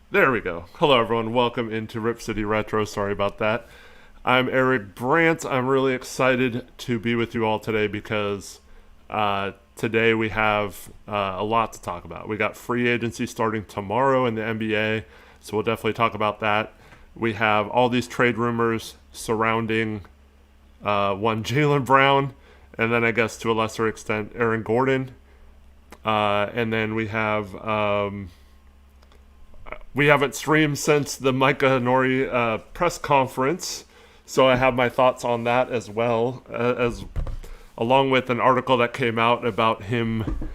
There we go. Hello, everyone. Welcome into Rip City Retro. Sorry about that. I'm Eric Brandt. I'm really excited to be with you all today because today we have a lot to talk about. We got free agency starting tomorrow in the NBA, so we'll definitely talk about that. We have all these trade rumors surrounding one Jaylen Brown, and then I guess to a lesser extent Aaron Gordon, and then we haven't streamed since the Micah Nori press conference, so I have my thoughts on that as well, as along with an article that came out about him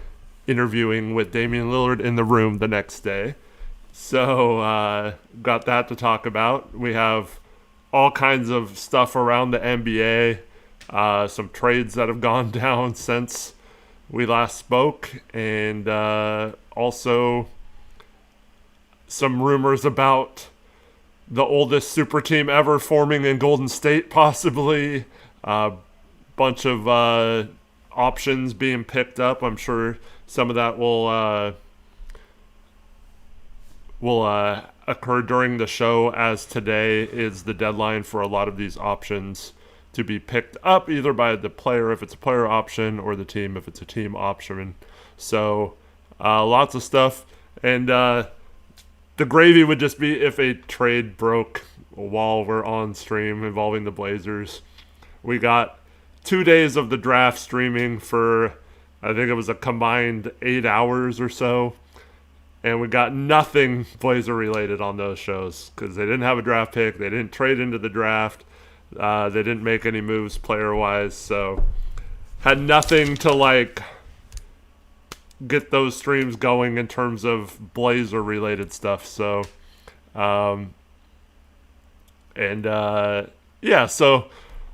interviewing with Damian Lillard in the room the next day. So got that to talk about. We have all kinds of stuff around the NBA, some trades that have gone down since we last spoke, and also some rumors about the oldest super team ever forming in Golden State, possibly. Bunch of options being picked up. I'm sure some of that will occur during the show, as today is the deadline for a lot of these options to be picked up, either by the player if it's a player option or the team if it's a team option. So lots of stuff. And the gravy would just be if a trade broke while we're on stream involving the Blazers. We got 2 days of the draft streaming for, I think it was a combined 8 hours or so. And we got nothing Blazer related on those shows because they didn't have a draft pick. They didn't trade into the draft. They didn't make any moves player wise. So had nothing to get those streams going in terms of Blazer related stuff. So, so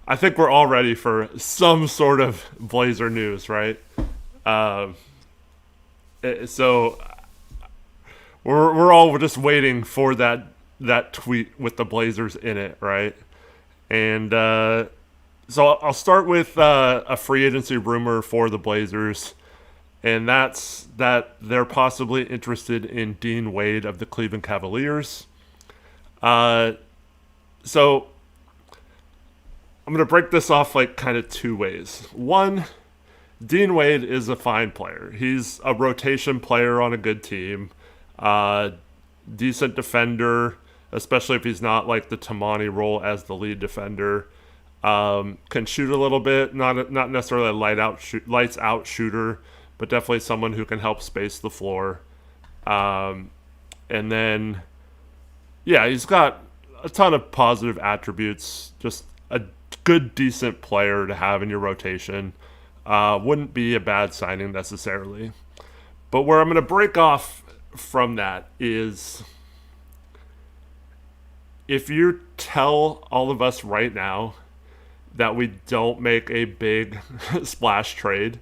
I think we're all ready for some sort of Blazer news, right? So we're all just waiting for that tweet with the Blazers in it, right? And so I'll start with a free agency rumor for the Blazers. And that's that they're possibly interested in Dean Wade of the Cleveland Cavaliers. So I'm going to break this off kind of two ways. One, Dean Wade is a fine player. He's a rotation player on a good team. Decent defender, especially if he's not the Tamani role as the lead defender. Can shoot a little bit, not necessarily a lights out shooter, but definitely someone who can help space the floor. And then, he's got a ton of positive attributes. Just a good, decent player to have in your rotation. Wouldn't be a bad signing necessarily. But where I'm going to break off from that is if you tell all of us right now that we don't make a big splash trade,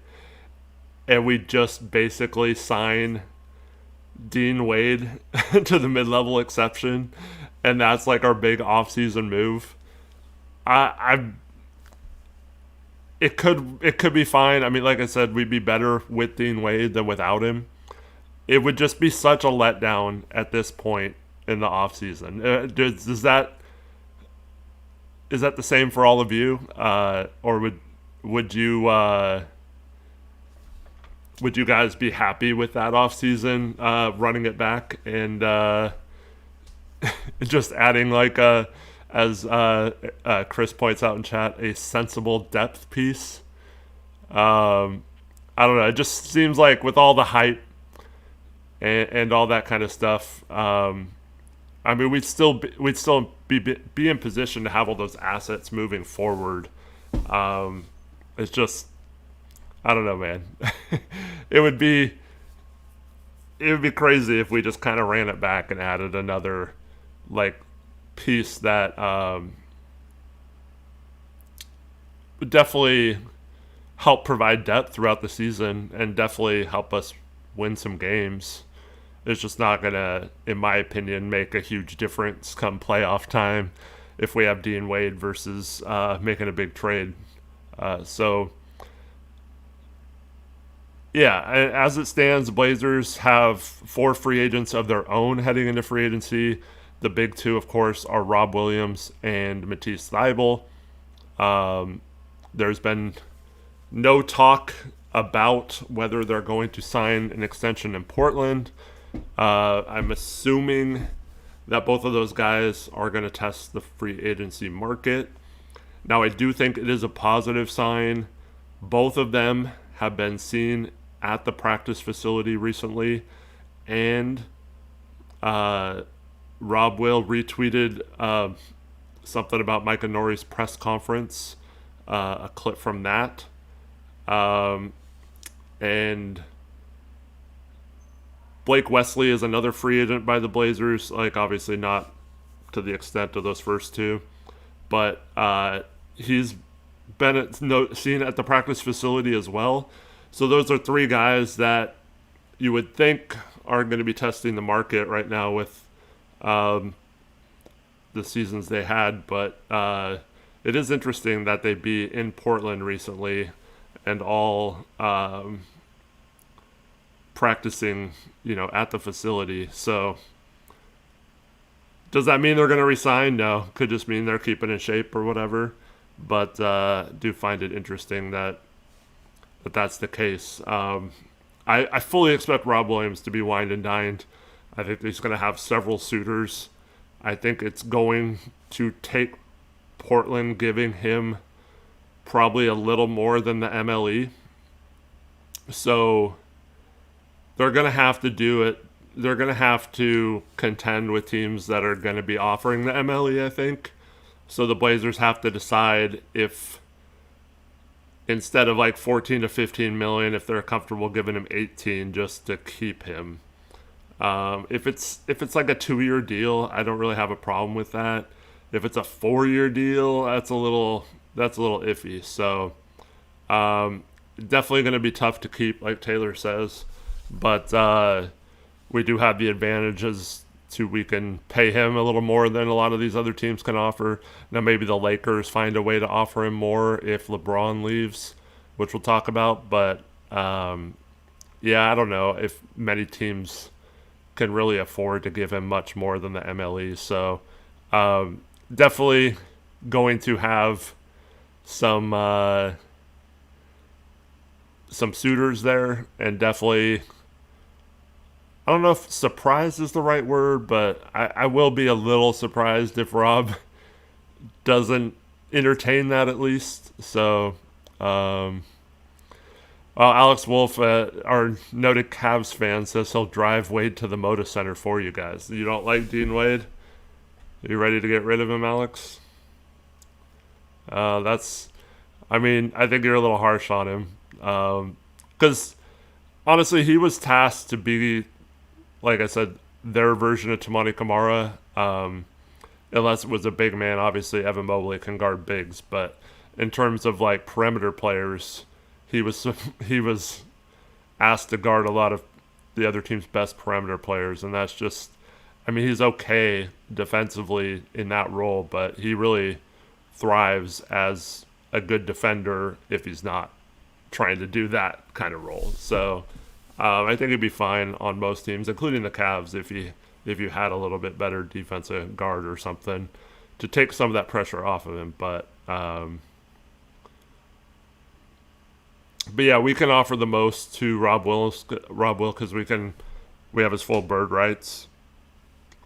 and we just basically sign Dean Wade to the mid-level exception, and that's our big offseason move. It could be fine. I mean, like I said, we'd be better with Dean Wade than without him. It would just be such a letdown at this point in the offseason. Is that the same for all of you, or would you? Would you guys be happy with that offseason, running it back and just adding as Chris points out in chat, a sensible depth piece? I don't know. It just seems like with all the hype and all that kind of stuff, I mean, we'd still be in position to have all those assets moving forward. It's just, I don't know, man. It would be crazy if we just kind of ran it back and added another piece that would definitely help provide depth throughout the season and definitely help us win some games. It's just not gonna, in my opinion, make a huge difference come playoff time if we have Dean Wade versus making a big trade. So Yeah, as it stands, Blazers have 4 free agents of their own heading into free agency. The big two, of course, are Rob Williams and Matisse Thybulle. There's been no talk about whether they're going to sign an extension in Portland. I'm assuming that both of those guys are going to test the free agency market. Now, I do think it is a positive sign. Both of them have been seen at the practice facility recently, and Rob Will retweeted something about Micah Nori's press conference, a clip from that. And Blake Wesley is another free agent by the Blazers, like obviously not to the extent of those first two, but he's been seen at the practice facility as well. So those are 3 guys that you would think are going to be testing the market right now with the seasons they had. But it is interesting that they be in Portland recently and all practicing, at the facility. So does that mean they're going to resign? No. Could just mean they're keeping in shape or whatever. But do find it interesting that that's the case. I fully expect Rob Williams to be wined and dined. I think he's going to have several suitors. I think it's going to take Portland giving him probably a little more than the MLE. So they're going to have to do it. They're going to have to contend with teams that are going to be offering the MLE, I think. So the Blazers have to decide if instead of like 14 to 15 million, if they're comfortable giving him 18 just to keep him. If it's like a 2-year deal, I don't really have a problem with that. If it's a 4-year deal, that's a little iffy. So definitely going to be tough to keep, like Taylor says. But we do have the advantages to we can pay him a little more than a lot of these other teams can offer. Now maybe the Lakers find a way to offer him more if LeBron leaves, which we'll talk about. But yeah, I don't know if many teams can really afford to give him much more than the MLE. So definitely going to have some suitors there, and definitely, I don't know if surprised is the right word, but I will be a little surprised if Rob doesn't entertain that at least. So, well, Alex Wolf, our noted Cavs fan, says he'll drive Wade to the Moda Center for you guys. You don't like Dean Wade? Are you ready to get rid of him, Alex? I think you're a little harsh on him. Because, honestly, he was tasked to be, like I said, their version of Tamani Kamara. Unless it was a big man, obviously Evan Mobley can guard bigs. But in terms of, like, perimeter players, he was asked to guard a lot of the other team's best perimeter players. And that's just, he's okay defensively in that role, but he really thrives as a good defender if he's not trying to do that kind of role. So I think he'd be fine on most teams, including the Cavs, if you had a little bit better defensive guard or something to take some of that pressure off of him. But yeah, we can offer the most to Rob Will because we have his full bird rights.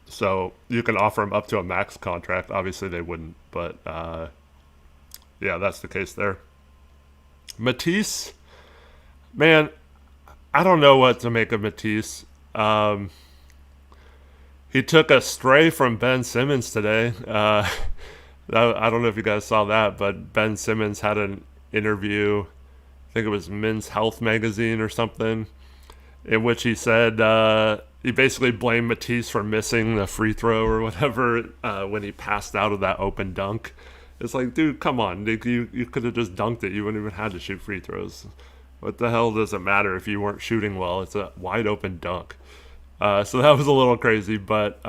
So you can offer him up to a max contract. Obviously they wouldn't, but yeah, that's the case there. Matisse, man, I don't know what to make of Matisse. He took a stray from Ben Simmons today. I don't know if you guys saw that, but Ben Simmons had an interview, I think it was Men's Health magazine or something, in which he said he basically blamed Matisse for missing the free throw or whatever when he passed out of that open dunk. It's like, dude, come on. You could have just dunked it. You wouldn't even have to shoot free throws. What the hell does it matter if you weren't shooting well? It's a wide open dunk. So that was a little crazy. But,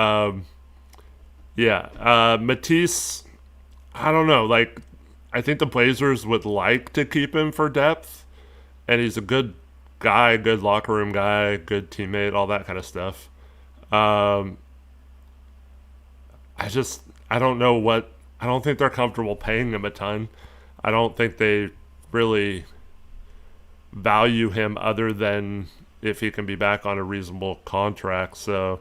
yeah. Matisse, I don't know. I think the Blazers would like to keep him for depth. And he's a good guy, good locker room guy, good teammate, all that kind of stuff. Um, I just I don't know what I don't think they're comfortable paying him a ton. I don't think they really value him other than if he can be back on a reasonable contract. So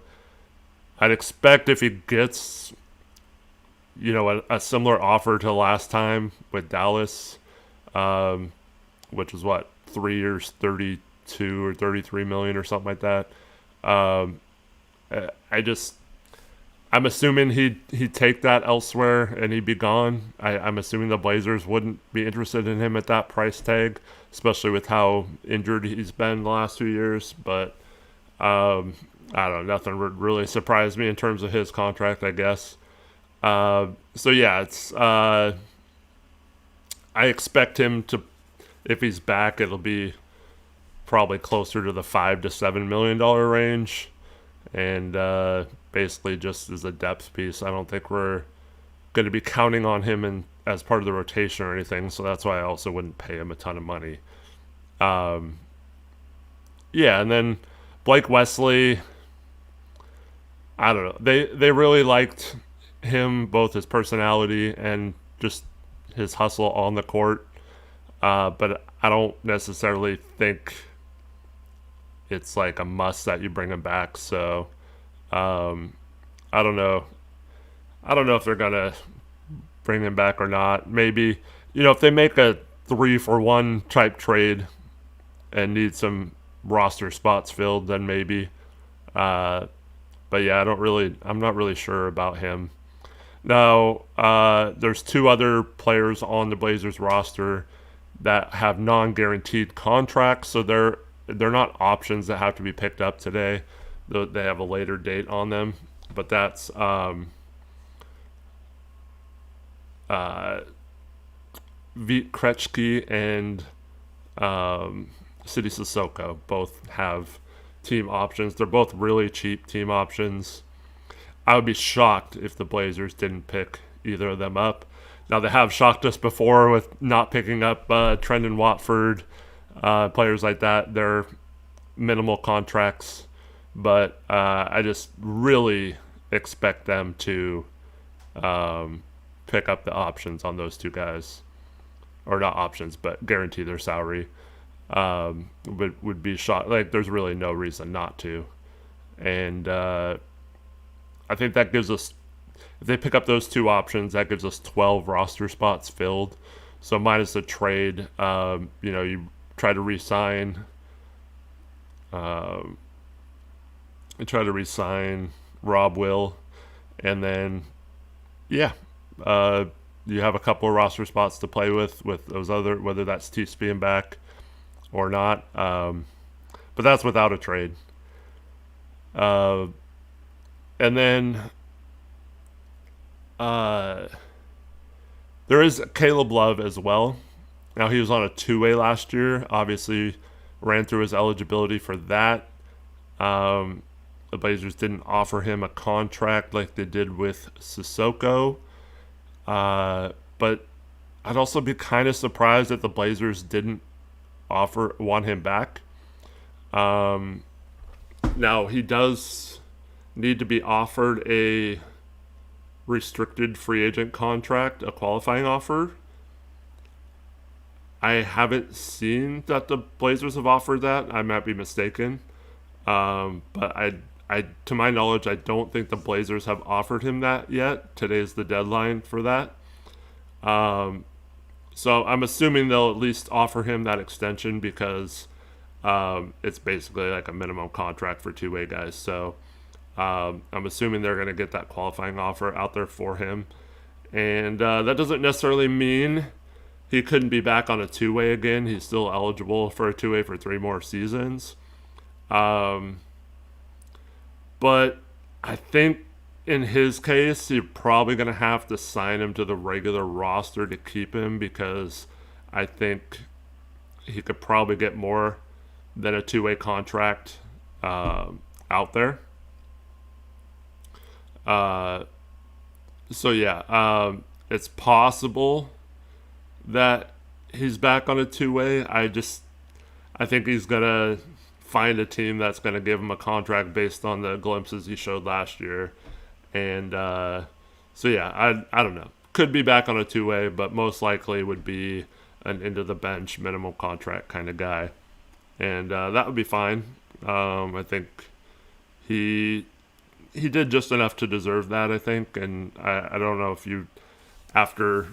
I'd expect if he gets, a similar offer to last time with Dallas, which is what, 3 years, 32 or 33 million or something like that. Um, I'm assuming he'd take that elsewhere and he'd be gone. I'm assuming the Blazers wouldn't be interested in him at that price tag, especially with how injured he's been the last 2 years. But I don't know, nothing would really surprise me in terms of his contract, I guess. So yeah, it's I expect him to, if he's back, it'll be probably closer to the $5 to $7 million range, and basically just as a depth piece. I don't think we're going to be counting on him as part of the rotation or anything, so that's why I also wouldn't pay him a ton of money. Yeah, and then Blake Wesley, I don't know. They really liked him, both his personality and just his hustle on the court. But I don't necessarily think it's like a must that you bring him back. So I don't know. I don't know if they're gonna bring him back or not. Maybe, if they make a 3-for-1 type trade and need some roster spots filled, then maybe. But yeah, I'm not really sure about him. Now, there's 2 other players on the Blazers roster that have non-guaranteed contracts, so they're not options that have to be picked up today. They have a later date on them, but that's Vit Krejci and City Sissoko both have team options. They're both really cheap team options. I would be shocked if the Blazers didn't pick either of them up. Now, they have shocked us before with not picking up Trendon Watford, players like that. They're minimal contracts, but I just really expect them to pick up the options on those 2 guys. Or not options, but guarantee their salary. Would be shocked. Like, there's really no reason not to. And I think that gives us, if they pick up those 2 options, that gives us 12 roster spots filled. So minus the trade, you try to re-sign. You try to re-sign Rob Will, and then you have a couple of roster spots to play with those other, whether that's Tease being back or not. But that's without a trade. And then there is Caleb Love as well. Now, he was on a 2-way last year. Obviously, ran through his eligibility for that. The Blazers didn't offer him a contract like they did with Sissoko. But I'd also be kind of surprised that the Blazers didn't want him back. Now, he does need to be offered a restricted free agent contract, a qualifying offer. I haven't seen that the Blazers have offered that. I might be mistaken. But I, to my knowledge, I don't think the Blazers have offered him that yet. Today's the deadline for that. So I'm assuming they'll at least offer him that extension because it's basically like a minimum contract for 2-way guys. So I'm assuming they're going to get that qualifying offer out there for him. And that doesn't necessarily mean he couldn't be back on a 2-way again. He's still eligible for a 2-way for 3 more seasons. But I think in his case, you're probably going to have to sign him to the regular roster to keep him, because I think he could probably get more than a 2-way contract out there. So yeah, it's possible that he's back on a 2-way. I think he's gonna find a team that's gonna give him a contract based on the glimpses he showed last year, and so yeah, I don't know. Could be back on a two-way, but most likely would be an into the bench minimum contract kind of guy, and that would be fine. I think he he did just enough to deserve that, I think, and I don't know if you, after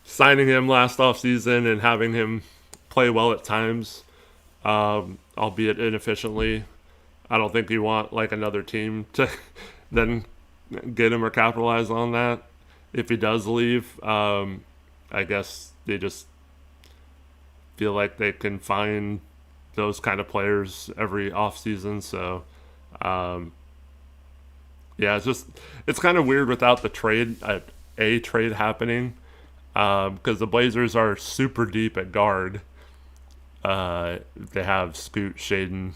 signing him last offseason and having him play well at times, albeit inefficiently, I don't think you want like another team to then get him or capitalize on that. If he does leave, I guess they just feel like they can find those kind of players every offseason. So, yeah, it's kind of weird without the trade, a trade happening, because the Blazers are super deep at guard. They have Scoot, Shaden,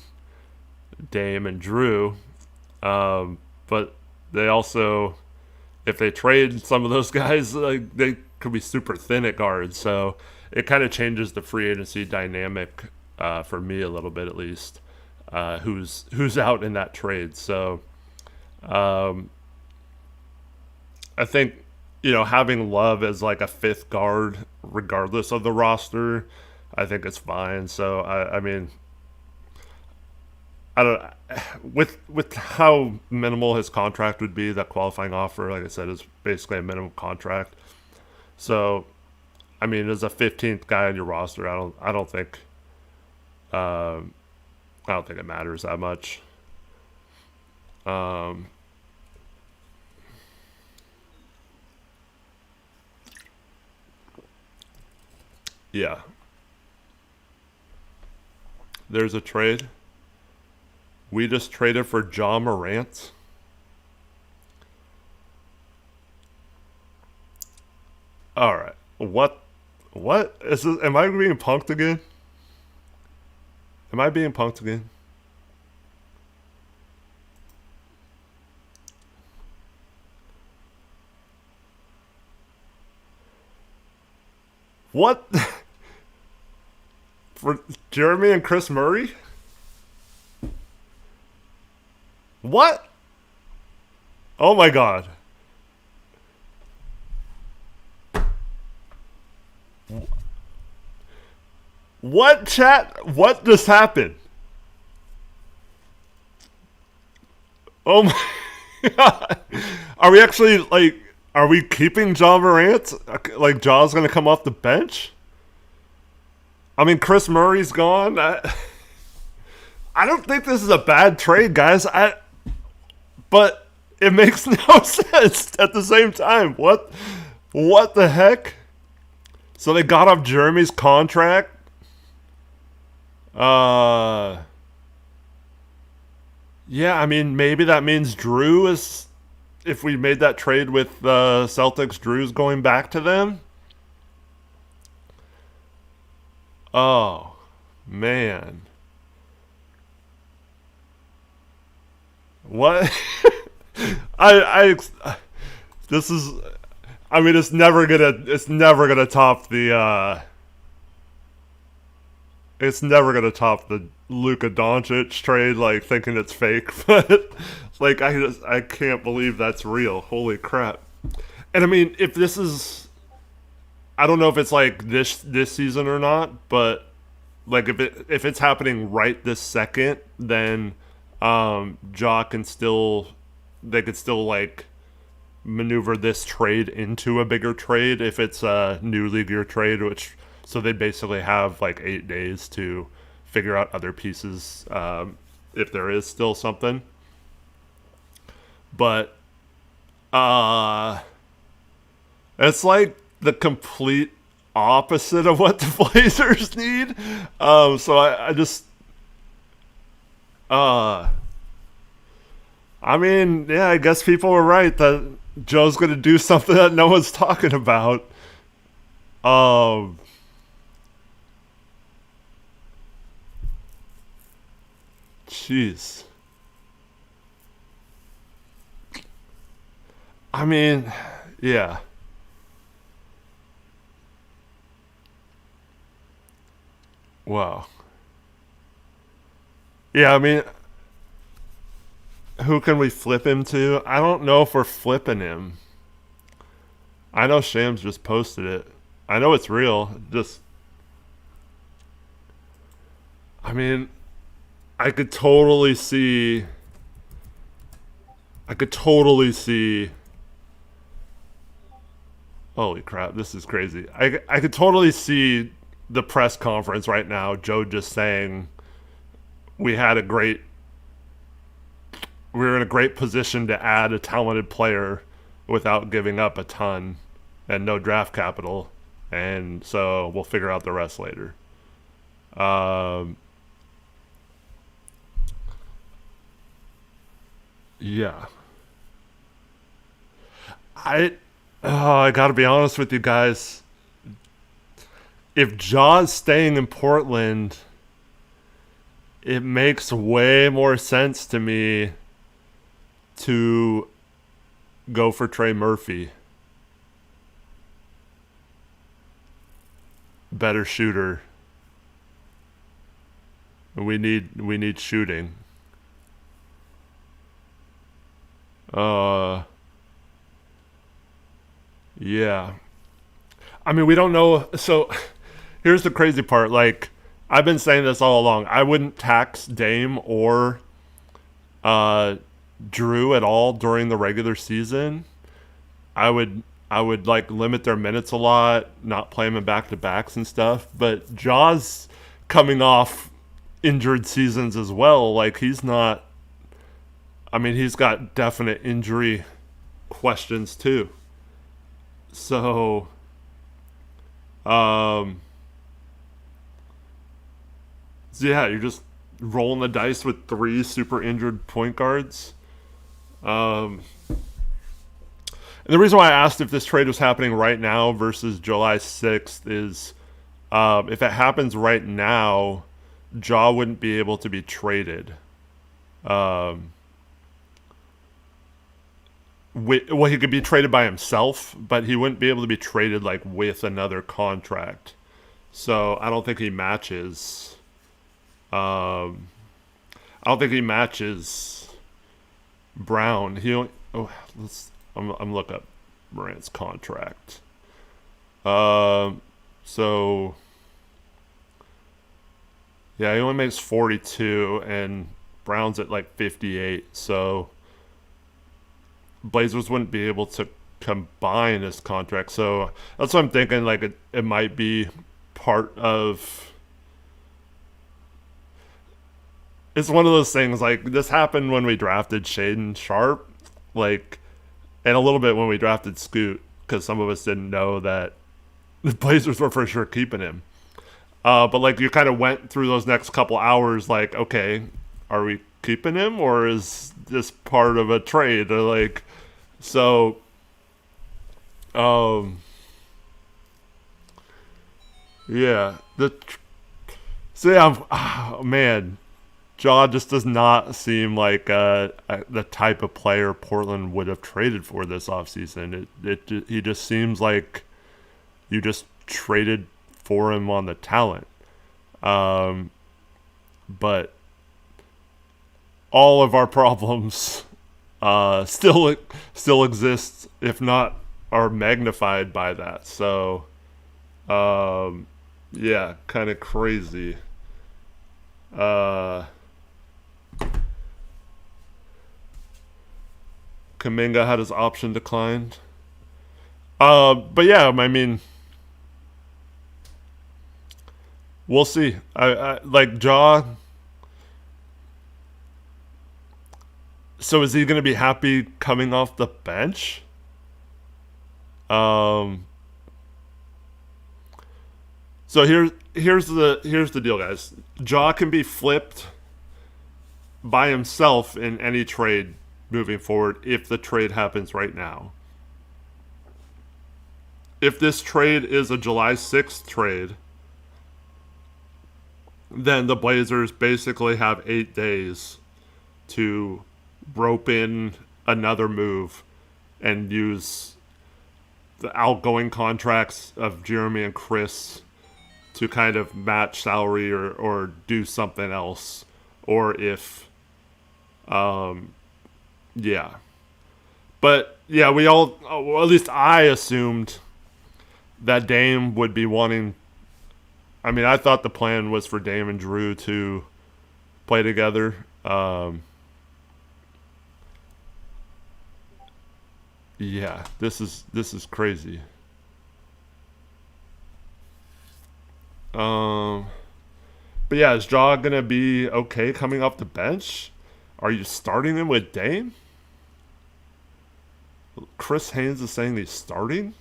Dame, and Drew, but they also, if they trade some of those guys, like they could be super thin at guard. So it kind of changes the free agency dynamic for me a little bit, at least. Who's out in that trade? So I think having Love as like a fifth guard, regardless of the roster, I think it's fine. So I mean, I don't, with how minimal his contract would be, that qualifying offer, like I said, is basically a minimum contract. So, I mean, as a 15th guy on your roster, I don't think it matters that much. Yeah, there's a trade. We just traded for MORANT. All right. What is this? Am I being punked again? Am I being punked again? What? For Jeremy and Chris Murray? What? Oh my god. What, chat? What just happened? Oh my god. Are we actually, like, are we keeping MORANT? Like, Ja's gonna come off the bench? I mean, Chris Murray's gone. I don't think this is a bad trade, guys. But it makes no sense at the same time. What the heck? So they got off Jeremy's contract? Yeah, I mean, maybe that means Drew is, if we made that trade with the Celtics, Drew's going back to them? Oh, man. What? I this is, I mean, it's never gonna top the it's never gonna top the Luka Doncic trade, like thinking it's fake, but like I can't believe that's real. Holy crap. And I mean, if this is, I don't know if it's like this season or not, but like if it's happening right this second, then Ja can still, they could still like maneuver this trade into a bigger trade if it's a new league year trade, which, so they basically have like 8 days to figure out other pieces, if there is still something. But it's like the complete opposite of what the Blazers need. So I just I mean, yeah, I guess people were right that Joe's going to do something that no one's talking about. Jeez. I mean, yeah. Wow. Yeah, I mean, who can we flip him to? I don't know if we're flipping him. I know Shams just posted it. I know it's real. Just, I mean, I could totally see. I could totally see. Holy crap, this is crazy. I could totally see the press conference right now, Joe just saying we had a great we were in a great position to add a talented player without giving up a ton and no draft capital, and so we'll figure out the rest later. Um, yeah, I I gotta be honest with you guys. If Jaw's staying in Portland, it makes way more sense to me to go for Trey Murphy. Better shooter. We need shooting. Uh yeah. I mean, we don't know. So here's the crazy part. Like, I've been saying this all along. I wouldn't tax Dame or uh, Drew at all during the regular season. I would like limit their minutes a lot, not play them in back to backs and stuff. But Jaws coming off injured seasons as well. Like, he's not. I mean, he's got definite injury questions too. So, um, so yeah, you're just rolling the dice with three super injured point guards. Um, and the reason why I asked if this trade was happening right now versus July 6th is if it happens right now, Jaw wouldn't be able to be traded. Um, well, he could be traded by himself, but he wouldn't be able to be traded like with another contract. So I don't think he matches. I don't think he matches Brown. He only, oh, I'm look up Morant's contract. So yeah, he only makes 42, and Brown's at like 58. So Blazers wouldn't be able to combine his contract. So that's what I'm thinking. Like, it might be part of. It's one of those things. Like, this happened when we drafted Shaden Sharp, like, and a little bit when we drafted Scoot, because some of us didn't know that the Blazers were for sure keeping him. But like, you kind of went through those next couple hours, like, okay, are we keeping him, or is this part of a trade? Or like, so, yeah, so yeah, oh, man, Jaw just does not seem like the type of player Portland would have traded for this offseason. He just seems like you just traded for him on the talent. But all of our problems still exist, if not are magnified by that. So, yeah, kind of crazy. Kuminga had his option declined. But yeah, I mean, we'll see. I like Jaw. So is he going to be happy coming off the bench? So here's the deal, guys. Jaw can be flipped by himself in any trade moving forward if the trade happens right now. If this trade is a July 6th trade, then the Blazers basically have 8 days to rope in another move and use the outgoing contracts of Jeremy and Chris to kind of match salary or do something else. or if, yeah. But yeah, we all, well, at least I assumed that Dame would be wanting. I mean, I thought the plan was for Dame and Drew to play together. Yeah, this is crazy. Um, but yeah, is Jaw gonna be okay coming off the bench? Are you starting him with Dame? Chris Haynes is saying he's starting.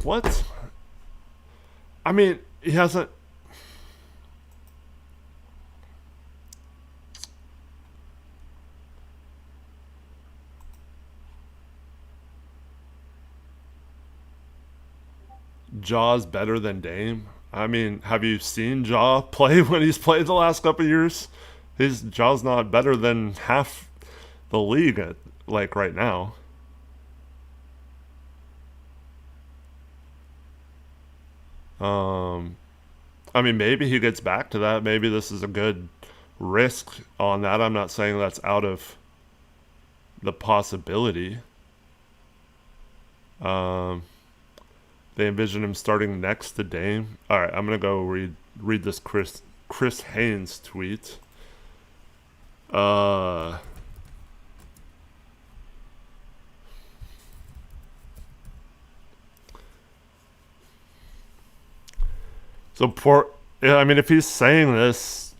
What? I mean, he hasn't. Jaw's better than Dame. I mean, have you seen Jaw play when he's played the last couple of years? His Jaw's not better than half the league at, like right now. Um, I mean, maybe he gets back to that. Maybe this is a good risk on that. I'm not saying that's out of the possibility. Um, they envision him starting next to Dame. All right, I'm gonna go read this Chris Haynes tweet. Uh, yeah, I mean, if he's saying this,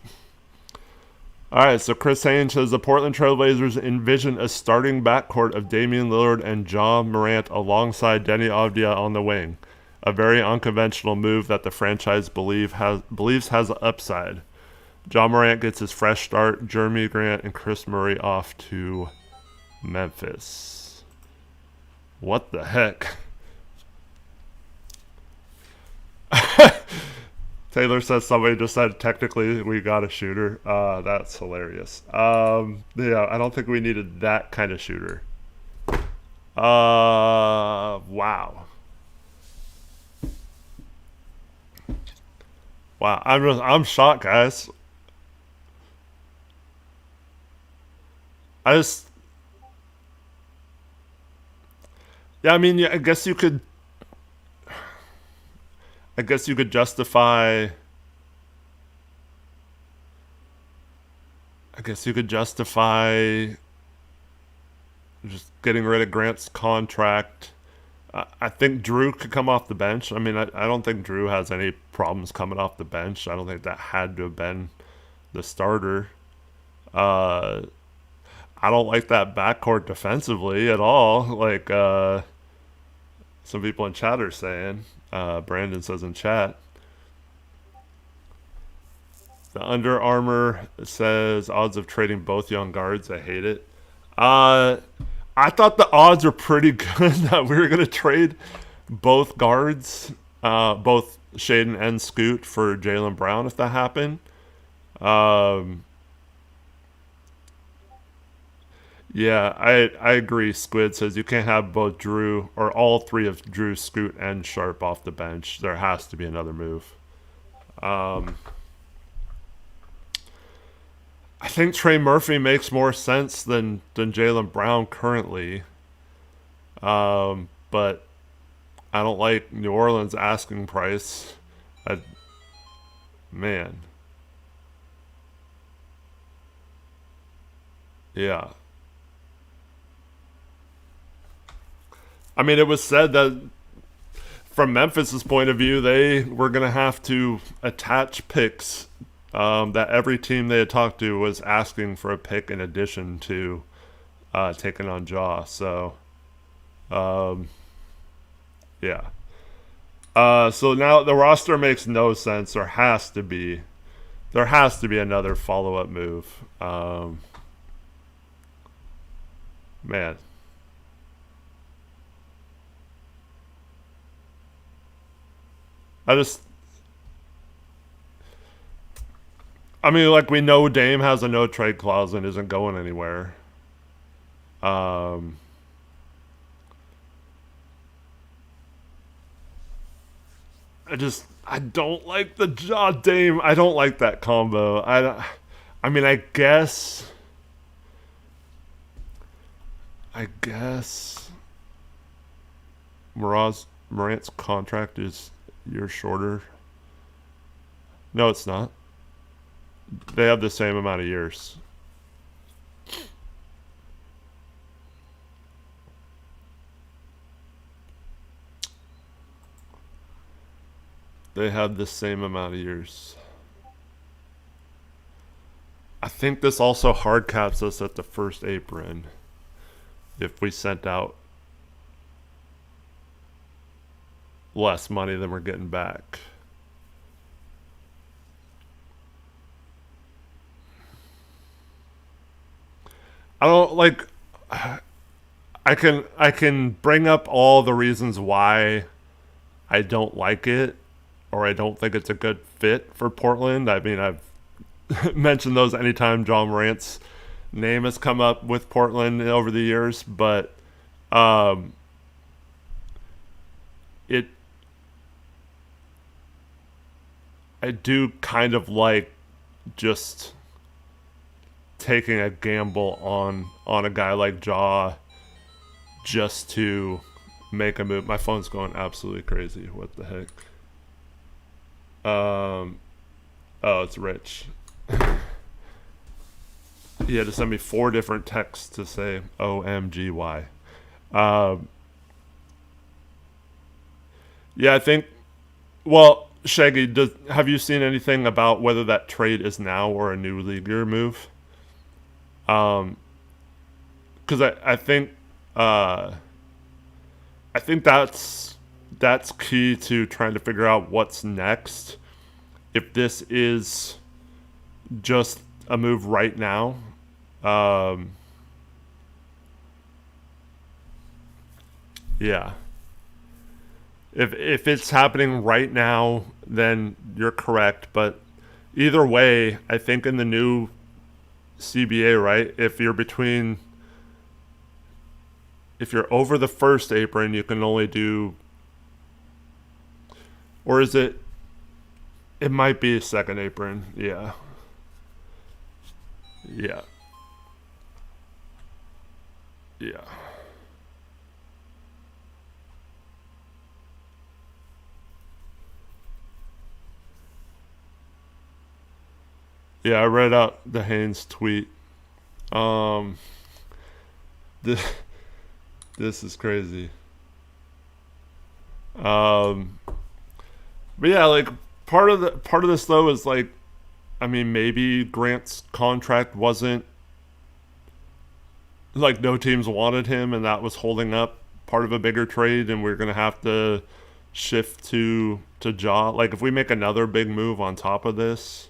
all right. So Chris Haynes says the Portland Trailblazers envision a starting backcourt of Damian Lillard and Ja Morant alongside Denny Avdia on the wing. A very unconventional move that the franchise believes has upside. Ja Morant gets his fresh start. Jeremy Grant and Chris Murray off to Memphis. What the heck? Taylor says somebody just said technically we got a shooter. That's hilarious. Yeah, I don't think we needed that kind of shooter. Wow. Wow, I'm shocked, guys. I just, yeah, I mean, yeah, I guess you could justify. I guess you could justify just getting rid of Grant's contract. I think Drew could come off the bench. I mean, I don't think Drew has any problems coming off the bench. I don't think that had to have been the starter. Uh, I don't like that backcourt defensively at all. Like some people in chat are saying. Brandon says in chat. The Under Armour says odds of trading both young guards. I hate it. Uh, I thought the odds were pretty good that we were going to trade both guards, both Shaden and Scoot for Jaylen Brown if that happened. Um, yeah, I agree. Squid says you can't have both Drew or all three of Drew, Scoot, and Sharp off the bench. There has to be another move. Um, I think Trey Murphy makes more sense than Jaylen Brown currently. But I don't like New Orleans asking price. I, man, yeah. I mean, it was said that from Memphis's point of view, they were going to have to attach picks. That every team they had talked to was asking for a pick in addition to taking on Jaw. So, um, yeah. So now the roster makes no sense. There has to be another follow up move. Man, I just I mean, like we know Dame has a no trade clause and isn't going anywhere. Um, I just I don't like the Jaw Dame. I don't like that combo. I mean, I guess Morant's contract is a year shorter. No, it's not. They have the same amount of years. They have the same amount of years. I think this also hard caps us at the first apron if we sent out less money than we're getting back. I don't like. I can bring up all the reasons why I don't like it, or I don't think it's a good fit for Portland. I mean, I've mentioned those anytime John Morant's name has come up with Portland over the years, but it I do kind of like just taking a gamble on a guy like Ja just to make a move. My phone's going absolutely crazy. What the heck? Oh, it's Rich. He had to send me 4 different texts to say OMGY. Yeah, I think. Well, Shaggy, have you seen anything about whether that trade is now or a new league year move? Because I think that's key to trying to figure out what's next. If this is just a move right now, yeah. If it's happening right now, then you're correct. But either way, I think in the new CBA, right? If you're over the first apron, you can only do, or is it? It might be a second apron. Yeah. Yeah. Yeah. Yeah, I read out the Haynes tweet. Um, this this is crazy. But yeah, like part of this though is like, I mean, maybe Grant's contract wasn't like no teams wanted him, and that was holding up part of a bigger trade, and we're gonna have to shift to Ja. Like if we make another big move on top of this,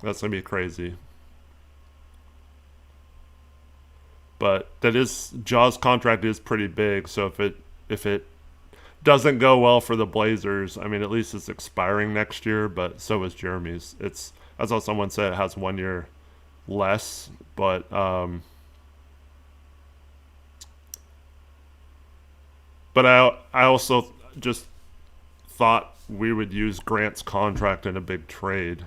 that's gonna be crazy. But Ja's contract is pretty big, so if it doesn't go well for the Blazers, I mean at least it's expiring next year, but so is Jeremy's. It's, I saw someone say it has 1 year less, but I also just thought we would use Grant's contract in a big trade.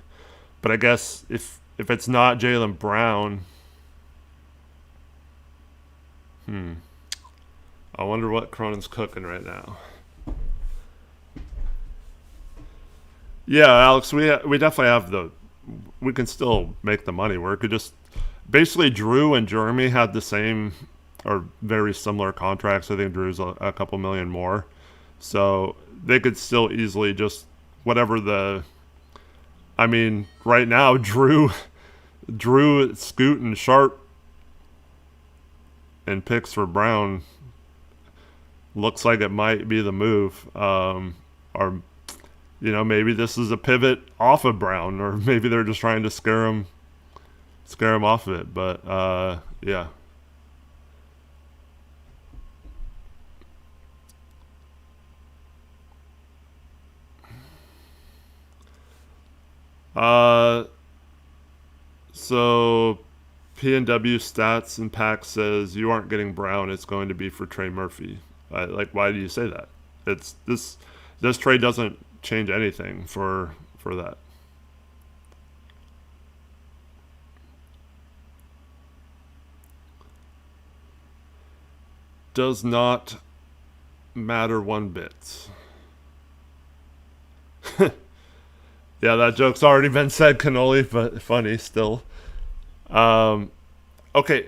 But I guess if it's not Jaylen Brown, I wonder what Cronin's cooking right now. Yeah, Alex, we definitely have we can still make the money work. It just basically Drew and Jeremy had the same or very similar contracts. I think Drew's a couple million more, so they could still easily just whatever the. I mean, right now Drew, Scoot, and Sharp, and picks for Brown looks like it might be the move. Or maybe this is a pivot off of Brown, or maybe they're just trying to scare him off of it. But yeah. So PNW Stats and Pack says you aren't getting Brown. It's going to be for Trey Murphy. Like, why do you say that? It's this trade doesn't change anything for that. Does not matter one bit. Yeah, that joke's already been said, Cannoli, but funny still. Okay,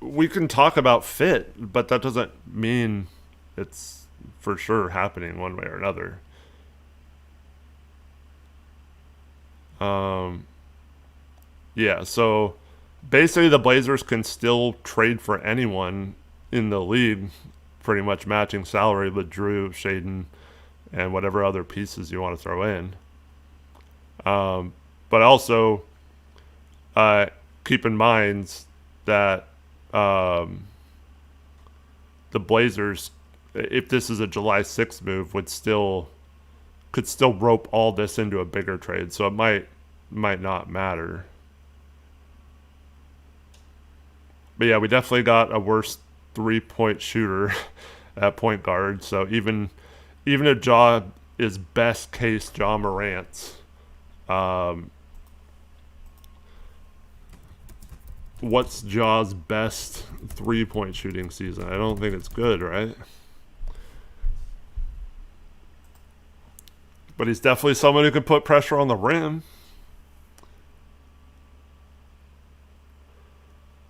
we can talk about fit, but that doesn't mean it's for sure happening one way or another. Yeah, so basically the Blazers can still trade for anyone in the league, pretty much matching salary with Drew, Shaden, and whatever other pieces you want to throw in. But also, keep in mind that the Blazers, if this is a July 6th move, could still rope all this into a bigger trade. So it might not matter. But yeah, we definitely got a worse 3-point shooter at point guard. So even if Ja is best case Ja Morant, what's Ja's best 3-point shooting season? I don't think it's good, right? But he's definitely someone who can put pressure on the rim.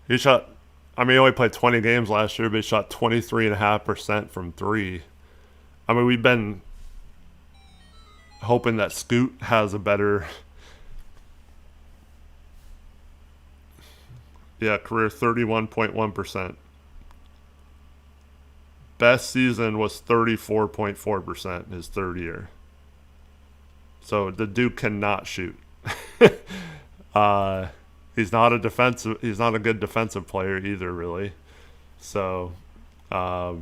He only played 20 games last year, but he shot 23.5% from 3. I mean, we've been hoping that Scoot has a better, career 31.1%. Best season was 34.4% his third year. So the dude cannot shoot. He's not a good defensive player either, really. So, yeah.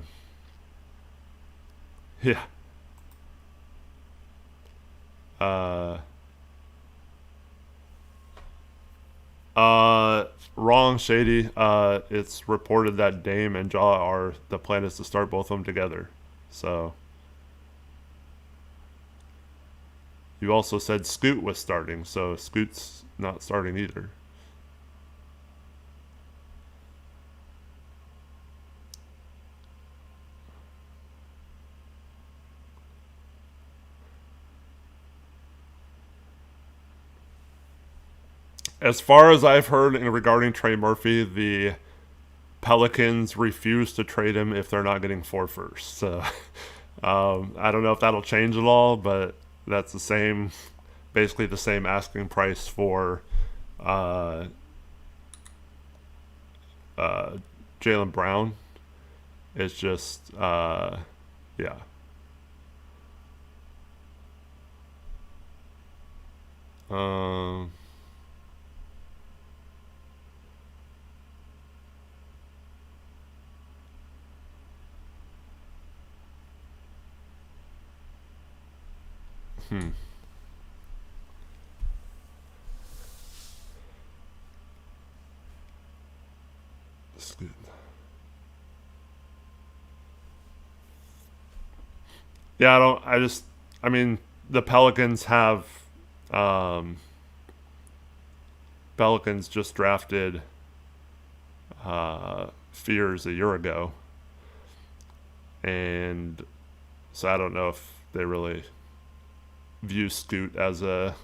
Wrong, Shady. It's reported that Dame and Ja the plan is to start both of them together. So, you also said Scoot was starting, so Scoot's not starting either. As far as I've heard regarding Trey Murphy, the Pelicans refuse to trade him if they're not getting 4 firsts. So I don't know if that'll change at all, but that's basically the same asking price for Jaylen Brown. It's just, yeah. Yeah, I mean, the Pelicans just drafted Fears a year ago. And so I don't know if they really view Scoot as a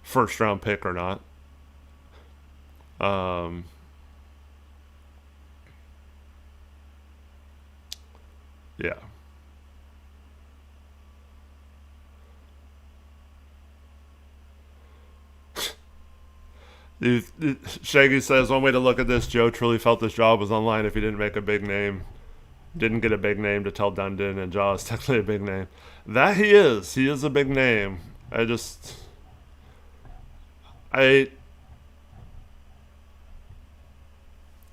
first round pick or not. Yeah. Shaggy says, one way to look at this, Joe truly felt this job was online if he didn't make a big name. Didn't get a big name to tell Dundon, and Ja is technically a big name. That he is. He is a big name. It's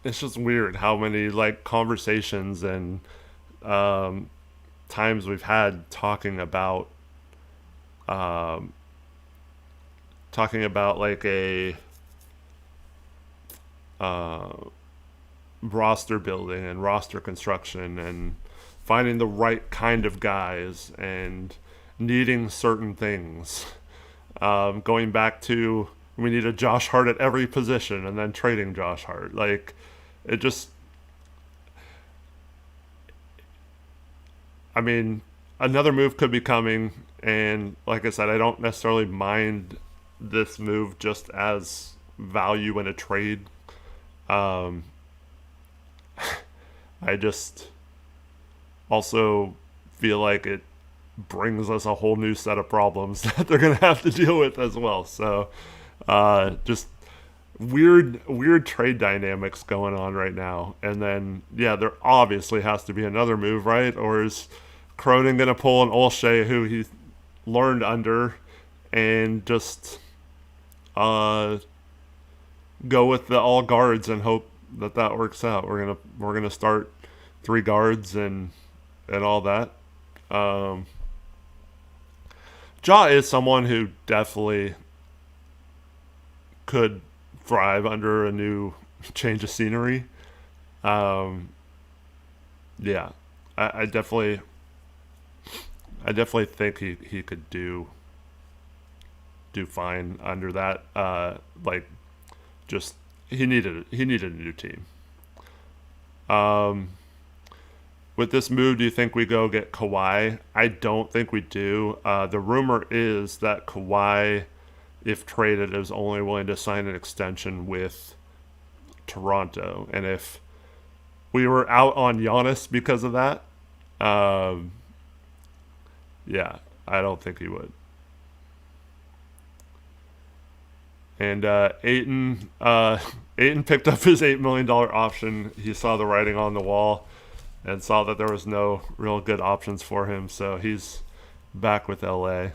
just weird how many conversations and times we've had talking about a roster building and roster construction and finding the right kind of guys and needing certain things. Going back to we need a Josh Hart at every position and then trading Josh Hart. Like, it just, I mean, another move could be coming. And like I said, I don't necessarily mind this move just as value in a trade. Um, I just also feel like it brings us a whole new set of problems that they're going to have to deal with as well. So, just weird trade dynamics going on right now. And then, yeah, there obviously has to be another move, right? Or is Cronin going to pull an Olshey who he learned under and just go with the all guards and hope that that works out? We're gonna start 3 guards and all that. Ja is someone who definitely could thrive under a new change of scenery. Yeah, I definitely think he could do fine under that. Like, just he needed a new team. With this move, do you think we go get Kawhi? I don't think we do. The rumor is that Kawhi, if traded, is only willing to sign an extension with Toronto. And if we were out on Giannis because of that, yeah, I don't think he would. And Ayton picked up his $8 million option. He saw the writing on the wall and saw that there was no real good options for him. So he's back with LA.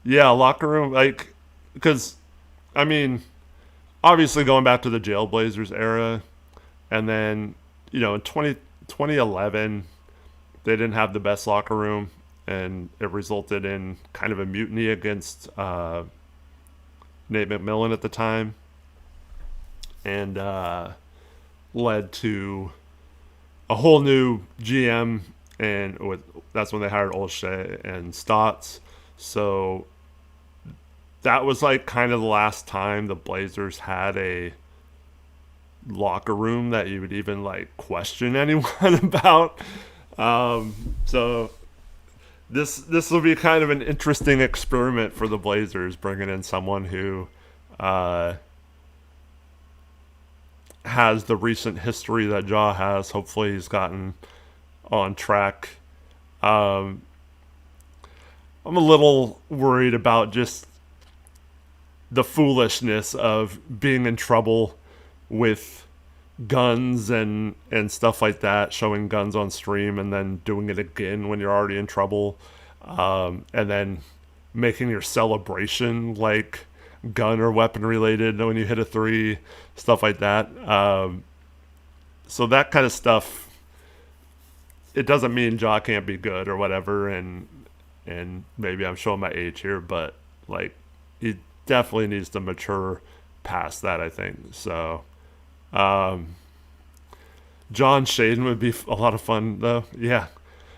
Yeah, locker room, like, because, I mean, obviously going back to the Jailblazers era, and then, in 2011, they didn't have the best locker room, and it resulted in kind of a mutiny against Nate McMillan at the time, and led to a whole new GM, and that's when they hired Olshey and Stotts. So that was like kind of the last time the Blazers had a locker room that you would even like question anyone about. So this will be kind of an interesting experiment for the Blazers, bringing in someone who has the recent history that Ja has. Hopefully he's gotten on track. I'm a little worried about just the foolishness of being in trouble with guns and stuff like that, showing guns on stream and then doing it again when you're already in trouble, and then making your celebration like gun or weapon related when you hit a 3, stuff like that. So that kind of stuff, it doesn't mean Ja can't be good or whatever, and maybe I'm showing my age here, but like, he definitely needs to mature past that, I think. So John Shaden would be a lot of fun, though. Yeah.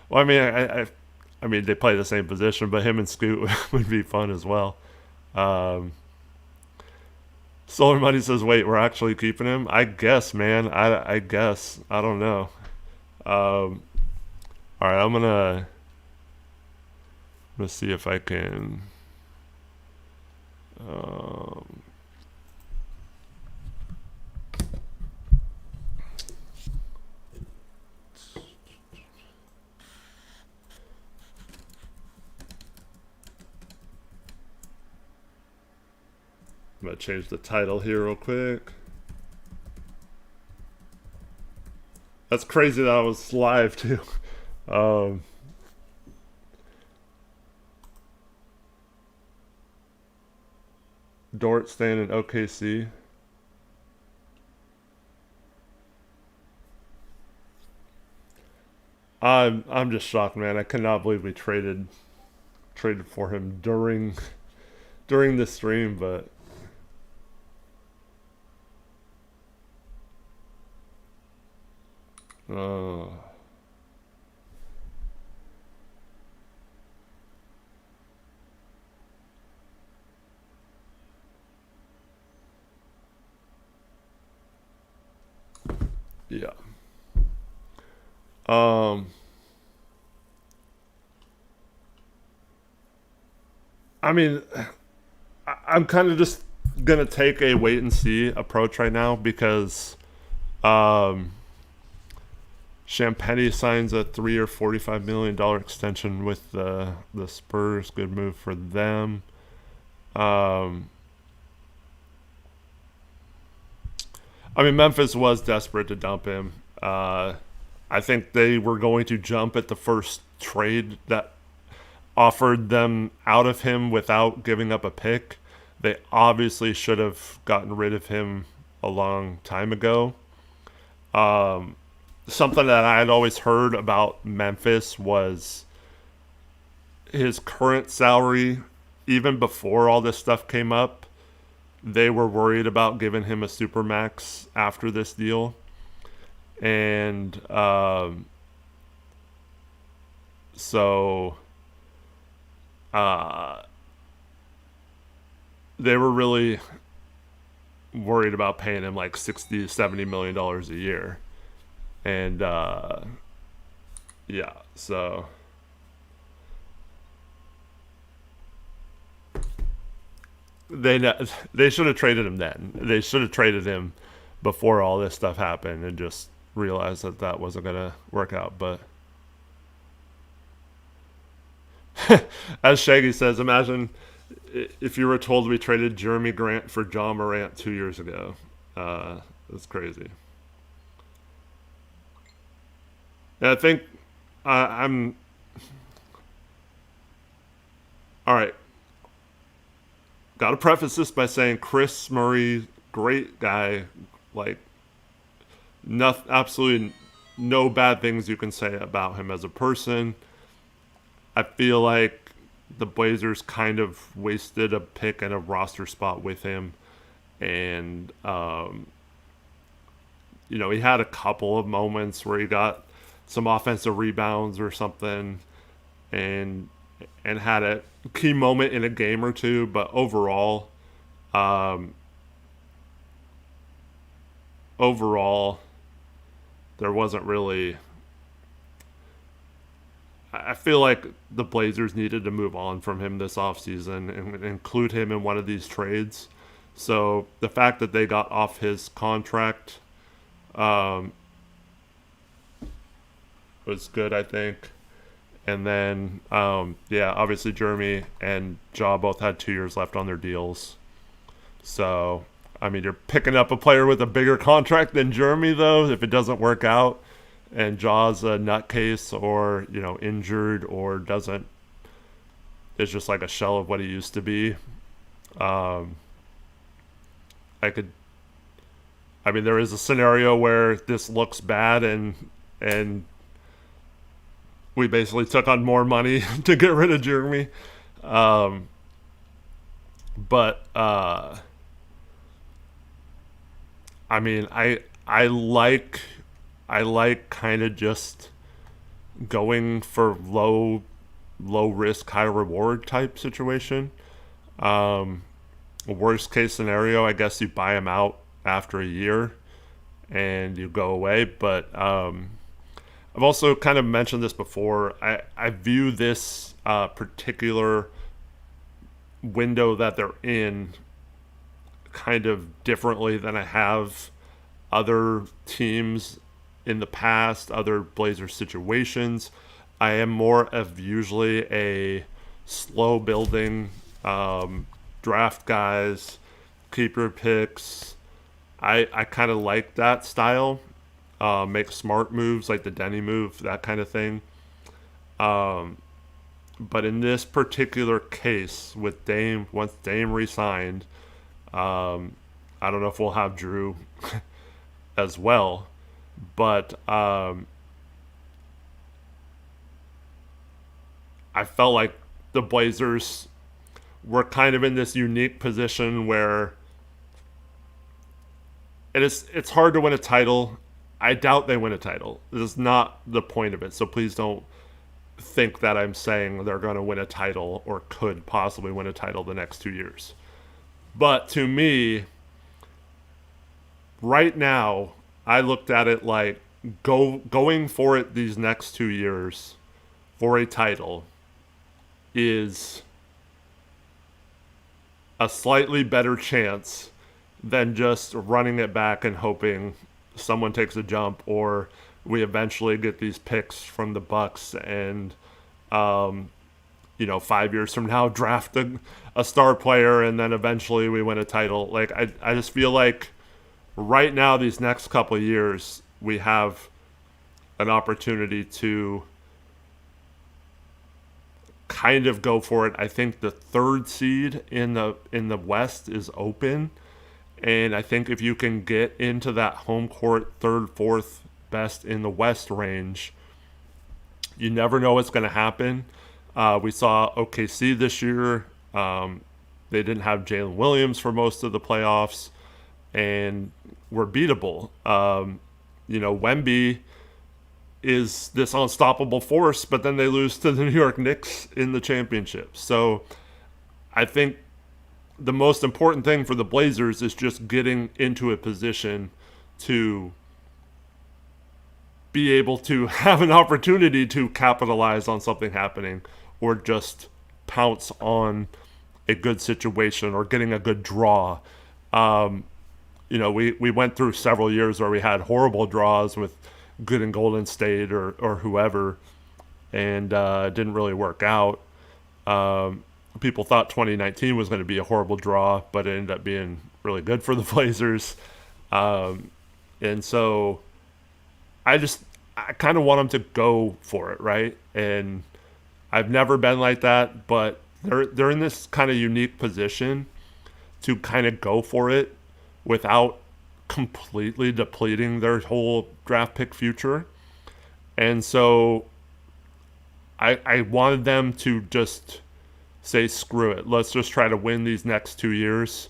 Well, I mean, I mean, they play the same position, but him and Scoot would be fun as well. Solar Money says, "Wait, we're actually keeping him." I guess, man. I guess. I don't know. All right, I'm gonna see if I can. I'm gonna change the title here real quick. That's crazy that I was live too. Dort staying in OKC. I'm just shocked, man. I cannot believe we traded for him during the stream, but Uh, yeah. Um, I mean, I'm kind of just gonna take a wait and see approach right now because um, Champagny signs a 3 or $45 million extension with the Spurs. Good move for them. Um, I mean, Memphis was desperate to dump him. I think they were going to jump at the first trade that offered them out of him without giving up a pick. They obviously should have gotten rid of him a long time ago. Um, Something that I had always heard about Memphis was his current salary, even before all this stuff came up, they were worried about giving him a supermax after this deal. And so uh, they were really worried about paying him like 60 $70 million a year. And yeah, so they they should have traded him then. They should have traded him before all this stuff happened and just realized that that wasn't going to work out. But as Shaggy says, imagine if you were told we traded Jeremy Grant for John Morant 2 years ago. That's crazy. And I think I'm all right. Got to preface this by saying Chris Murray, great guy. Like, absolutely no bad things you can say about him as a person. I feel like the Blazers kind of wasted a pick and a roster spot with him. And, he had a couple of moments where he got some offensive rebounds or something and had a key moment in a game or two. But overall, there wasn't really. I feel like the Blazers needed to move on from him this offseason and include him in one of these trades. So the fact that they got off his contract was good, I think. And then, obviously Jeremy and Ja both had 2 years left on their deals. So, I mean, you're picking up a player with a bigger contract than Jeremy, though, if it doesn't work out. And Ja's a nutcase or, injured or is just like a shell of what he used to be. There is a scenario where this looks bad and we basically took on more money to get rid of Jeremy. But I like kind of just going for low risk, high reward type situation. Worst case scenario, I guess you buy him out after a year and you go away. But I've also kind of mentioned this before. I view this particular window that they're in kind of differently than I have other teams in the past, other Blazers situations. I am more of usually a slow building, draft guys, keep your picks. I kind of like that style. Make smart moves like the Denny move, that kind of thing. But in this particular case with Dame, once Dame re-signed, I don't know if we'll have Drew as well, but I felt like the Blazers were kind of in this unique position where it's hard to win a title I doubt they win a title. This is not the point of it. So please don't think that I'm saying they're going to win a title or could possibly win a title the next 2 years. But to me, right now, I looked at it like going for it these next 2 years for a title is a slightly better chance than just running it back and hoping someone takes a jump, or we eventually get these picks from the Bucks and 5 years from now draft a star player and then eventually we win a title. Like I just feel like right now, these next couple of years, we have an opportunity to kind of go for it. I think the 3rd seed in the West is open, and I think if you can get into that home court 3rd, 4th best in the West range, you never know what's going to happen. We saw OKC this year. They didn't have Jalen Williams for most of the playoffs, and were beatable. Wemby is this unstoppable force, but then they lose to the New York Knicks in the championship. So I think the most important thing for the Blazers is just getting into a position to be able to have an opportunity to capitalize on something happening, or just pounce on a good situation or getting a good draw. We went through several years where we had horrible draws with Good and Golden State or whoever, and it didn't really work out. People thought 2019 was going to be a horrible draw, but it ended up being really good for the Blazers. And so I kind of want them to go for it, right? And I've never been like that, but they're in this kind of unique position to kind of go for it without completely depleting their whole draft pick future. And so I wanted them to just say, screw it. Let's just try to win these next 2 years.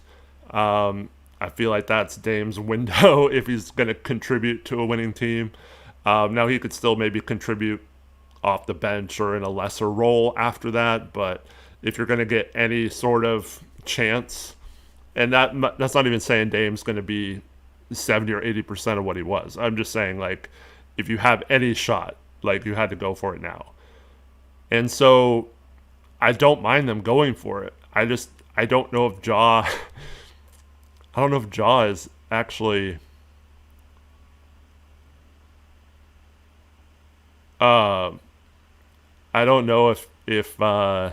I feel like that's Dame's window if he's going to contribute to a winning team. Now he could still maybe contribute off the bench or in a lesser role after that, but if you're going to get any sort of chance, and that's not even saying Dame's going to be 70 or 80% of what he was. I'm just saying, like, if you have any shot, like, you had to go for it now. And so I don't mind them going for it. I don't know if Ja is actually I don't know if Ja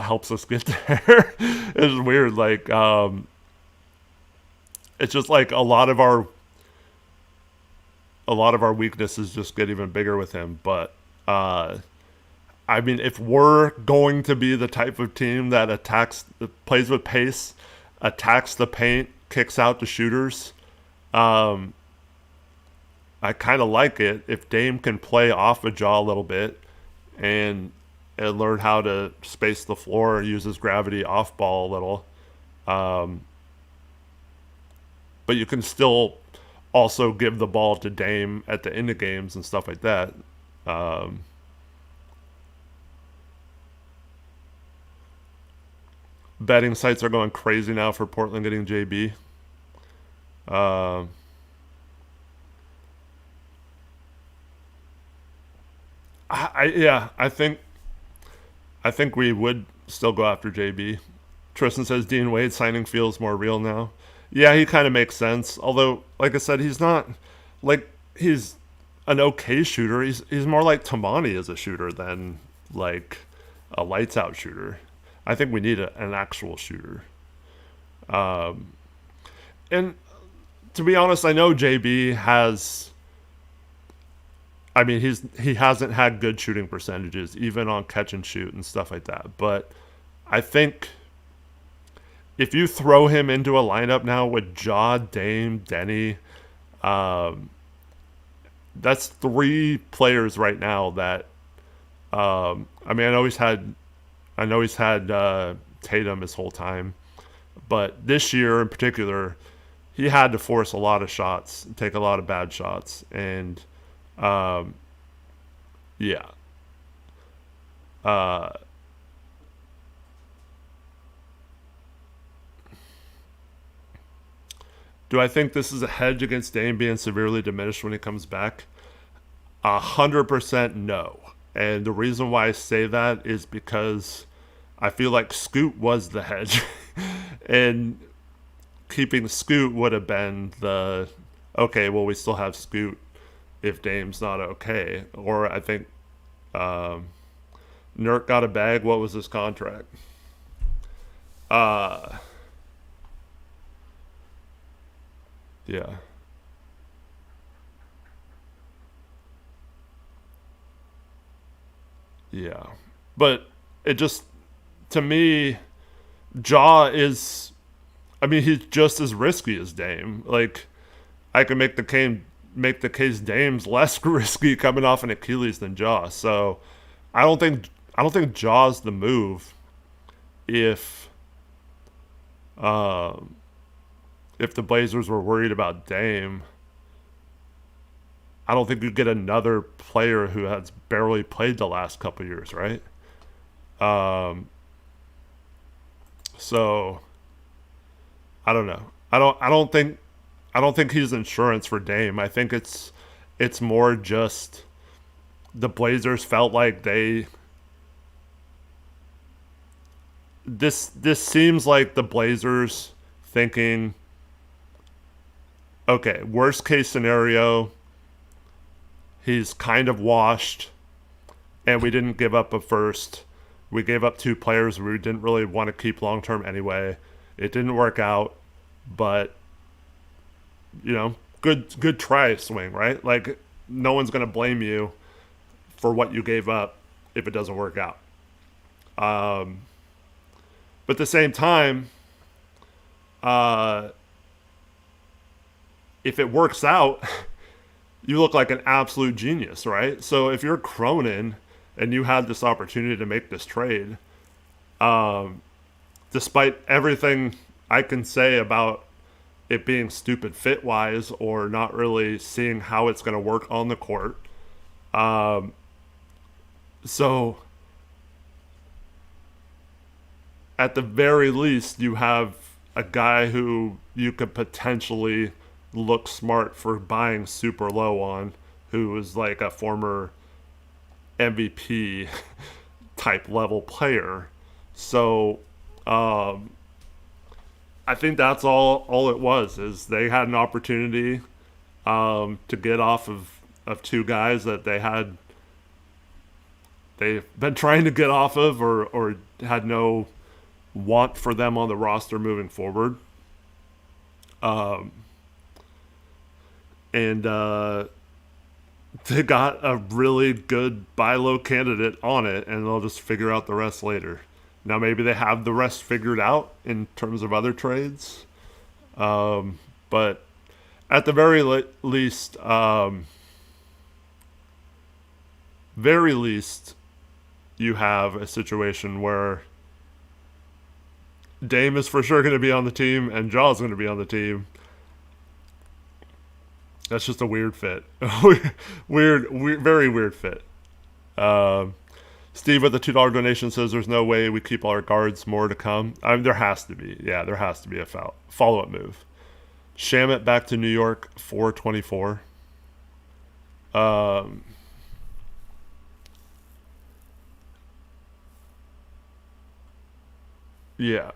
helps us get there. It's weird. Like, it's just like a lot of our weaknesses just get even bigger with him. But I mean, if we're going to be the type of team that plays with pace, attacks the paint, kicks out the shooters, I kind of like it if Dame can play off of Ja a little bit and learn how to space the floor, use his gravity off ball a little. But you can still also give the ball to Dame at the end of games and stuff like that. Betting sites are going crazy now for Portland getting JB. I think we would still go after JB. Tristan says Dean Wade signing feels more real now. Yeah, he kind of makes sense. Although, like I said, he's not like he's an okay shooter. He's more like Tamani as a shooter than like a lights out shooter. I think we need an actual shooter. And to be honest, I know JB has. I mean, he hasn't had good shooting percentages, even on catch and shoot and stuff like that. But I think if you throw him into a lineup now with Ja, Dame, Denny, that's 3 players right now that. I mean, I know he's had Tatum his whole time, but this year in particular, he had to force a lot of shots, take a lot of bad shots, and um, yeah. Uh, do I think this is a hedge against Dame being severely diminished when he comes back? 100% no. And the reason why I say that is because I feel like Scoot was the hedge. And keeping Scoot would have been the okay, well, we still have Scoot if Dame's not okay. Or I think Nurk got a bag. What was his contract? Uh, yeah. Yeah. But it just, to me, Jaw is, I mean, he's just as risky as Dame. Like, I can make the case Dame's less risky coming off an Achilles than Jaw. So I don't think Jaw's the move if um if the Blazers were worried about Dame. I don't think you get another player who has barely played the last couple of years, right? Um so I don't know. I don't think he's insurance for Dame. I think it's more just the Blazers felt like they this seems like the Blazers thinking, okay, worst case scenario, he's kind of washed, and we didn't give up a first. We gave up two players we didn't really want to keep long term anyway. It didn't work out, but good try, swing, right? Like no one's gonna blame you for what you gave up if it doesn't work out. Um, but at the same time, uh, if it works out, you look like an absolute genius, right? So if you're Cronin and you had this opportunity to make this trade, um, despite everything I can say about it being stupid fit wise or not really seeing how it's going to work on the court. Um, so at the very least, you have a guy who you could potentially look smart for buying super low on, who is like a former MVP type level player. So um, I think that's all it was is they had an opportunity to get off of two guys that they've been trying to get off of or had no want for them on the roster moving forward. Um, and they got a really good buy low candidate on it, and they'll just figure out the rest later. Now maybe they have the rest figured out in terms of other trades, but at the least, very least, you have a situation where Dame is for sure going to be on the team and Jaw's going to be on the team. That's just a weird fit. weird, very weird fit. Um, Steve with the $2 donation says there's no way we keep all our guards. More to come. I mean, there has to be. Yeah, there has to be a follow-up move. Shamit back to New York, 424. Yeah.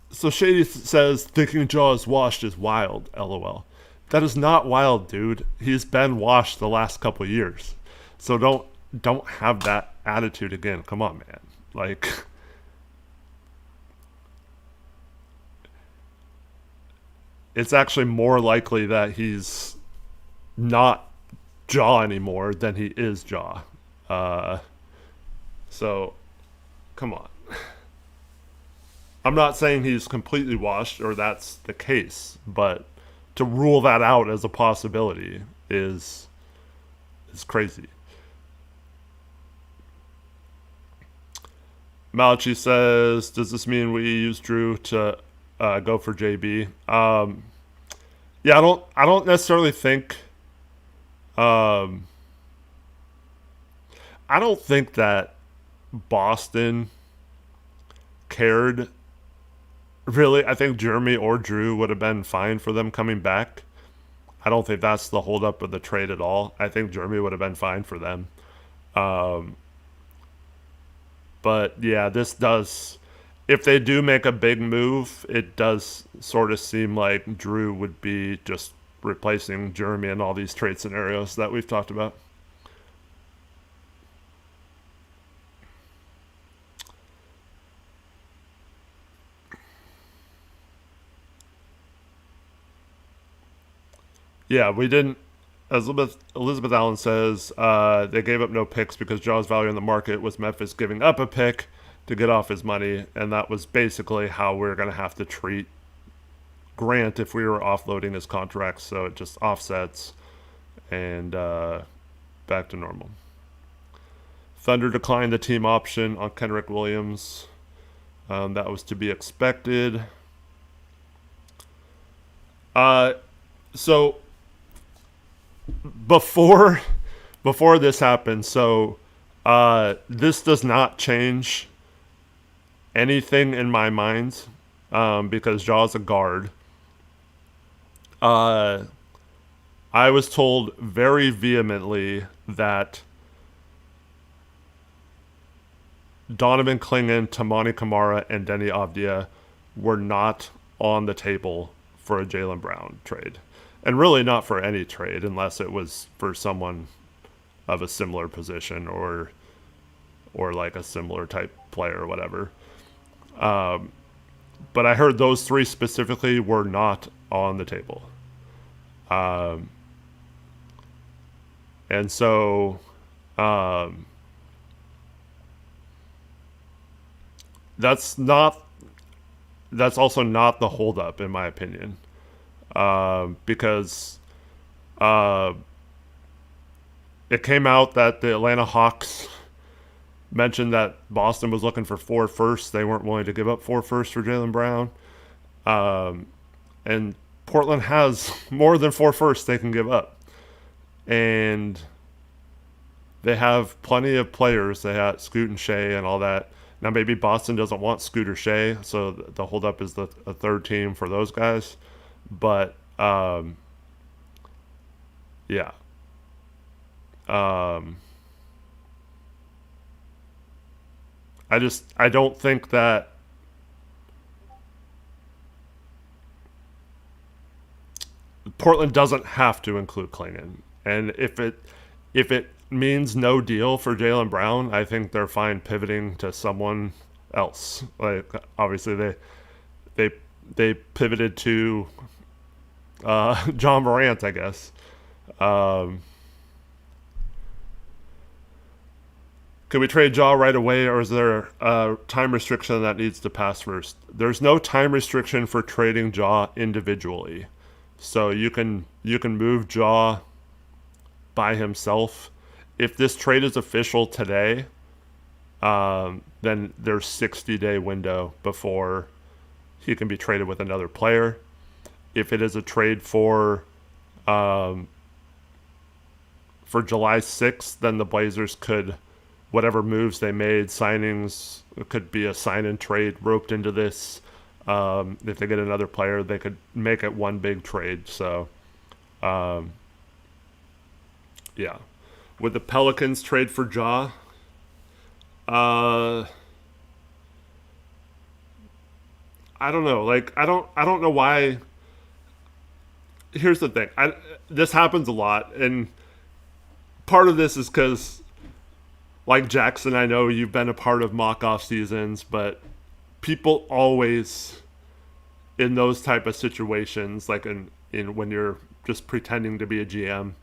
So Shady says thinking Jaw is washed is wild. LOL. That is not wild, dude. He's been washed the last couple of years. So don't have that attitude again. Come on, man. Like it's actually more likely that he's not Jaw anymore than he is Jaw. Uh, so come on. I'm not saying he's completely washed or that's the case, but to rule that out as a possibility is crazy. Malachi says, does this mean we use Drew to go for JB. Yeah, I don't necessarily think. Um, I don't think that Boston cared really. I think Jeremy or Drew would have been fine for them coming back. I don't think that's the holdup of the trade at all. I think Jeremy would have been fine for them. Um, but yeah, this does. If they do make a big move, it does sort of seem like Drew would be just replacing Jeremy in all these trade scenarios that we've talked about. Yeah, we didn't. As Elizabeth Allen says, they gave up no picks because Jaw's value in the market was Memphis giving up a pick to get off his money, and that was basically how we're going to have to treat Grant if we were offloading his contract. So it just offsets and back to normal. Thunder declined the team option on Kenrick Williams. That was to be expected. So before this happened, so this does not change anything in my mind because Jaw's a guard. I was told very vehemently that Donovan Clingan, Tamani Kamara, and Denny Avdia were not on the table for a Jaylen Brown trade. And really not for any trade unless it was for someone of a similar position or like a similar type player or whatever. But I heard those three specifically were not on the table. And so that's also not the holdup in my opinion. Because it came out that the Atlanta Hawks mentioned that Boston was looking for 4 firsts. They weren't willing to give up 4 firsts for Jaylen Brown. And Portland has more than 4 firsts they can give up. And they have plenty of players. They have Scoot and Shea and all that. Now maybe Boston doesn't want Scoot or Shea, so the holdup is a third team for those guys. But yeah. I don't think that Portland doesn't have to include Clingan. And if it means no deal for Jaylen Brown, I think they're fine pivoting to someone else. Like obviously they pivoted to John Morant, I guess. Could we trade Jaw right away, or is there a time restriction that needs to pass first? There's no time restriction for trading Jaw individually. So you can move Jaw by himself. If this trade is official today, then there's 60-day window before he can be traded with another player. If it is a trade for July 6th, then the Blazers could, whatever moves they made, signings, it could be a sign-and trade roped into this. If they get another player, they could make it one big trade. So, yeah. Would the Pelicans trade for Ja? I don't know. Like, I don't know why. Here's the thing. This happens a lot, and part of this is because, like Jackson, I know you've been a part of mock-off seasons, but people always, in those type of situations, like in when you're just pretending to be a GM,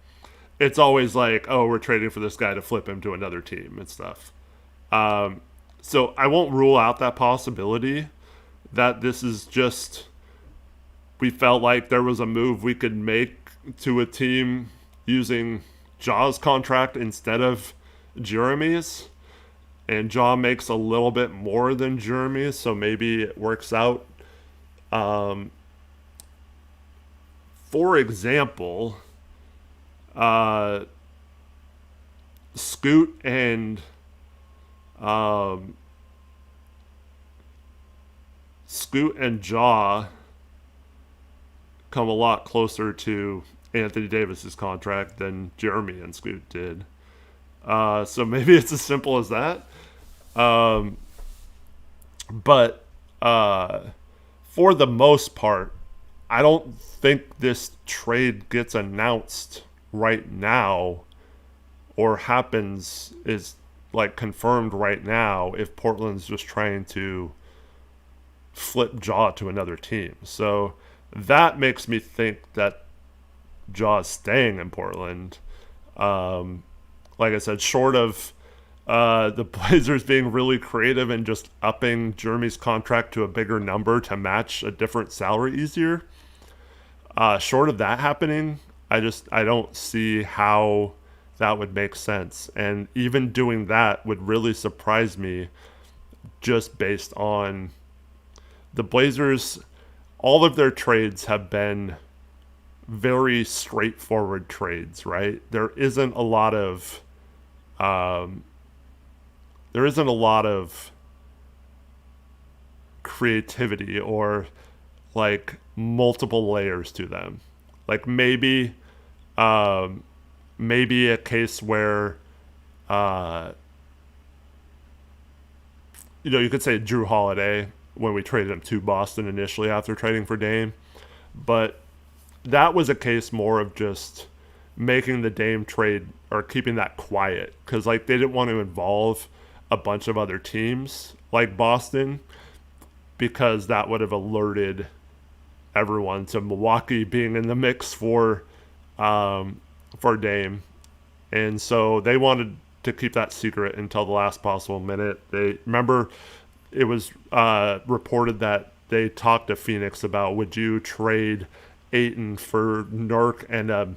it's always like, oh, we're trading for this guy to flip him to another team and stuff. So I won't rule out that possibility that this is just, we felt like there was a move we could make to a team using Jaw's contract instead of Jeremy's, and Jaw makes a little bit more than Jeremy, so maybe it works out. For example, uh, Scoot and um, Jaw come a lot closer to Anthony Davis's contract than Jeremy and Scoot did. So maybe it's as simple as that. Um, but for the most part, I don't think this trade gets announced right now or happens is like confirmed right now if Portland's just trying to flip Jaw to another team. So that makes me think that Jaw's staying in Portland. Like I said, short of the Blazers being really creative and just upping Jeremy's contract to a bigger number to match a different salary easier. Short of that happening, I don't see how that would make sense. And even doing that would really surprise me just based on the Blazers. All of their trades have been very straightforward trades, right? There isn't a lot of creativity or like multiple layers to them. Like maybe a case where you could say Drew Holiday when we traded him to Boston initially after trading for Dame, but that was a case more of just making the Dame trade or keeping that quiet because like they didn't want to involve a bunch of other teams like Boston because that would have alerted everyone to Milwaukee being in the mix for Dame, and so they wanted to keep that secret until the last possible minute. They remember it was reported that they talked to Phoenix about would you trade Ayton for Nurk and a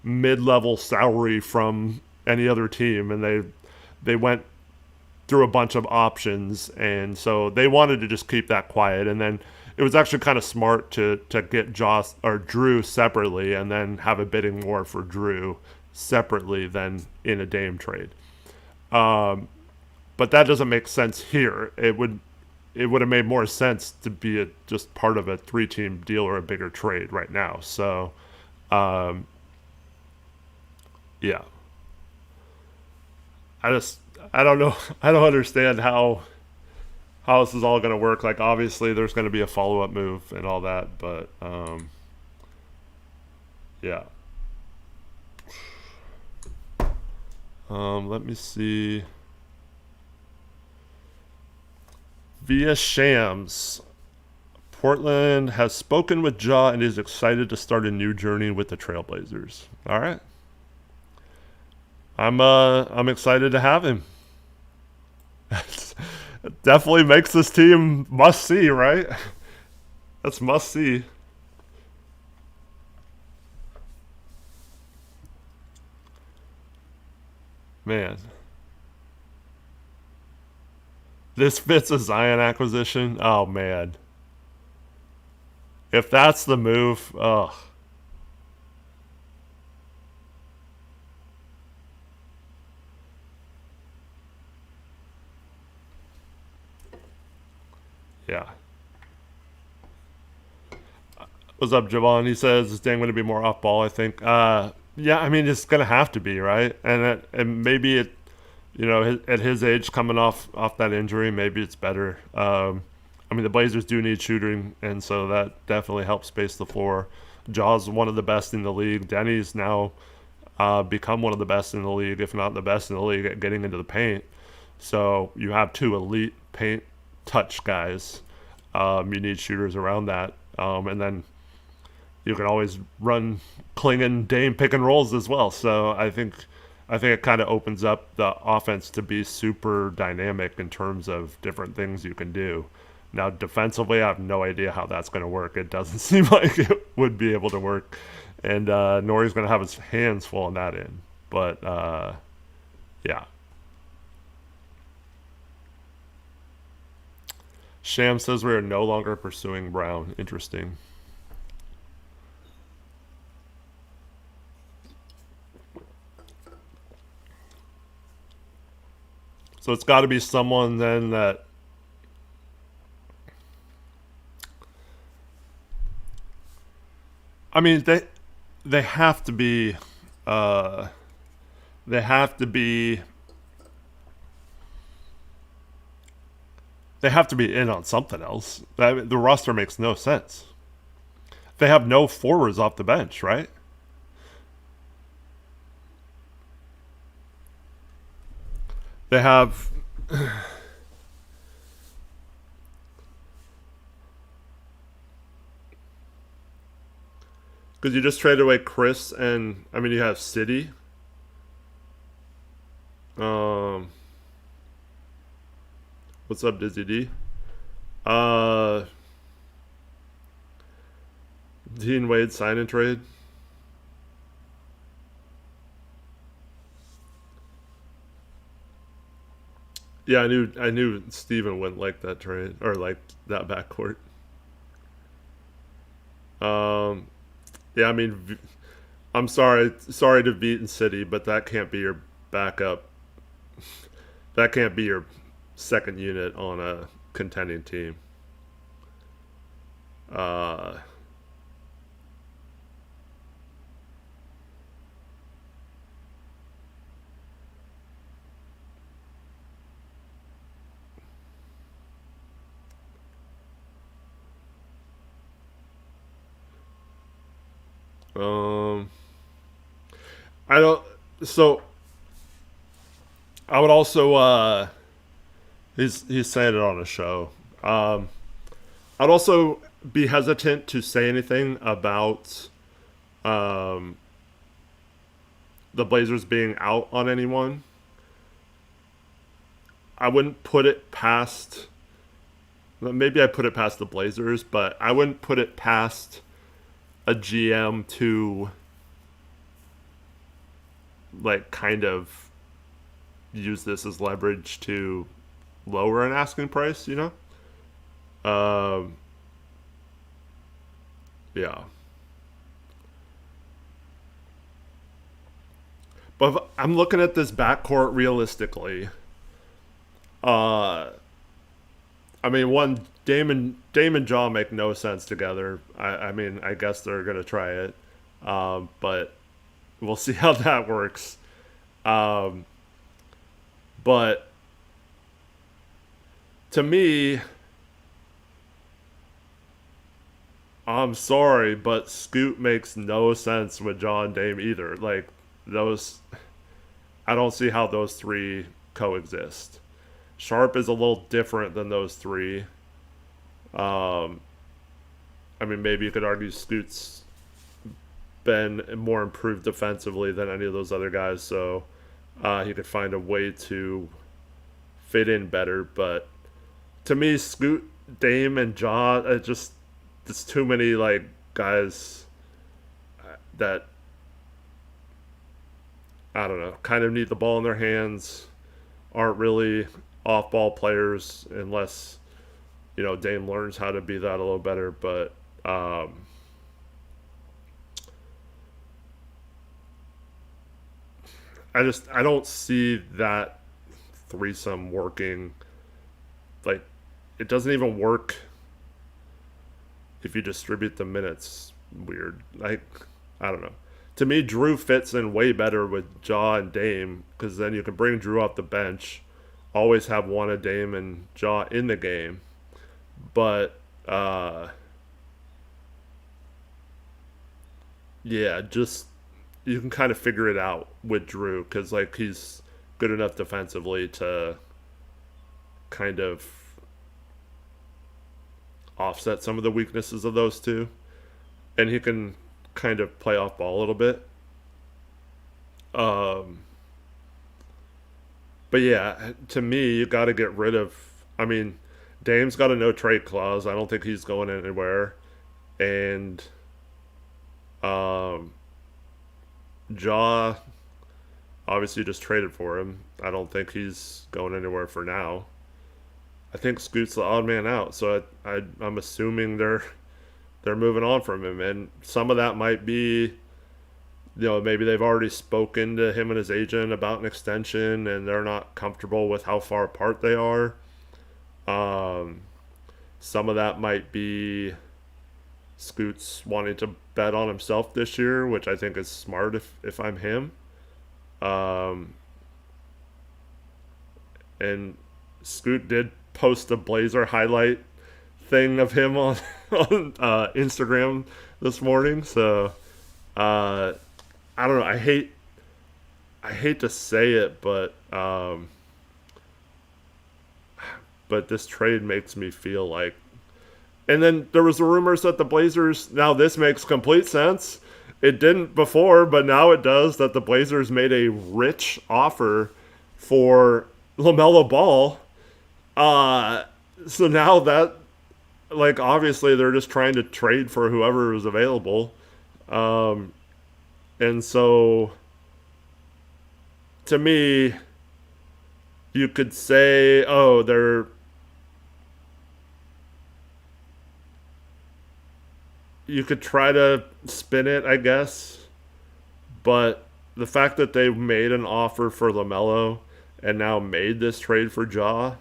mid-level salary from any other team, and they went through a bunch of options, and so they wanted to just keep that quiet. And then it was actually kind of smart to get Joss or Drew separately and then have a bidding war for Drew separately than in a Dame trade. But that doesn't make sense here. It would have made more sense to be just part of a 3-team deal or a bigger trade right now. So, yeah. I don't know. I don't understand how this is all going to work. Like, obviously, there's going to be a follow-up move and all that, but yeah. Let me see. Via Shams, Portland has spoken with Ja and is excited to start a new journey with the Trailblazers. All right. I'm excited to have him. It definitely makes this team must see, right? That's must see. Man. This fits a Zion acquisition. Oh man. If that's the move, ugh. Yeah. What's up, Javon? He says, is Dan going to be more off ball, I think. Yeah, I mean, it's going to have to be, right? And maybe it, at his age, coming off that injury, maybe it's better. I mean, the Blazers do need shooting, and so that definitely helps space the floor. Jaw's one of the best in the league. Denny's now become one of the best in the league, if not the best in the league at getting into the paint. So you have two elite paint touch guys. You need shooters around that. And then you can always run Klingon Dame pick and rolls as well. So I think it kind of opens up the offense to be super dynamic in terms of different things you can do. Now, defensively, I have no idea how that's going to work. It doesn't seem like it would be able to work. And Nori's going to have his hands full on that end. But, yeah. Sham says we are no longer pursuing Brown. Interesting. So it's got to be someone then that. I mean, they have to be. They have to be. They have to be in on something else. The roster makes no sense. They have no forwards off the bench, right? They have. Because you just traded away Chris and I mean you have City. Um, what's up, Dizzy D? Uh, Dean Wade sign and trade. Yeah, I knew Steven wouldn't like that trade or like that backcourt. Um, yeah, I mean, I'm sorry to Beat and City, but that can't be your backup. That can't be your second unit on a contending team. Uh, um, I don't. So I would also. He's saying it on a show. Um, I'd also be hesitant to say anything about um, the Blazers being out on anyone. I wouldn't put it past. Maybe I put it past the Blazers, but I wouldn't put it past a GM to like kind of use this as leverage to lower an asking price. Um, yeah. But if I'm looking at this backcourt realistically. Uh, I mean, one Dame and Jaw make no sense together. I mean, I guess they're gonna try it, but we'll see how that works. Um, but to me, I'm sorry, but Scoot makes no sense with John Dame either. Like those, I don't see how those three coexist. Sharp is a little different than those three. Um, I mean, maybe you could argue Scoot's been more improved defensively than any of those other guys, so he could find a way to fit in better. But to me, Scoot, Dame, and Jaw, it's too many like guys that I don't know, kind of need the ball in their hands, aren't really off-ball players unless Dame learns how to be that a little better. But I don't see that threesome working. Like it doesn't even work if you distribute the minutes. Weird. Like I don't know. To me, Drew fits in way better with Jaw and Dame because then you can bring Drew off the bench, always have one of Dame and Jaw in the game. But yeah, just you can kind of figure it out with Drew because like he's good enough defensively to kind of offset some of the weaknesses of those two, and he can kind of play off ball a little bit. Um, but yeah, to me, you got to get rid of. I mean, Dame's got a no trade clause. I don't think he's going anywhere, and um, Jaw obviously just traded for him. I don't think he's going anywhere for now. I think Scoot's the odd man out. So I'm assuming they're moving on from him, and some of that might be, maybe they've already spoken to him and his agent about an extension, and they're not comfortable with how far apart they are. Some of that might be Scoots wanting to bet on himself this year, which I think is smart if I'm him. And Scoot did post a Blazer highlight thing of him on Instagram this morning. So I don't know. I hate to say it, but this trade makes me feel like. And then there was the rumors that the Blazers. Now this makes complete sense. It didn't before, but now it does. That the Blazers made a rich offer for LaMelo Ball. So now that, like, obviously they're just trying to trade for whoever is available. And so, to me, you could say, oh, you could try to spin it, I guess. But the fact that they made an offer for LaMelo and now made this trade for Ja,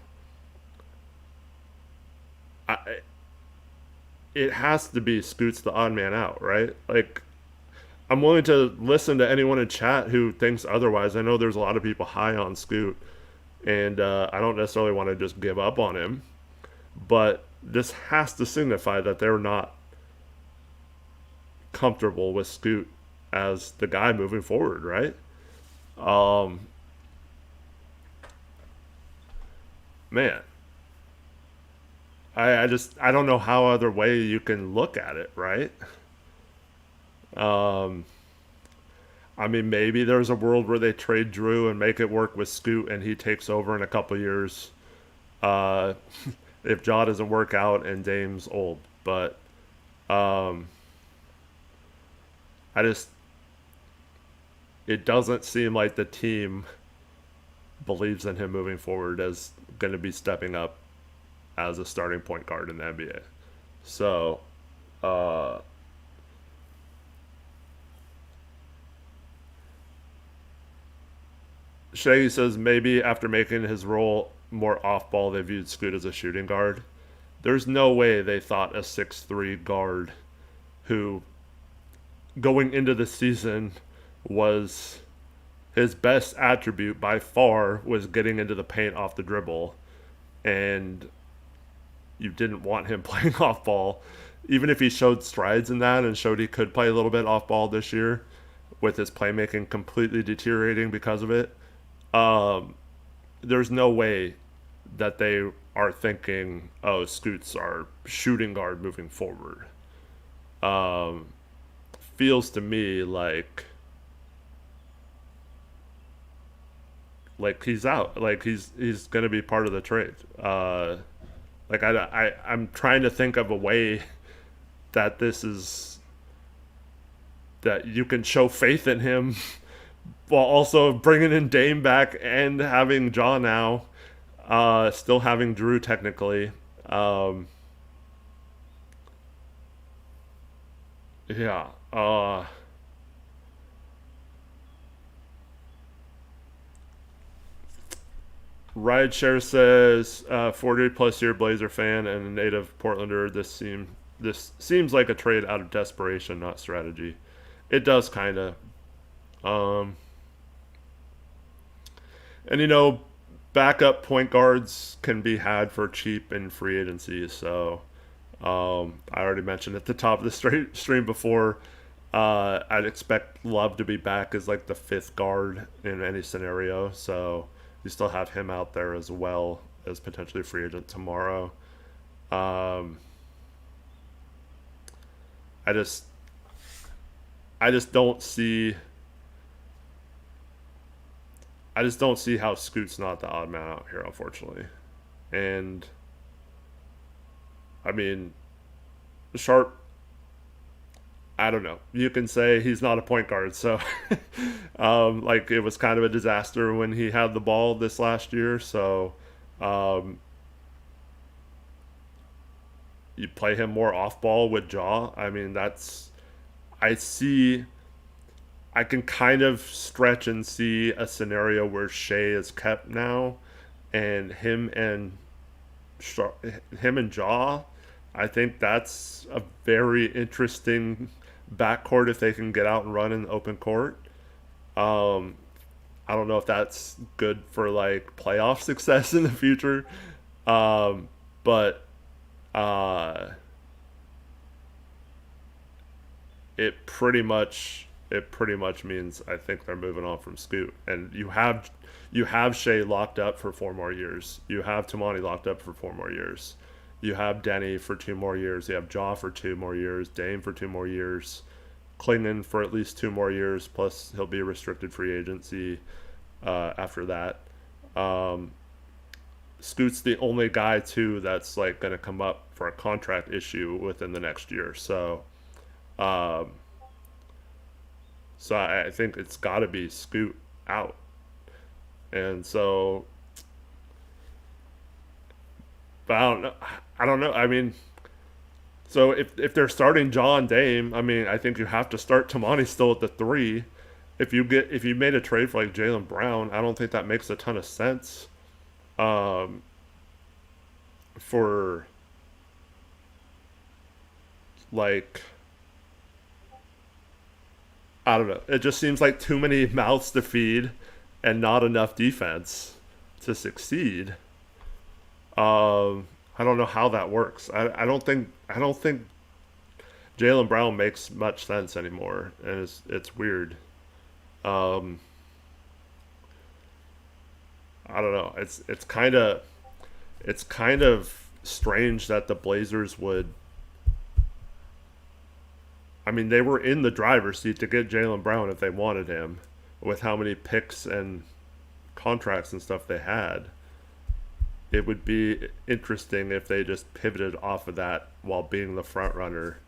it has to be Scoots the odd man out, right? Like, I'm willing to listen to anyone in chat who thinks otherwise. I know there's a lot of people high on Scoot, and I don't necessarily want to just give up on him. But this has to signify that they're not comfortable with Scoot as the guy moving forward, right? Man, I don't know how other way you can look at it, right? Um, I mean, maybe there's a world where they trade Drew and make it work with Scoot, and he takes over in a couple years. Uh, if Ja doesn't work out and Dame's old, but um, I just it doesn't seem like the team believes in him moving forward as going to be stepping up as a starting point guard in the NBA. So, uh, Shaggy says maybe after making his role more off ball, they viewed Scoot as a shooting guard. There's no way they thought a 6'3" guard who, going into the season, was his best attribute by far was getting into the paint off the dribble. And you didn't want him playing off ball. Even if he showed strides in that and showed he could play a little bit off ball this year, with his playmaking completely deteriorating because of it, there's no way that they are thinking, oh, Scoots our shooting guard moving forward. Um, Feels to me like he's out, like he's gonna be part of the trade. Like I'm trying to think of a way that this is that you can show faith in him while also bringing in Dame back and having Ja now, still having Drew technically. Yeah. Rideshare says 40 plus year Blazer fan and a native Portlander. This seems like a trade out of desperation, not strategy. It does kind of. Um, and backup point guards can be had for cheap in free agency. So I already mentioned at the top of the stream before. I'd expect Love to be back as like the fifth guard in any scenario. So you still have him out there as well as potentially free agent tomorrow. Um, I just I just don't see how Scoot's not the odd man out here, unfortunately. And I mean, Sharp, I don't know. You can say he's not a point guard, so like it was kind of a disaster when he had the ball this last year. So you play him more off ball with Jaw. I mean, I see. I can kind of stretch and see a scenario where Shea is kept now, and him and Jaw. I think that's a very interesting backcourt if they can get out and run in the open court. Um, I don't know if that's good for like playoff success in the future, but uh, it pretty much means I think they're moving on from Scoot, and you have Shea locked up for 4 more years. You have Tamani locked up for 4 more years. You have Denny for 2 more years. You have Jaw for 2 more years. Dame for 2 more years. Klingon for at least 2 more years. Plus he'll be restricted free agency after that. Um, Scoot's the only guy too that's like going to come up for a contract issue within the next year. Um, so I think it's got to be Scoot out, and so but I don't know. I mean, so if they're starting John Dame, I mean, I think you have to start Tamani still at the three. If you made a trade for like Jaylen Brown, I don't think that makes a ton of sense. Um, for like I don't know. It just seems like too many mouths to feed and not enough defense to succeed. I don't know how that works. I don't think Jaylen Brown makes much sense anymore, and it's weird. Um, I don't know. It's kind of strange that the Blazers would. I mean, they were in the driver's seat to get Jaylen Brown if they wanted him, with how many picks and contracts and stuff they had. It would be interesting if they just pivoted off of that while being the front runner.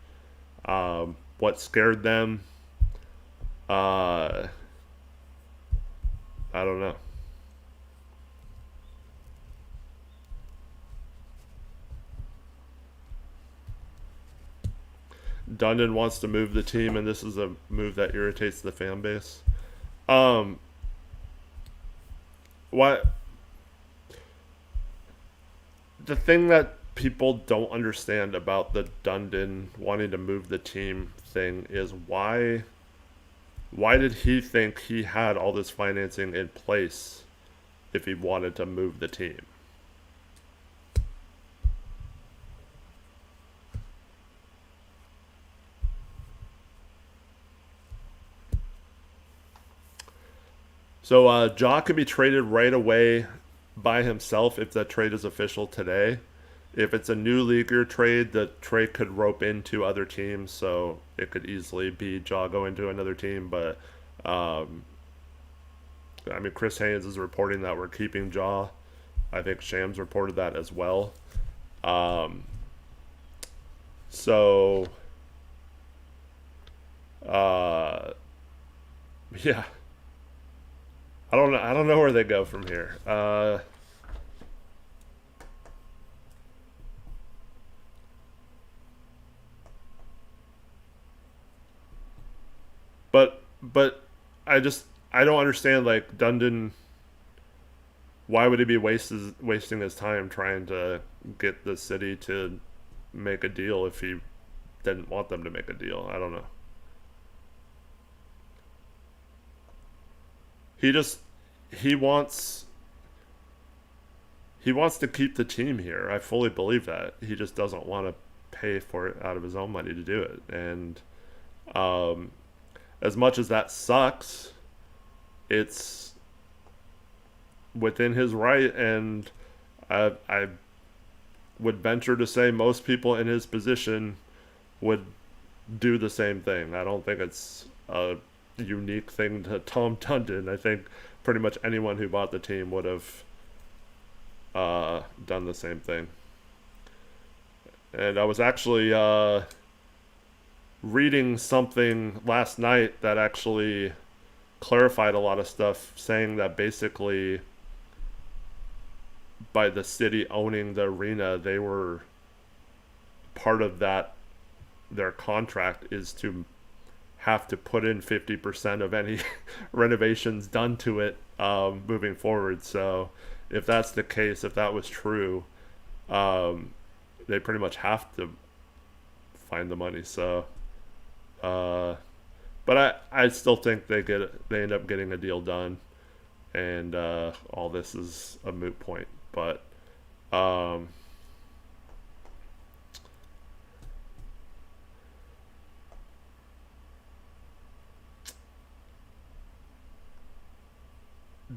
What scared them? Uh, I don't know. Dundon wants to move the team, and this is a move that irritates the fan base. Um, what the thing that people don't understand about the Dundon wanting to move the team thing is why did he think he had all this financing in place if he wanted to move the team? So Ja can be traded right away by himself if that trade is official today. If it's a new league year trade, the trade could rope into other teams, so it could easily be Ja going to another team. But um, I mean, Chris Haynes is reporting that we're keeping Ja. I think Shams reported that as well. Um, so uh, yeah, I don't know. I don't know where they go from here. But I don't understand like Dundon. Why would he be wasting his time trying to get the city to make a deal if he didn't want them to make a deal? I don't know. He just he wants he wants to keep the team here. I fully believe that. He just doesn't want to pay for it out of his own money to do it. And um, as much as that sucks, it's within his right, and I would venture to say most people in his position would do the same thing. I don't think it's a unique thing to Tom Dundon. I think pretty much anyone who bought the team would have done the same thing. And I was actually reading something last night that actually clarified a lot of stuff, saying that basically by the city owning the arena, they were part of that their contract is to have to put in 50% of any renovations done to it moving forward. So if that's the case, if that was true, they pretty much have to find the money. So, but I still think they end up getting a deal done, and all this is a moot point. But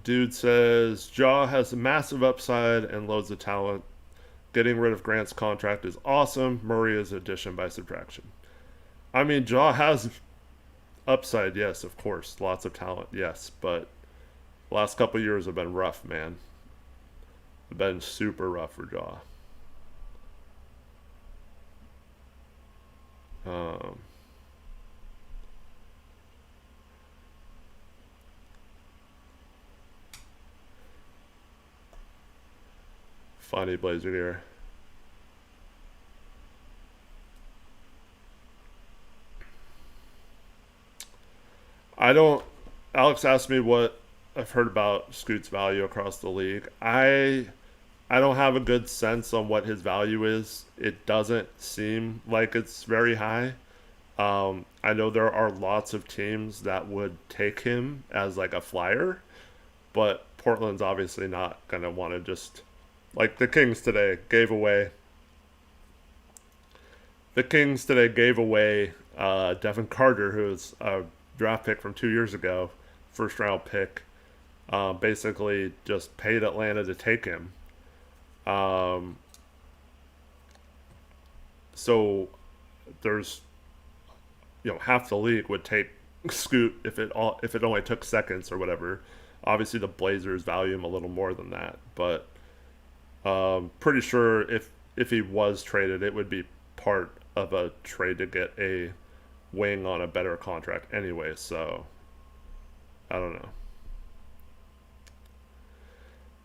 dude says Jaw has a massive upside and loads of talent. Getting rid of Grant's contract is awesome. Murray is addition by subtraction. I mean, Jaw has upside, yes, of course. Lots of talent, yes. But the last couple of years have been rough, man. Have been super rough for Jaw. Funny Blazer here. I don't. Alex asked me what I've heard about Scoot's value across the league. I don't have a good sense on what his value is. It doesn't seem like it's very high. I know there are lots of teams that would take him as like a flyer, but Portland's obviously not gonna want to just like the Kings today gave away. The Kings today gave away Devin Carter, who's a draft pick from 2 years ago, first round pick. Basically, just paid Atlanta to take him. So there's, half the league would take Scoot if it only took seconds or whatever. Obviously, the Blazers value him a little more than that, but pretty sure if he was traded, it would be part of a trade to get a wing on a better contract anyway. So I don't know.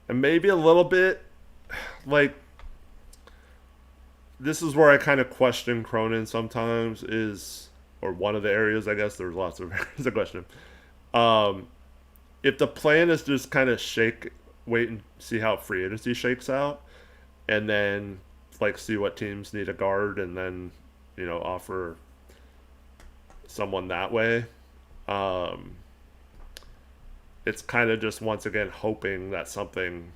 And maybe a little bit, like, this is where I kind of question Cronin sometimes, or one of the areas, I guess there's lots of areas I question him. If the plan is just kind of wait and see how free agency shakes out, and then like see what teams need a guard, and then offer someone that way. It's kind of just once again hoping that something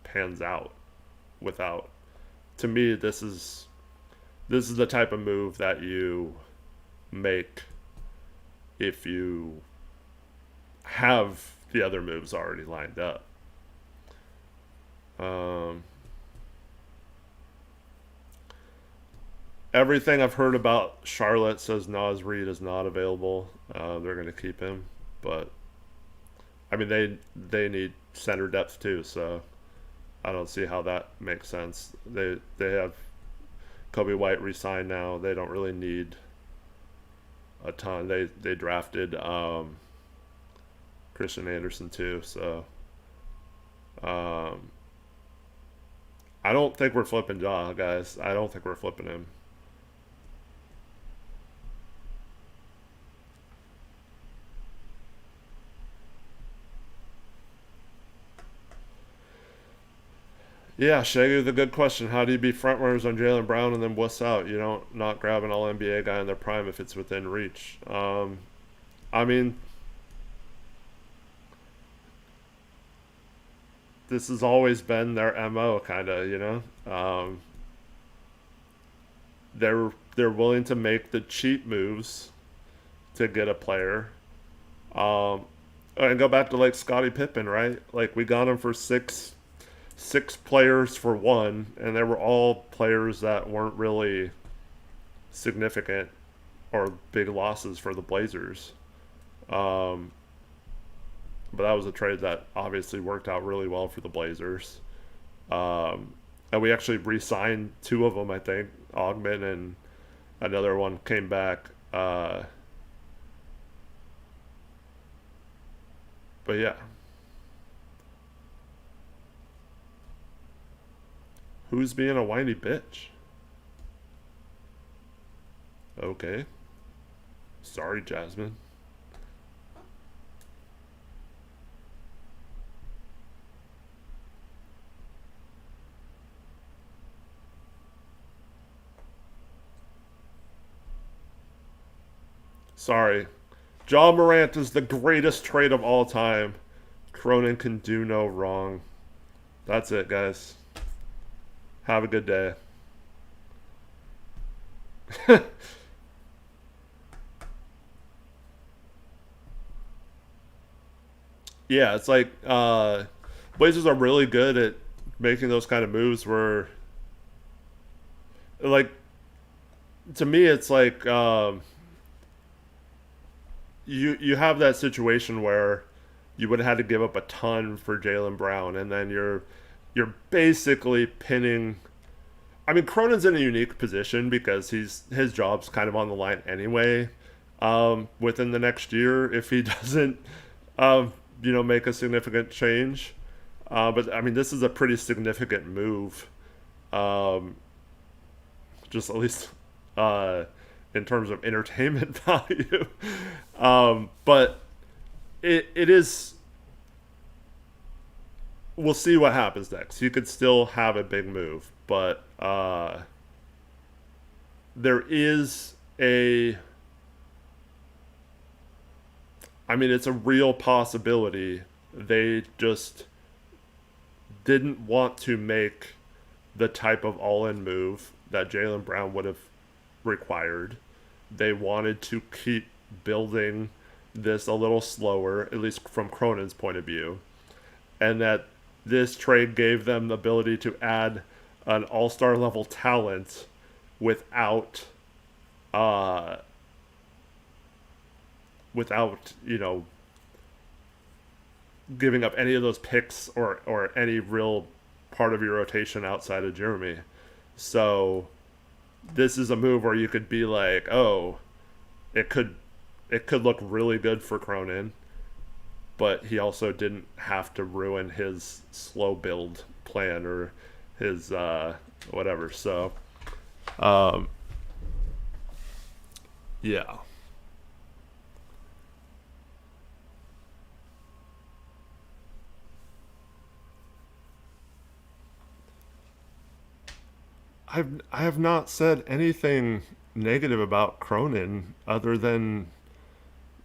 pans out. Without, to me, this is the type of move that you make if you have the other moves already lined up. Everything I've heard about Charlotte says Naz Reid is not available. They're going to keep him, but I mean they need center depth too, so I don't see how that makes sense. They have Kobe White re-signed now. They don't really need a ton. They drafted Christian Anderson too, so I don't think we're flipping Ja, guys. I don't think we're flipping him. Yeah, Shaggy with a good question. How do you be front runners on Jaylen Brown and then wuss out? You don't not grab an All NBA guy in their prime if it's within reach. I mean, this has always been their MO, kind of. They're willing to make the cheap moves to get a player. And go back to like Scottie Pippen, right? Like we got him for six players for one, and they were all players that weren't really significant or big losses for the Blazers. But that was a trade that obviously worked out really well for the Blazers. And we actually re-signed two of them, I think. Augment and another one came back. But yeah. Who's being a whiny bitch? Okay. Sorry, Jasmine. Sorry. John Morant is the greatest trade of all time. Cronin can do no wrong. That's it, guys. Have a good day. Yeah, it's like Blazers are really good at making those kind of moves where, like, to me, it's like you have that situation where you would have had to give up a ton for Jaylen Brown, and then you're basically pinning. I mean, Cronin's in a unique position because his job's kind of on the line anyway. Within the next year, if he doesn't, make a significant change. But I mean, this is a pretty significant move. Um, just at least in terms of entertainment value. But it is. We'll see what happens next. You could still have a big move, but there is a. I mean, it's a real possibility. They just didn't want to make the type of all-in move that Jaylen Brown would have required. They wanted to keep building this a little slower, at least from Cronin's point of view, and that this trade gave them the ability to add an all-star level talent without without giving up any of those picks or any real part of your rotation outside of Jeremy. So this is a move where you could be like, oh, it could look really good for Cronin, but he also didn't have to ruin his slow build plan or his whatever. So yeah. I have not said anything negative about Cronin other than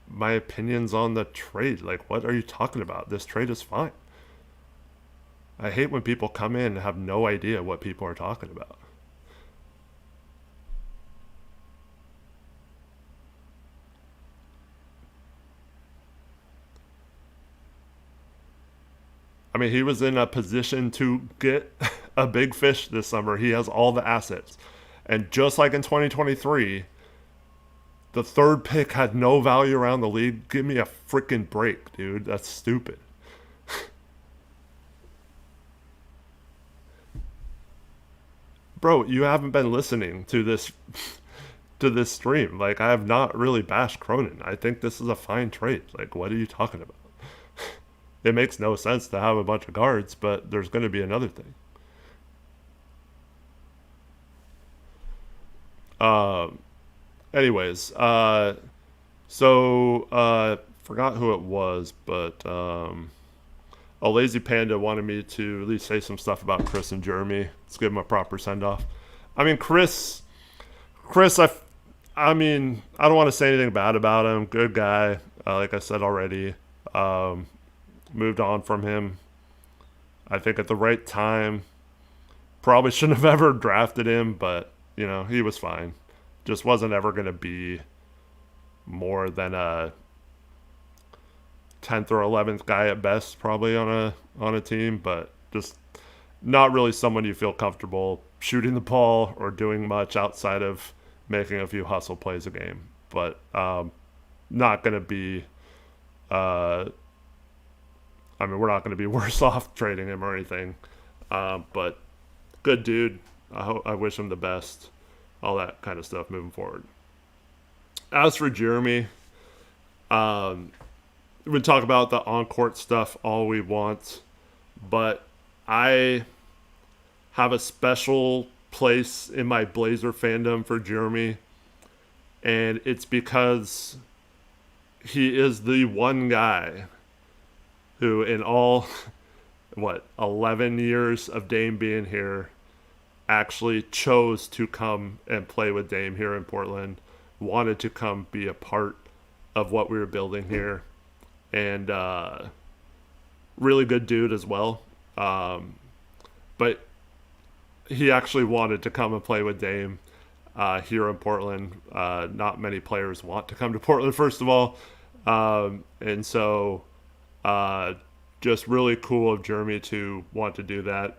my opinions on the trade. Like, what are you talking about? This trade is fine. I hate when people come in and have no idea what people are talking about. I mean, he was in a position to get a big fish this summer. He has all the assets. And just like in 2023, the third pick had no value around the league. Give me a freaking break, dude. That's stupid. Bro, you haven't been listening to this stream. Like, I have not really bashed Cronin. I think this is a fine trade. Like, what are you talking about? It makes no sense to have a bunch of guards, but there's going to be another thing. Um, Anyways, forgot who it was, but a lazy panda wanted me to at least say some stuff about Chris and Jeremy. Let's give him a proper send off. I mean, Chris, I mean, I don't want to say anything bad about him. Good guy, like I said already. Moved on from him. I think at the right time. Probably shouldn't have ever drafted him, but he was fine. Just wasn't ever going to be more than a 10th or 11th guy at best, probably on a team, but just not really someone you feel comfortable shooting the ball or doing much outside of making a few hustle plays a game. But not going to be. I mean, we're not going to be worse off trading him or anything. But good dude. I wish him the best. All that kind of stuff moving forward. As for Jeremy, we can talk about the on-court stuff all we want, but I have a special place in my Blazer fandom for Jeremy. And it's because he is the one guy who, in all, 11 years of Dame being here, actually chose to come and play with Dame here in Portland, wanted to come be a part of what we were building here, and really good dude as well. But he actually wanted to come and play with Dame here in Portland. Not many players want to come to Portland, first of all. And so just really cool of Jeremy to want to do that.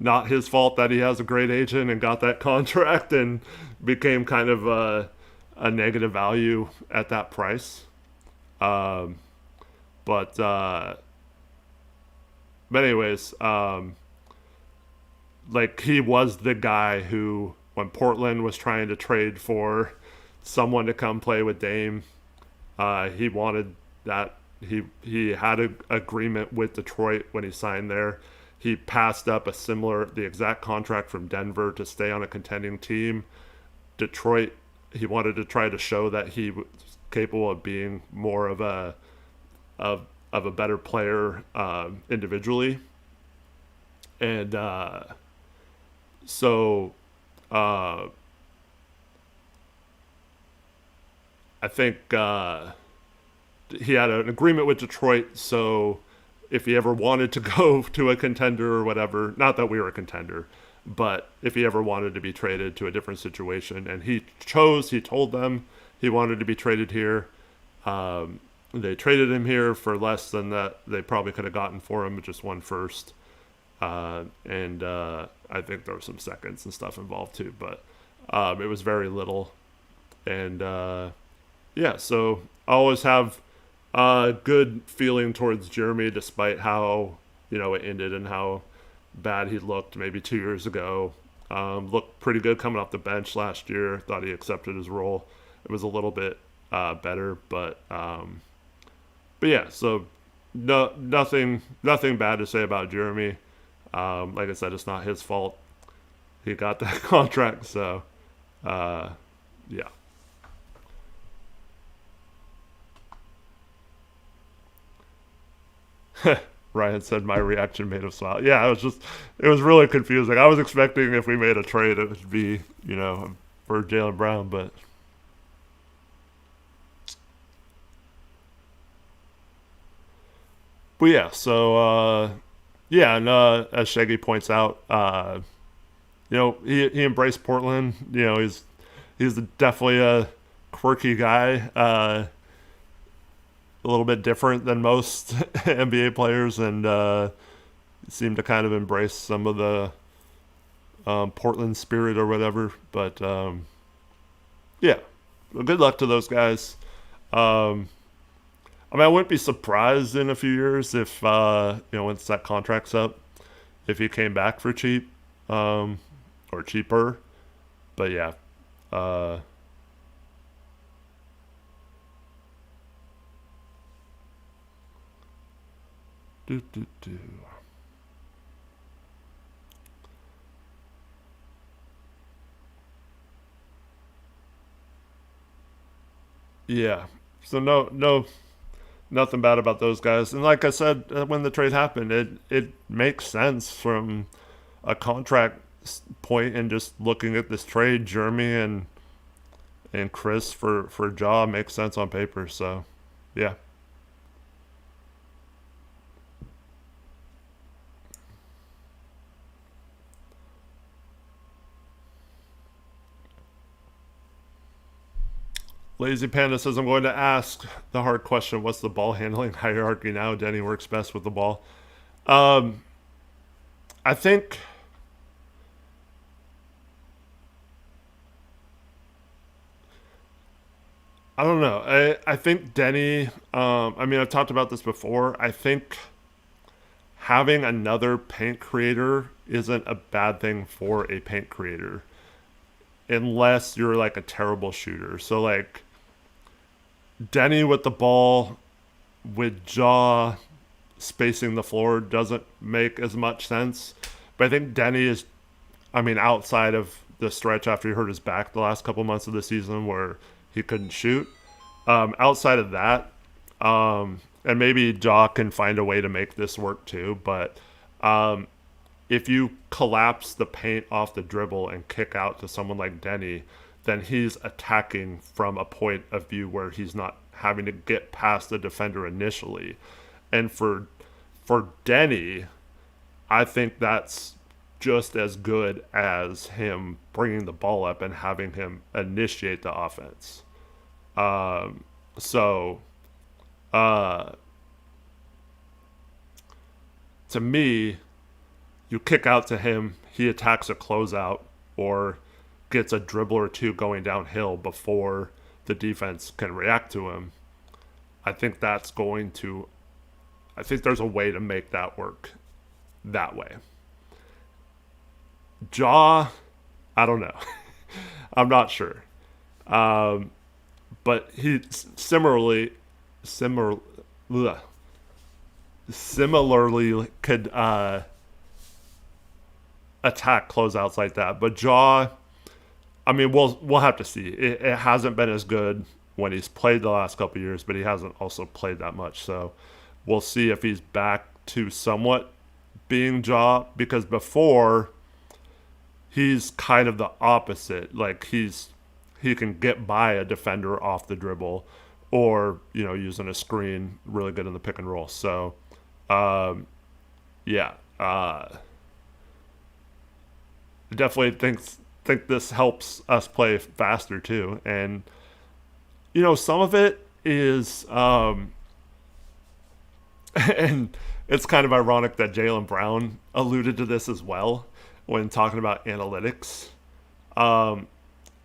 Not his fault that he has a great agent and got that contract and became kind of a negative value at that price. But anyways, like he was the guy who, when Portland was trying to trade for someone to come play with Dame, he wanted that. He had an agreement with Detroit when he signed there. He passed up the exact contract from Denver to stay on a contending team. Detroit, he wanted to try to show that he was capable of being more of a better player individually. And so I think he had an agreement with Detroit, so if he ever wanted to go to a contender or whatever, not that we were a contender, but if he ever wanted to be traded to a different situation, and he told them he wanted to be traded here. They traded him here for less than that they probably could have gotten for him, just one first. And I think there were some seconds and stuff involved too, but it was very little. And yeah, so I always have a good feeling towards Jeremy, despite how it ended and how bad he looked maybe 2 years ago. Looked pretty good coming off the bench last year. Thought he accepted his role. It was a little bit better, but yeah. So nothing bad to say about Jeremy. Like I said, it's not his fault. He got that contract, so yeah. Ryan said my reaction made him smile. Yeah, it was really confusing. I was expecting if we made a trade, it would be, for Jaylen Brown, but yeah, so yeah, and as Shaggy points out, he embraced Portland. He's definitely a quirky guy. A little bit different than most NBA players, and seemed to kind of embrace some of the Portland spirit or whatever. But yeah, good luck to those guys. I wouldn't be surprised in a few years if once that contract's up, if he came back for cheap or cheaper. But yeah. Yeah. So nothing bad about those guys. And like I said, when the trade happened, it makes sense from a contract point, and just looking at this trade, Jeremy and Chris for Ja makes sense on paper. So yeah. Lazy Panda says, I'm going to ask the hard question. What's the ball handling hierarchy now? Denny works best with the ball. I think I don't know. I think Denny, I've talked about this before. I think having another paint creator isn't a bad thing for a paint creator, unless you're like a terrible shooter. So like Denny with the ball with Ja spacing the floor doesn't make as much sense. But I think Denny is, outside of the stretch after he hurt his back the last couple months of the season where he couldn't shoot. Outside of that, and maybe Ja can find a way to make this work too, but if you collapse the paint off the dribble and kick out to someone like Denny, then he's attacking from a point of view where he's not having to get past the defender initially. And for Denny, I think that's just as good as him bringing the ball up and having him initiate the offense. So, to me, you kick out to him, he attacks a closeout or gets a dribble or two going downhill before the defense can react to him. I think there's a way to make that work that way. Ja, I don't know. I'm not sure. But he similarly could attack closeouts like that. But Ja, I mean, we'll have to see. It hasn't been as good when he's played the last couple of years, but he hasn't also played that much. So we'll see if he's back to somewhat being Ja, because before he's kind of the opposite. Like he can get by a defender off the dribble, or using a screen, really good in the pick and roll. So, definitely think this helps us play faster too. And some of it is, and it's kind of ironic that Jaylen Brown alluded to this as well when talking about analytics.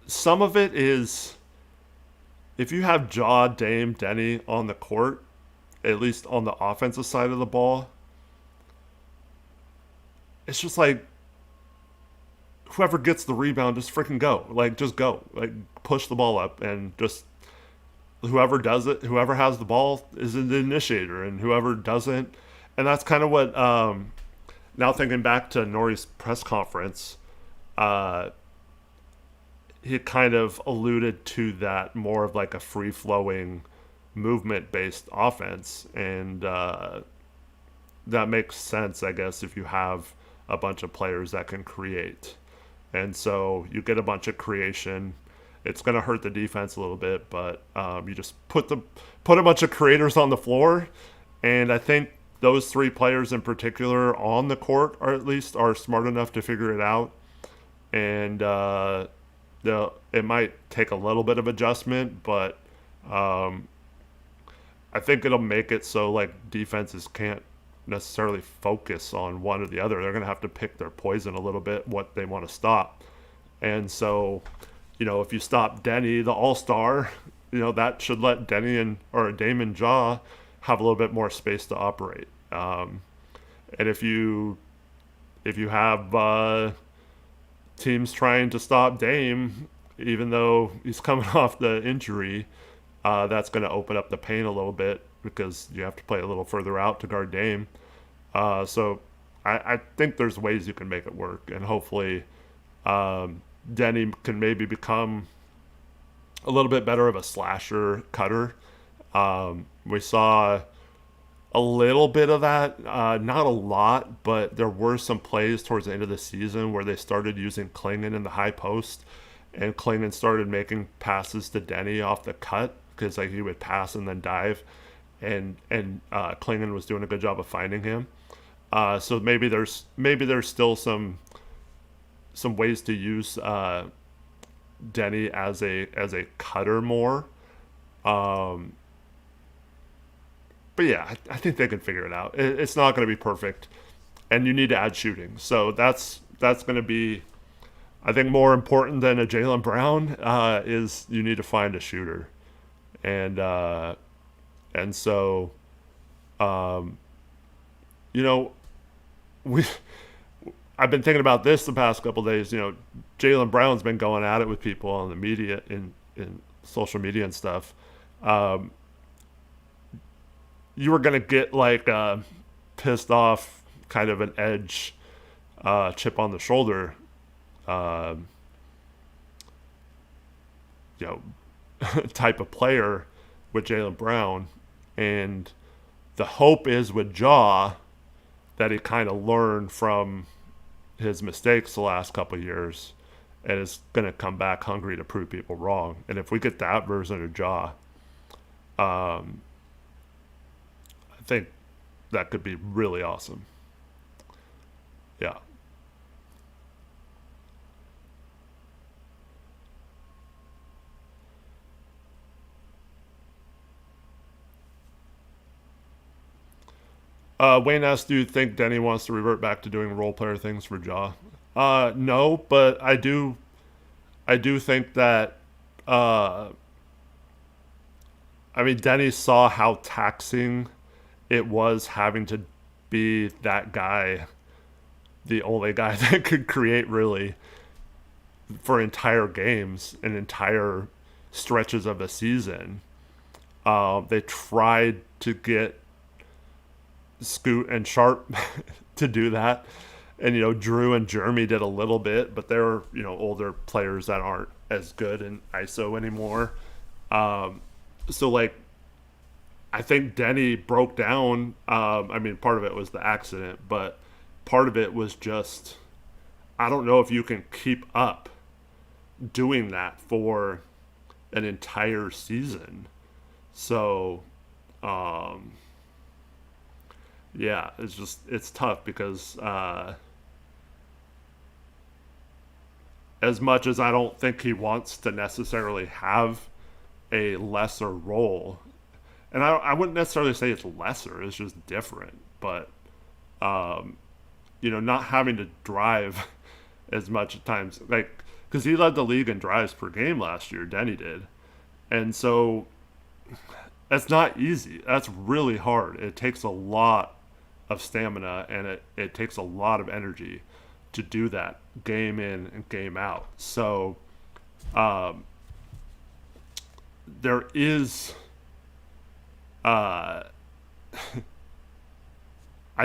Some of it is, if you have Ja, Dame, Denny on the court, at least on the offensive side of the ball, it's just like, whoever gets the rebound, just freaking go. Like, just go. Like, push the ball up, and just whoever does it, whoever has the ball is the initiator, and whoever doesn't. And that's kind of what, now thinking back to Nori's press conference, he kind of alluded to that more of like a free-flowing, movement-based offense. And that makes sense, I guess, if you have a bunch of players that can create. And so you get a bunch of creation. It's going to hurt the defense a little bit, but you just put a bunch of creators on the floor. And I think those three players in particular on the court are smart enough to figure it out. And it might take a little bit of adjustment, but I think it'll make it so like defenses can't necessarily focus on one or the other. They're going to have to pick their poison a little bit, what they want to stop. And so, if you stop Denny, the all-star, that should let Denny or Dame and Ja have a little bit more space to operate. And if you have teams trying to stop Dame, even though he's coming off the injury, that's going to open up the paint a little bit, because you have to play a little further out to guard Dame. So I think there's ways you can make it work, and hopefully Denny can maybe become a little bit better of a slasher cutter. We saw a little bit of that, not a lot, but there were some plays towards the end of the season where they started using Klingon in the high post, and Klingon started making passes to Denny off the cut, because like he would pass and then dive, and Klingon was doing a good job of finding him. So maybe there's still some ways to use Denny as a cutter more. But yeah, I think they can figure it out. It's not going to be perfect, and you need to add shooting. So that's going to be, I think, more important than a Jaylen Brown is you need to find a shooter, and so, I've been thinking about this the past couple of days. Jaylen Brown's been going at it with people on the media, in social media and stuff. You were going to get like pissed off, kind of an edge chip on the shoulder you know, type of player with Jaylen Brown. And the hope is with Jaw that he kind of learned from his mistakes the last couple of years and is going to come back hungry to prove people wrong. And if we get that version of Jaw, I think that could be really awesome. Yeah. Wayne asked, "Do you think Denny wants to revert back to doing role player things for Jaw?" No, but I do. I do think that. Uh, I mean, Denny saw how taxing it was having to be that guy, the only guy that could create really for entire games and entire stretches of a season. They tried to get Scoot and Sharp to do that. And, Drew and Jeremy did a little bit, but they're, older players that aren't as good in ISO anymore. So, like, I think Denny broke down. I mean, part of it was the accident, but part of it was just, I don't know if you can keep up doing that for an entire season. So, yeah, it's tough because as much as I don't think he wants to necessarily have a lesser role, and I wouldn't necessarily say it's lesser, it's just different, but not having to drive as much at times, like, because he led the league in drives per game last year, Denny did, and so that's not easy. That's really hard. It takes a lot of stamina and it takes a lot of energy to do that game in and game out. So there is I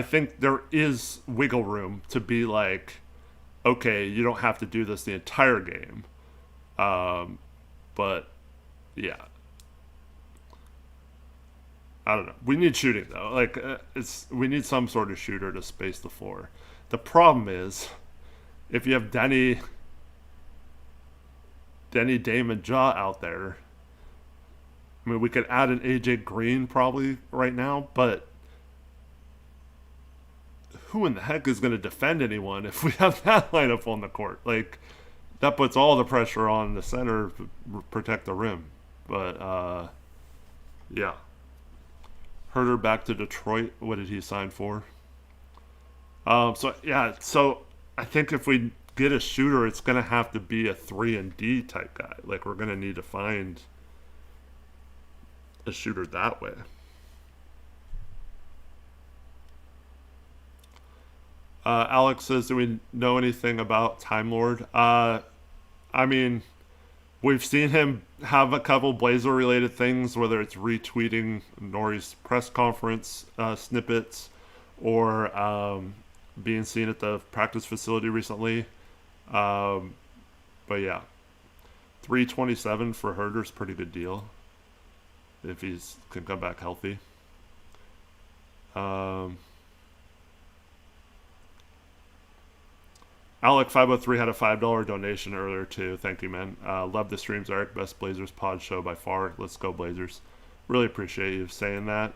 think there is wiggle room to be like, okay, you don't have to do this the entire game. But yeah, I don't know. We need shooting though. Like we need some sort of shooter to space the floor. The problem is if you have Denny, Dame, and Ja out there. I mean, we could add an AJ Green probably right now, but who in the heck is going to defend anyone if we have that lineup on the court? Like, that puts all the pressure on the center to protect the rim. But, yeah. Herder back to Detroit. What did he sign for? So I think if we get a shooter, it's going to have to be a 3-and-D type guy. Like, we're going to need to find a shooter that way. Alex says, do we know anything about Time Lord? I mean, we've seen him have a couple Blazer-related things, whether it's retweeting Nori's press conference snippets or being seen at the practice facility recently. But yeah, 327 for Herder's pretty good deal if he's can come back healthy. Alec 503 had a $5 donation earlier too. Thank you, man. Love the streams, Eric. Best Blazers pod show by far. Let's go Blazers. Really appreciate you saying that.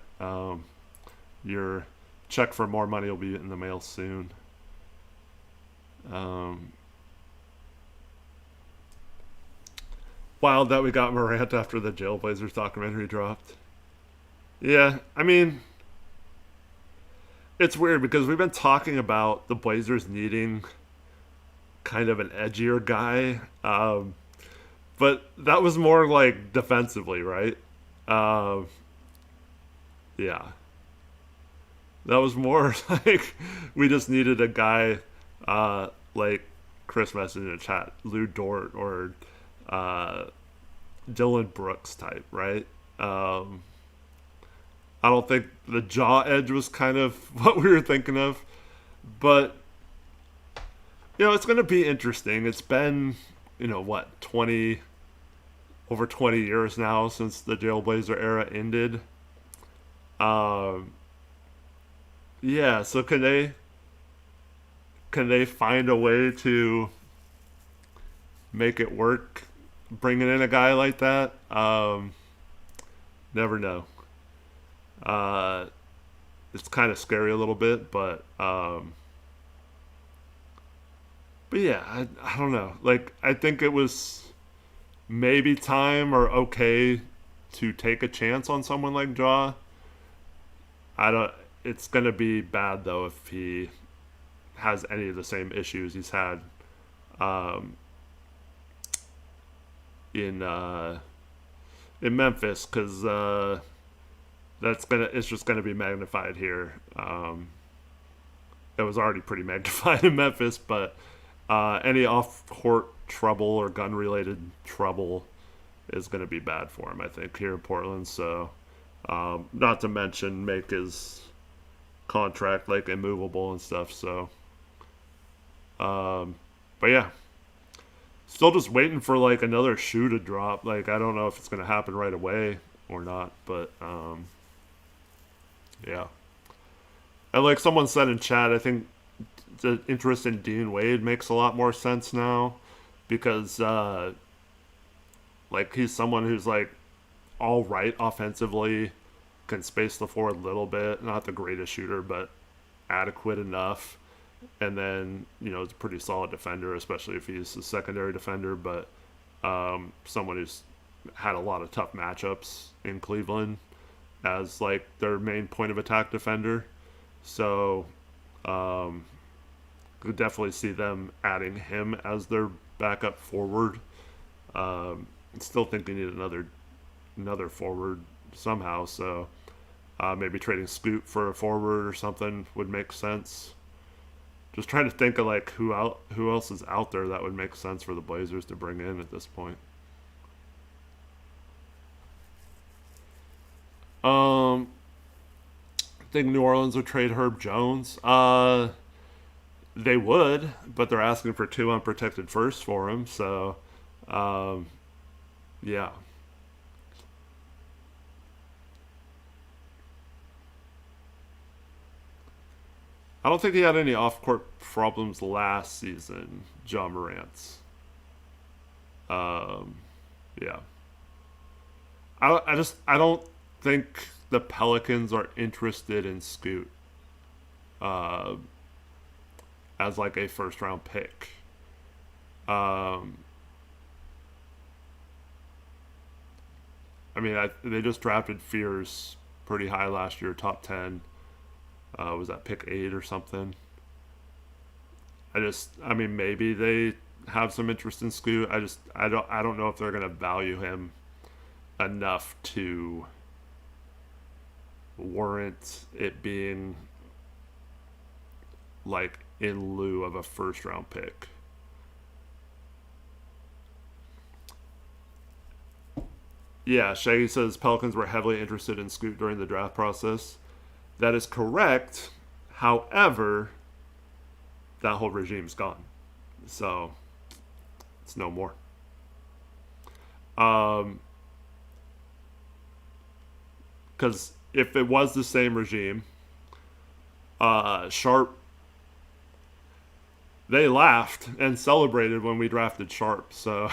Your check for more money will be in the mail soon. Wild that we got Morant after the Jail Blazers documentary dropped. Yeah, I mean, it's weird because we've been talking about the Blazers needing kind of an edgier guy, but that was more like defensively, right? Yeah, that was more like we just needed a guy like Chris messaged in the chat, Lou Dort or Dylan Brooks type, right? I don't think the jaw edge was kind of what we were thinking of, but it's going to be interesting. It's been, 20 over 20 years now since the Jailblazer era ended. Um, yeah, so can they find a way to make it work, bringing in a guy like that? Never know. Uh, it's kind of scary a little bit, but yeah, I don't know. Like, I think it was maybe time or okay to take a chance on someone like Jaw. I don't. It's gonna be bad though if he has any of the same issues he's had um, in in Memphis, because it's just gonna be magnified here. It was already pretty magnified in Memphis, but any off court trouble or gun related trouble is going to be bad for him, I think, here in Portland. So, not to mention make his contract like immovable and stuff. So, but yeah, still just waiting for like another shoe to drop. Like, I don't know if it's going to happen right away or not, but yeah. And like someone said in chat, I think the interest in Dean Wade makes a lot more sense now, because like he's someone who's like all right offensively, can space the floor a little bit, not the greatest shooter, but adequate enough. And then, is a pretty solid defender, especially if he's a secondary defender, but someone who's had a lot of tough matchups in Cleveland as like their main point of attack defender. So could definitely see them adding him as their backup forward. Still think they need another forward somehow. So maybe trading Scoot for a forward or something would make sense. Just trying to think of like who else is out there that would make sense for the Blazers to bring in at this point. I think New Orleans would trade Herb Jones. They would, but they're asking for 2 unprotected firsts for him. So, yeah. I don't think he had any off-court problems last season, Ja Morant's. Um, yeah. I don't think the Pelicans are interested in Scoot uh, as like a first round pick. Um, I mean, they just drafted Fears pretty high last year, top 10. Was that pick 8 or something? I mean, maybe they have some interest in Scoot. I don't know if they're gonna value him enough to warrant it being like in lieu of a first round pick. Yeah, Shaggy says Pelicans were heavily interested in Scoot during the draft process. That is correct. However, that whole regime's gone. So it's no more. Because if it was the same regime, Sharp, they laughed and celebrated when we drafted Sharp. So,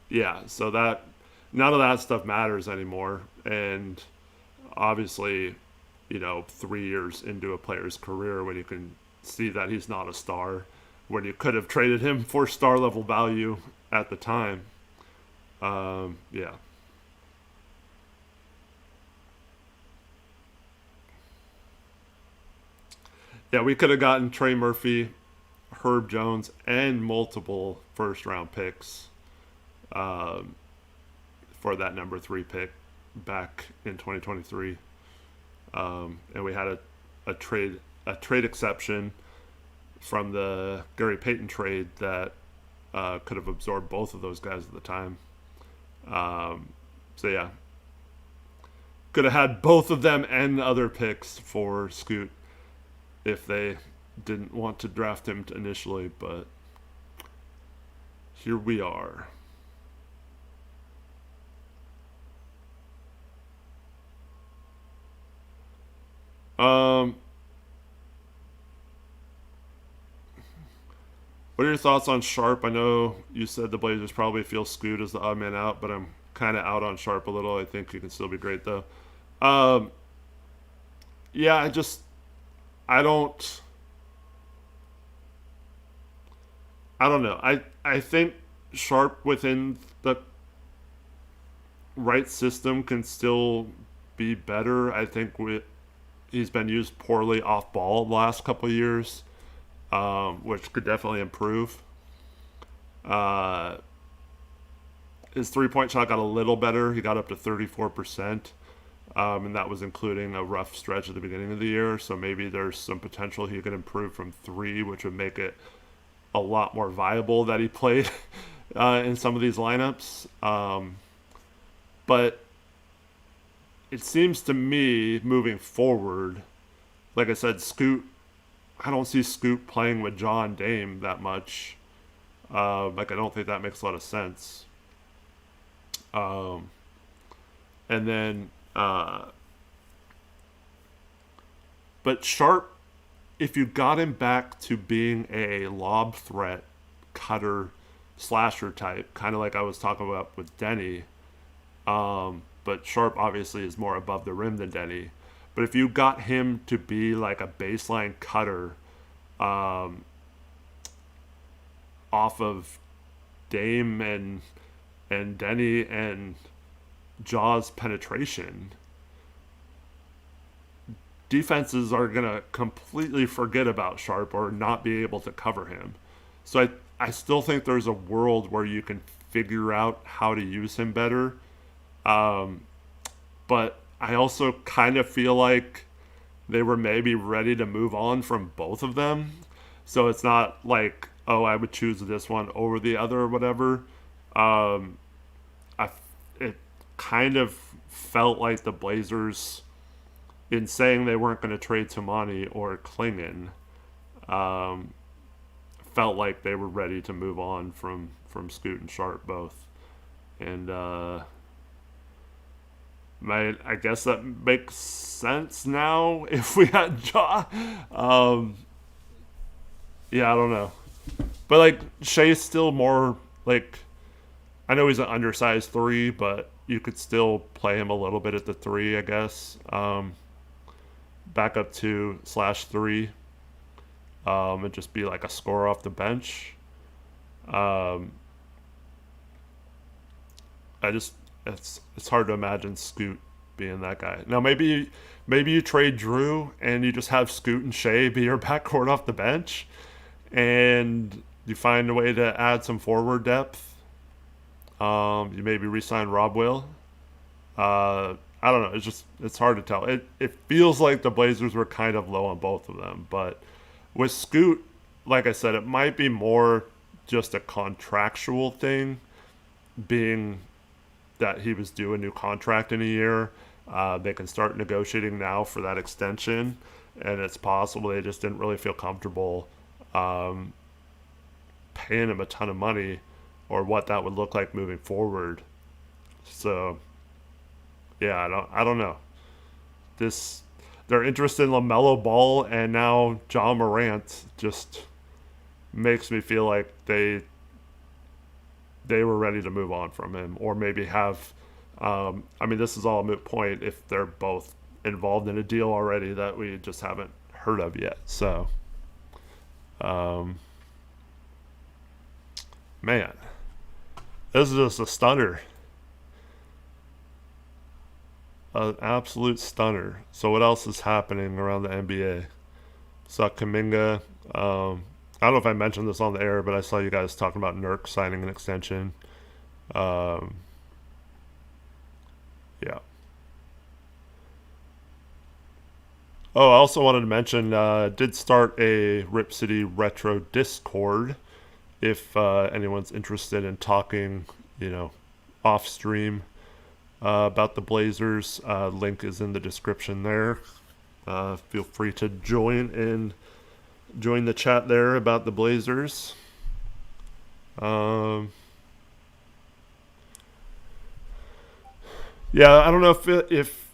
yeah, so that none of that stuff matters anymore. And obviously, 3 years into a player's career, when you can see that he's not a star, when you could have traded him for star level value at the time. Yeah. Yeah, we could have gotten Trey Murphy, Herb Jones, and multiple first round picks um, for that number 3 pick back in 2023. And we had a trade exception from the Gary Payton trade that could have absorbed both of those guys at the time. So yeah, could have had both of them and other picks for Scoot if they didn't want to draft him initially, but here we are. Um, what are your thoughts on Sharp? I know you said the Blazers probably feel Scoot as the odd man out, but I'm kind of out on Sharp a little. I think he can still be great though. Um, yeah, I don't I don't know. I think Sharp within the right system can still be better. I think he's been used poorly off ball the last couple of years, which could definitely improve. Uh, his 3 point shot got a little better. He got up to 34%, and that was including a rough stretch at the beginning of the year. So maybe there's some potential he could improve from three, which would make it a lot more viable that he played in some of these lineups. But it seems to me moving forward, like I said, Scoot, I don't see Scoot playing with John Dame that much. Like, I don't think that makes a lot of sense. Um, and then, but Sharp, if you got him back to being a lob threat, cutter, slasher type, kind of like I was talking about with Denny, but Sharp obviously is more above the rim than Denny. But if you got him to be like a baseline cutter, um, off of Dame and Denny and Jaw's penetration, defenses are gonna completely forget about Sharp or not be able to cover him. So I still think there's a world where you can figure out how to use him better. Um, but I also kind of feel like they were maybe ready to move on from both of them. So it's not like, oh, I would choose this one over the other or whatever. Um, it kind of felt like the Blazers, in saying they weren't going to trade Tamani or Klingon, um, felt like they were ready to move on from Scoot and Sharp both. And I guess that makes sense now if we had Jaw. Um, yeah, I don't know. But like Shea's still more like, I know he's an undersized three, but you could still play him a little bit at the three, I guess. Back up to /3, and just be like a scorer off the bench. Um, it's hard to imagine Scoot being that guy. Now maybe you trade Drew and you just have Scoot and Shea be your backcourt off the bench, and you find a way to add some forward depth. You maybe re-sign Rob Will. I don't know. It's hard to tell. It feels like the Blazers were kind of low on both of them, but with Scoot, like I said, it might be more just a contractual thing, being that he was due a new contract in a year. They can start negotiating now for that extension, and it's possible they just didn't really feel comfortable paying him a ton of money or what that would look like moving forward. So, yeah, I don't know. They're interested in LaMelo Ball, and now John Morant just makes me feel like they were ready to move on from him, or maybe have. I mean, this is all a moot point if they're both involved in a deal already that we just haven't heard of yet. So, man, this is just a stunner. An absolute stunner. So what else is happening around the NBA? Saw Kuminga. I don't know if I mentioned this on the air, but I saw you guys talking about Nurk signing an extension. Um, yeah. Oh, I also wanted to mention, did start a Rip City Retro Discord. If anyone's interested in talking, off stream about the Blazers, link is in the description there. Feel free to join the chat there about the Blazers. Yeah, I don't know if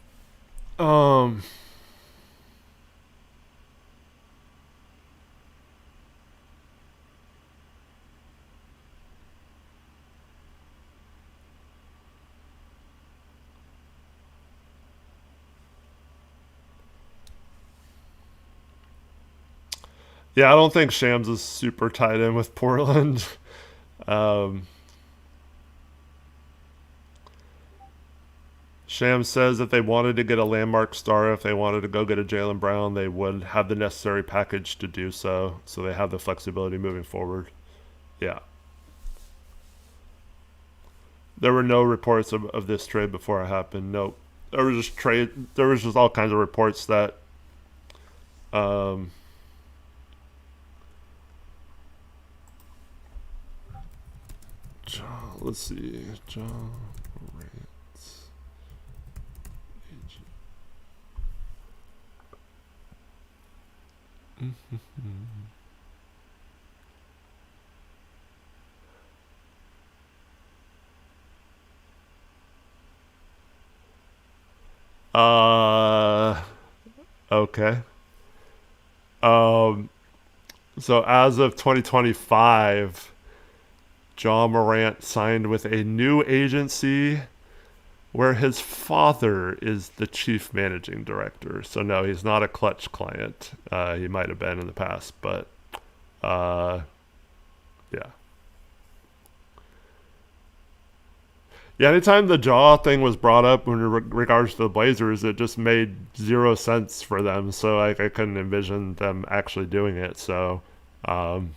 Yeah, I don't think Shams is super tied in with Portland. Um, Shams says if they wanted to get a landmark star, if they wanted to go get a Jaylen Brown, they would have the necessary package to do so. So they have the flexibility moving forward. Yeah. There were no reports of this trade before it happened. Nope. There was just trade. There was just all kinds of reports that um, let's see. John Morant. Uh, okay. Um, so as of 2025, John Morant signed with a new agency where his father is the chief managing director. So no, he's not a Clutch client. He might have been in the past, but uh, yeah. Yeah, anytime the Jaw thing was brought up in regards to the Blazers, it just made zero sense for them. So like, I couldn't envision them actually doing it. So um,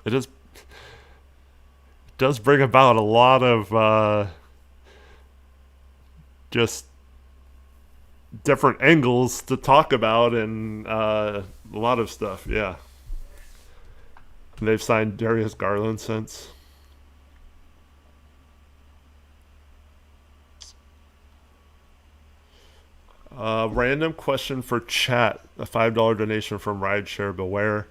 it just does bring about a lot of just different angles to talk about and a lot of stuff. Yeah, and they've signed Darius Garland since. Random question for chat. A $5 donation from Rideshare Beware.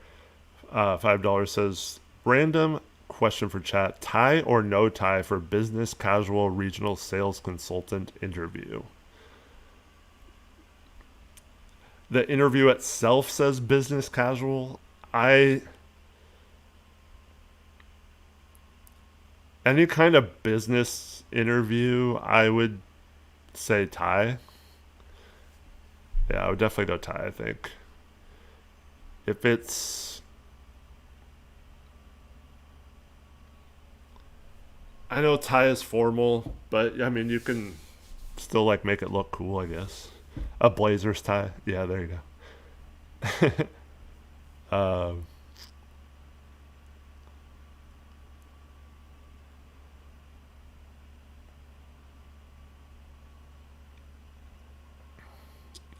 $5 says random question for chat. Tie or no tie for business casual regional sales consultant interview? The interview itself says business casual. I Any kind of business interview, I would say tie. Yeah, I would definitely go tie, I think. If it's, I know tie is formal, but I mean, you can still like make it look cool, I guess. A Blazers tie. Yeah, there you go.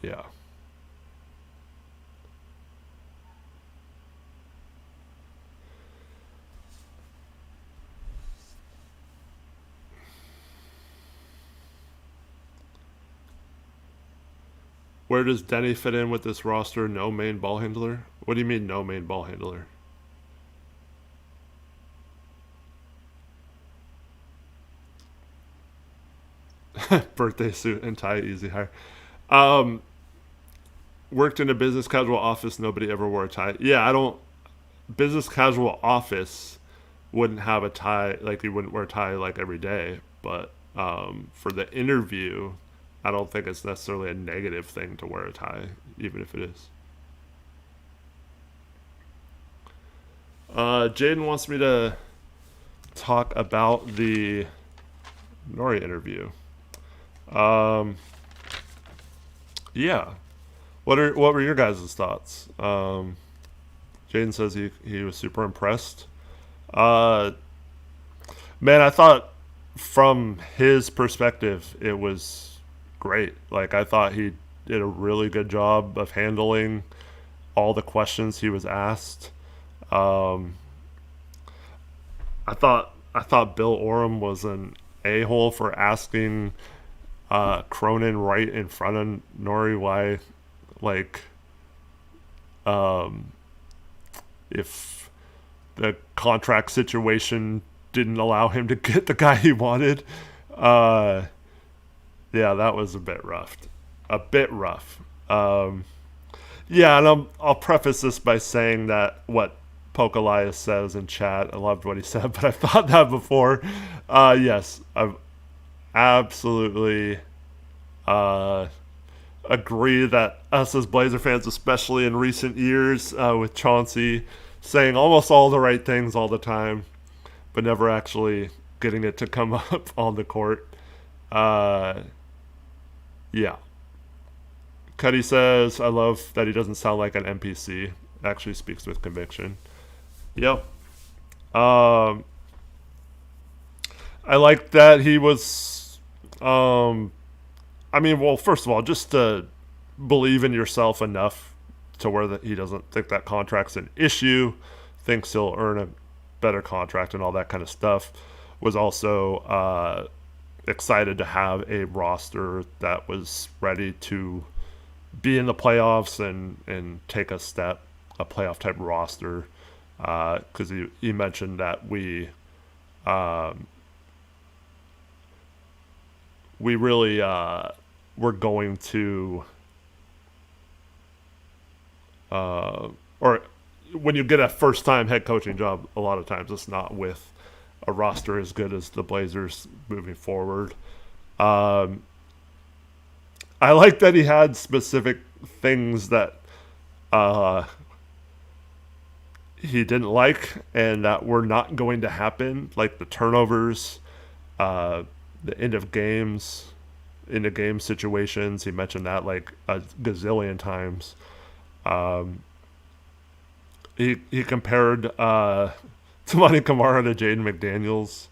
Yeah. Where does Denny fit in with this roster? No main ball handler? What do you mean, no main ball handler? Birthday suit and tie, easy hire. Um, Worked in a business casual office. Nobody ever wore a tie. Yeah, I don't. Business casual office wouldn't have a tie. Like you wouldn't wear a tie like every day. But for the interview, I don't think it's necessarily a negative thing to wear a tie, even if it is. Jaden wants me to talk about the Nori interview. Um, yeah. What were your guys' thoughts? Jaden says he was super impressed. Uh, Man, I thought from his perspective it was great. Like I thought he did a really good job of handling all the questions he was asked. Um, I thought Bill Oram was an a hole for asking Cronin right in front of Nori why, like, um, if the contract situation didn't allow him to get the guy he wanted. Uh, yeah, that was a bit rough. A bit rough. Yeah, and I'll preface this by saying that what Poke Elias says in chat, I loved what he said, but I've thought that before. Yes, I've absolutely. Uh, agree that us as Blazer fans, especially in recent years, with Chauncey saying almost all the right things all the time, but never actually getting it to come up on the court. Uh, yeah. Cuddy says, I love that he doesn't sound like an NPC. Actually speaks with conviction. Yep. Um, I like that he was. I mean, well, first of all, just to believe in yourself enough to where that he doesn't think that contract's an issue, thinks he'll earn a better contract and all that kind of stuff. Was also excited to have a roster that was ready to be in the playoffs and take a step, a playoff type roster. Because he mentioned that we really were going to, or when you get a first time head coaching job, a lot of times it's not with a roster as good as the Blazers moving forward. I like that he had specific things that he didn't like and that were not going to happen, like the turnovers, the end of games, end of game situations. He mentioned that like a gazillion times. He compared Tamani Kamara to Jaden McDaniels.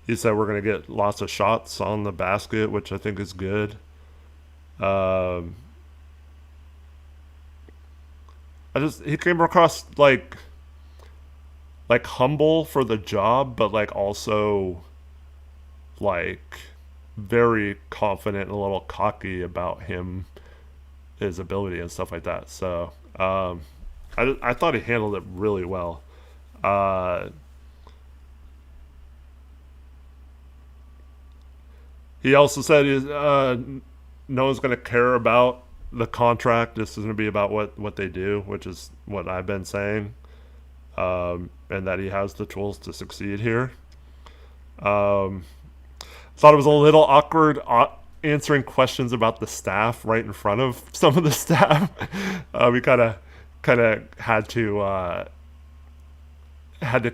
He said we're going to get lots of shots on the basket, which I think is good. He came across like humble for the job, but like also like very confident and a little cocky about his ability and stuff like that. So I thought he handled it really well. He also said no one's going to care about the contract. This is going to be about what they do, which is what I've been saying, and that he has the tools to succeed here. Thought it was a little awkward answering questions about the staff right in front of some of the staff. We kind of had to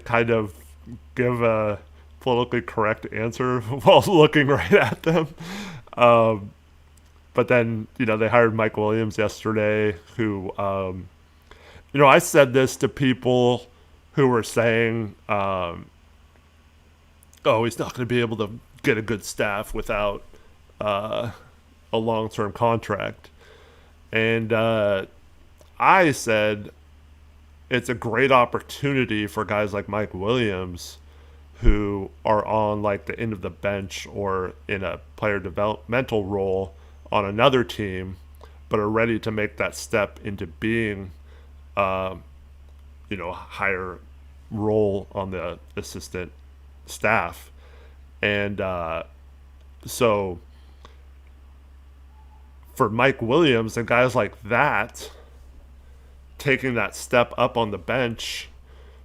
kind of give a politically correct answer while looking right at them. But then, they hired Mike Williams yesterday, who, I said this to people who were saying, oh, he's not going to be able to get a good staff without a long-term contract. And I said it's a great opportunity for guys like Mike Williams who are on like the end of the bench or in a player developmental role on another team, but are ready to make that step into being, a higher role on the assistant staff. And so for Mike Williams and guys like that, taking that step up on the bench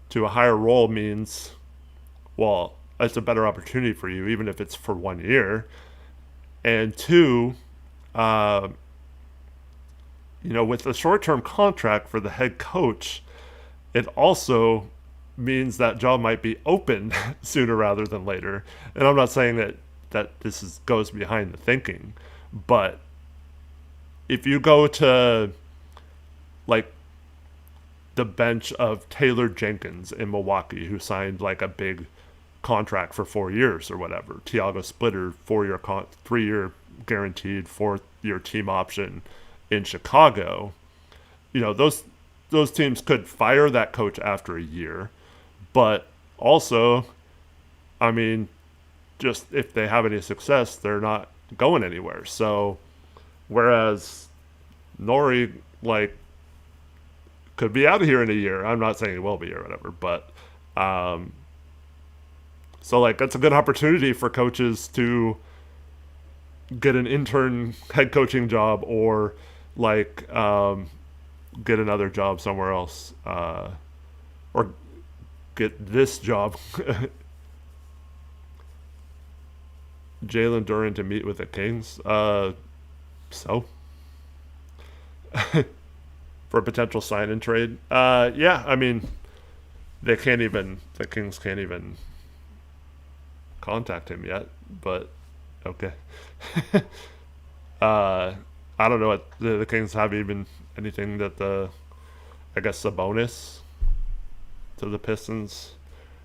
to a higher role means, well, it's a better opportunity for you, even if it's for 1 year. And two, with a short-term contract for the head coach, it also means that job might be open sooner rather than later. And I'm not saying that this goes behind the thinking, but if you go to like the bench of Taylor Jenkins in Milwaukee, who signed like a big contract for 4 years or whatever, Tiago Splitter, 3-year guaranteed, 4-year team option in Chicago, those teams could fire that coach after a year, but also, I mean, just if they have any success, they're not going anywhere. So whereas Nori could be out of here in a year. I'm not saying he will be or whatever, but so that's a good opportunity for coaches to get an intern head coaching job or get another job somewhere else, or get this job. Jalen Duren to meet with the Kings. So for a potential sign and trade. Yeah, I mean, the Kings can't even contact him yet, but okay. uh, I don't know what the Kings have even anything that I guess Sabonis to the Pistons.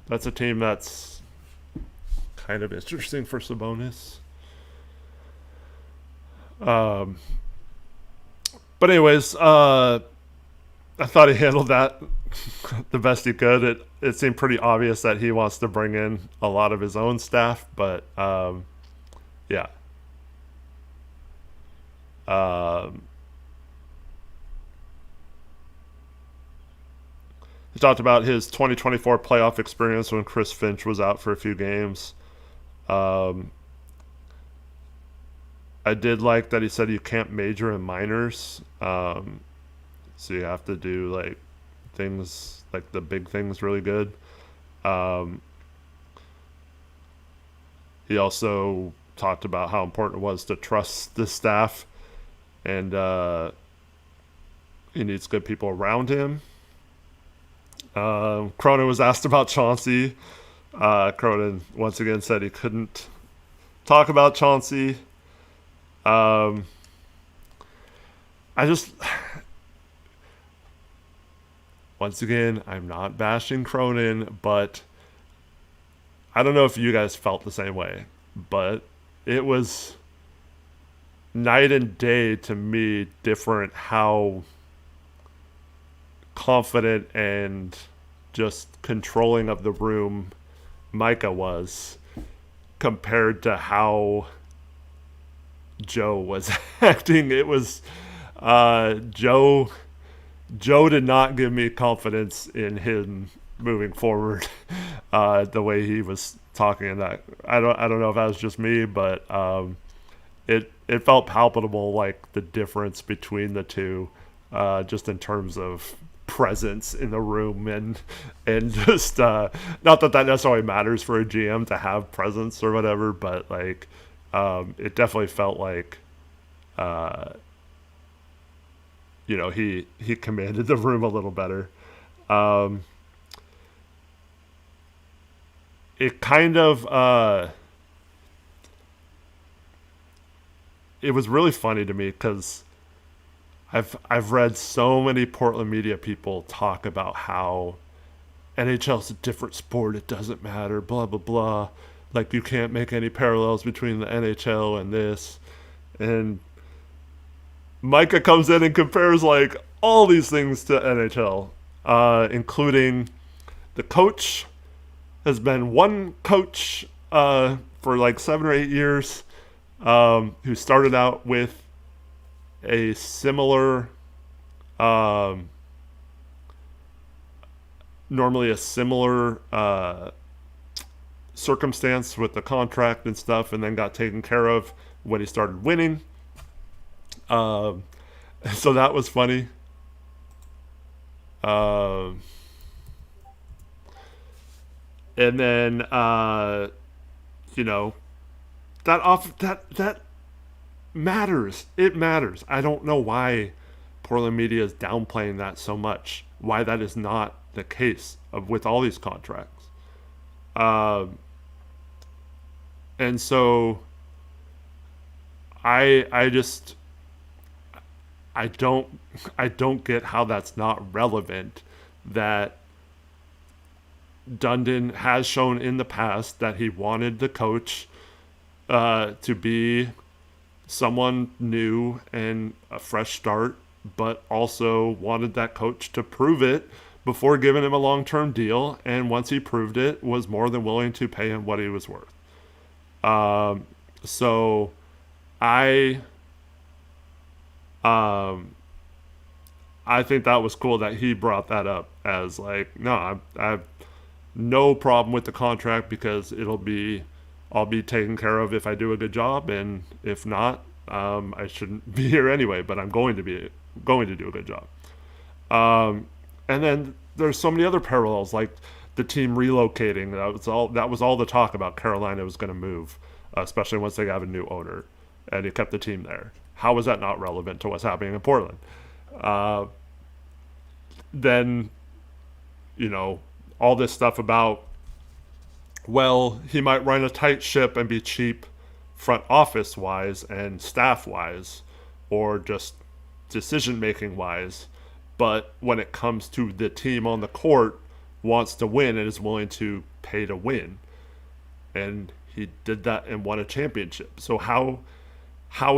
That's a team that's kind of interesting for Sabonis. Um, but anyways, I thought he handled that the best he could. It seemed pretty obvious that he wants to bring in a lot of his own staff, but yeah. Um, he talked about his 2024 playoff experience when Chris Finch was out for a few games. Um, I did like that he said you can't major in minors. So you have to do like things like the big things really good. Um, he also talked about how important it was to trust the staff, and he needs good people around him. Cronin was asked about Chauncey. Cronin once again said he couldn't talk about Chauncey. I just, once again, I'm not bashing Cronin, but I don't know if you guys felt the same way, but it was night and day to me different how confident and just controlling of the room Micah was compared to how Joe was acting. It was Joe did not give me confidence in him moving forward. The way he was talking, and that I don't know if that was just me, but it felt palpable, like the difference between the two, just in terms of presence in the room and just not that necessarily matters for a GM to have presence or whatever, but like it definitely felt like he commanded the room a little better. It kind of it was really funny to me because I've read so many Portland media people talk about how NHL's a different sport, it doesn't matter, blah blah blah. Like you can't make any parallels between the NHL and this. And Micah comes in and compares like all these things to NHL, including the coach has been one coach for like 7 or 8 years, who started out with a similar, normally a similar circumstance with the contract and stuff, and then got taken care of when he started winning. So that was funny. And then that matters. It matters. I don't know why Portland media is downplaying that so much. Why that is not the case with all these contracts. And so I don't get how that's not relevant, that Dundon has shown in the past that he wanted the coach to be someone new and a fresh start, but also wanted that coach to prove it before giving him a long-term deal, and once he proved it, was more than willing to pay him what he was worth. So I think that was cool that he brought that up as like, no, I have no problem with the contract because I'll be taken care of if I do a good job, and if not, I shouldn't be here anyway. But I'm going to do a good job. And then there's so many other parallels, like the team relocating. That was all the talk about. Carolina was going to move. especially once they have a new owner, and he kept the team there. How is that not relevant to what's happening in Portland? Then, all this stuff about, well, he might run a tight ship and be cheap front office wise and staff wise, or just decision making wise, but when it comes to the team on the court, wants to win and is willing to pay to win. And he did that and won a championship. So how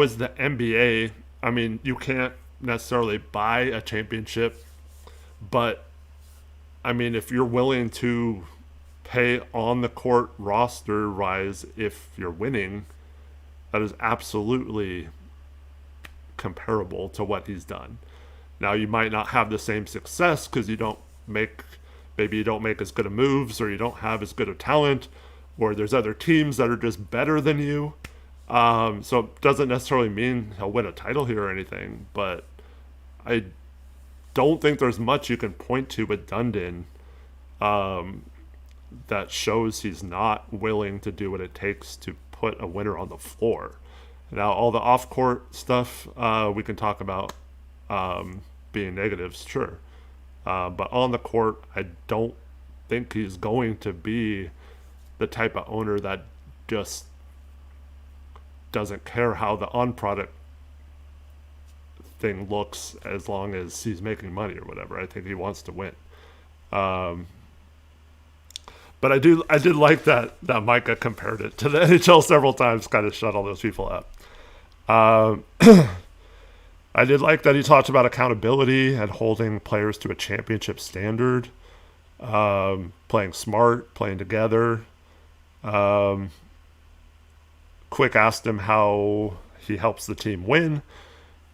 is the NBA? I mean, you can't necessarily buy a championship, but I mean, if you're willing to pay on the court roster wise, if you're winning, that is absolutely comparable to what he's done. Now, you might not have the same success because maybe you don't make as good of moves, or you don't have as good of talent, or there's other teams that are just better than you. So it doesn't necessarily mean he'll win a title here or anything, but I don't think there's much you can point to with Dundon that shows he's not willing to do what it takes to put a winner on the floor. Now, all the off-court stuff we can talk about being negatives, sure. But on the court, I don't think he's going to be the type of owner that just doesn't care how the on-product thing looks as long as he's making money or whatever. I think he wants to win. But I did like that Micah compared it to the NHL several times, kind of shut all those people up. I did like that he talked about accountability and holding players to a championship standard, playing smart, playing together. Quick asked him how he helps the team win.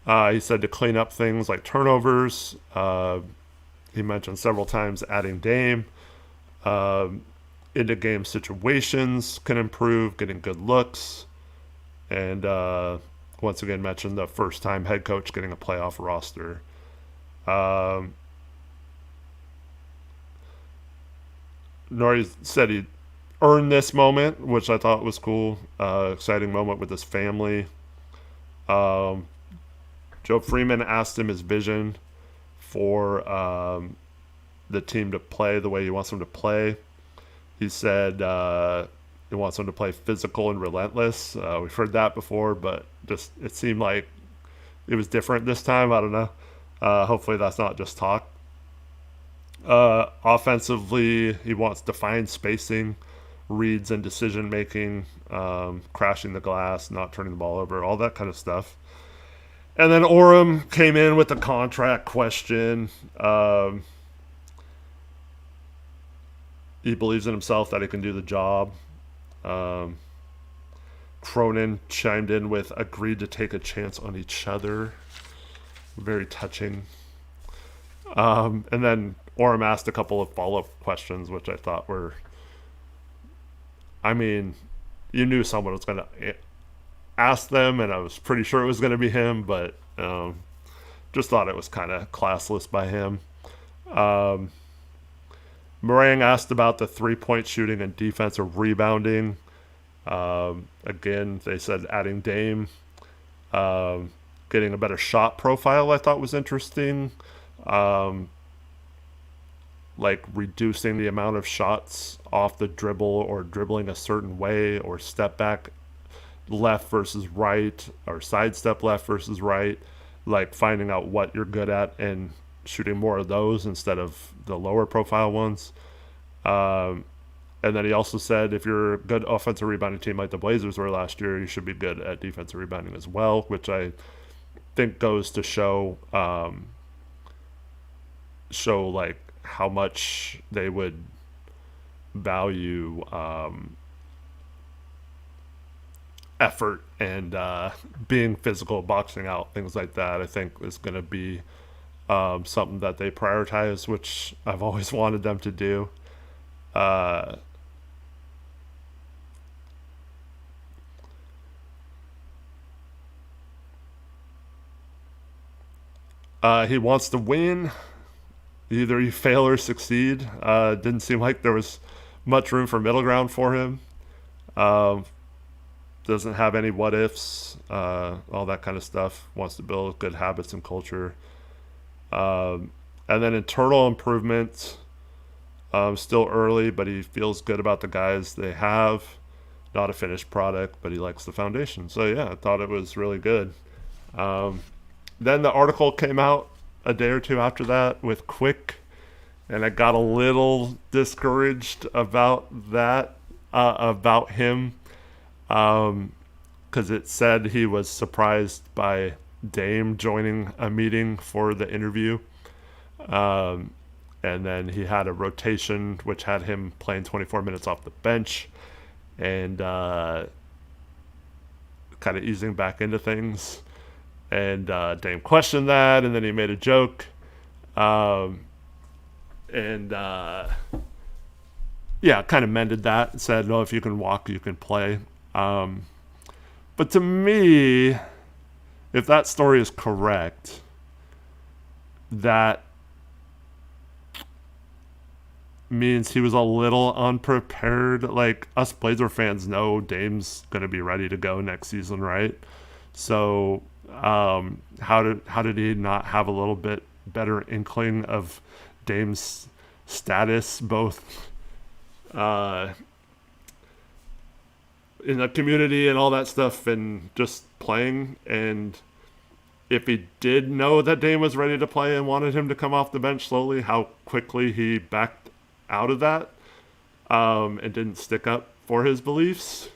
He said to clean up things like turnovers. He mentioned several times adding Dame. Into game situations can improve, getting good looks. And once again mentioned the first time head coach getting a playoff roster. Nori said he earned this moment, which I thought was cool. Exciting moment with his family. Joe Freeman asked him his vision for the team to play the way he wants them to play. He said he wants them to play physical and relentless. We've heard that before, but just it seemed like it was different this time. I don't know. Hopefully that's not just talk. Offensively, he wants defined spacing, reads and decision making, crashing the glass, not turning the ball over, all that kind of stuff. And then Orem came in with the contract question. He believes in himself that he can do the job. Cronin chimed in with agreed to take a chance on each other. Very touching. And then Orem asked a couple of follow-up questions, which I thought were... I mean, you knew someone was going to ask them, and I was pretty sure it was going to be him, but just thought it was kind of classless by him. Morang asked about the three-point shooting and defensive rebounding. Again, they said adding Dame, getting a better shot profile I thought was interesting. Like reducing the amount of shots off the dribble or dribbling a certain way or step back left versus right or sidestep left versus right. Like finding out what you're good at and shooting more of those instead of the lower profile ones. And then he also said if you're a good offensive rebounding team like the Blazers were last year, you should be good at defensive rebounding as well, which I think goes to show like how much they would value effort and being physical, boxing out, things like that. I think is going to be something that they prioritize, which I've always wanted them to do. He wants to win. Either you fail or succeed. Didn't seem like there was much room for middle ground for him. doesn't have any what ifs, all that kind of stuff. Wants to build good habits and culture. And then internal improvement, still early, but he feels good about the guys they have. Not a finished product, but he likes the foundation. So yeah, I thought it was really good. Then the article came out a day or two after that with Quick, and I got a little discouraged about that, about him, because it said he was surprised by Dame joining a meeting for the interview. And then he had a rotation which had him playing 24 minutes off the bench and kind of easing back into things. And Dame questioned that, and then he made a joke. Yeah, kind of mended that and said, no, if you can walk, you can play. But to me, if that story is correct, that means he was a little unprepared. Like, us Blazer fans know Dame's going to be ready to go next season, right? So how did he not have a little bit better inkling of Dame's status, both in the community and all that stuff, and just playing? And if he did know that Dame was ready to play and wanted him to come off the bench slowly, how quickly he backed out of that, and didn't stick up for his beliefs.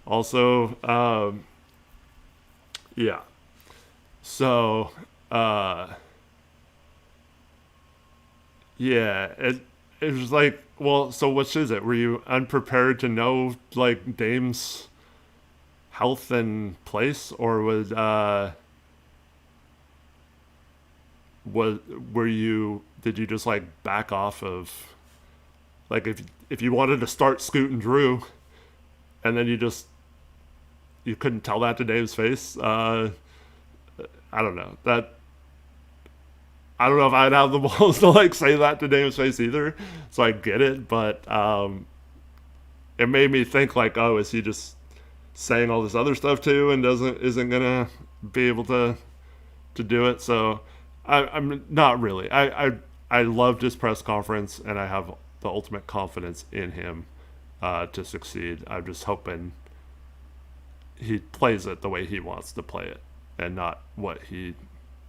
Also, yeah. So, yeah, it was like, well, so which is it? Were you unprepared to know, like, Dame's health and place, or did you just, like, back off of, like, if you wanted to start Scoot and Drew, and then you couldn't tell that to Dave's face? I don't know. I don't know if I'd have the balls to, like, say that to Dave's face either. So I get it, but it made me think, like, oh, is he just saying all this other stuff too, and isn't gonna be able to do it? So I'm not really. I loved his press conference, and I have the ultimate confidence in him to succeed. I'm just hoping he plays it the way he wants to play it, and not what he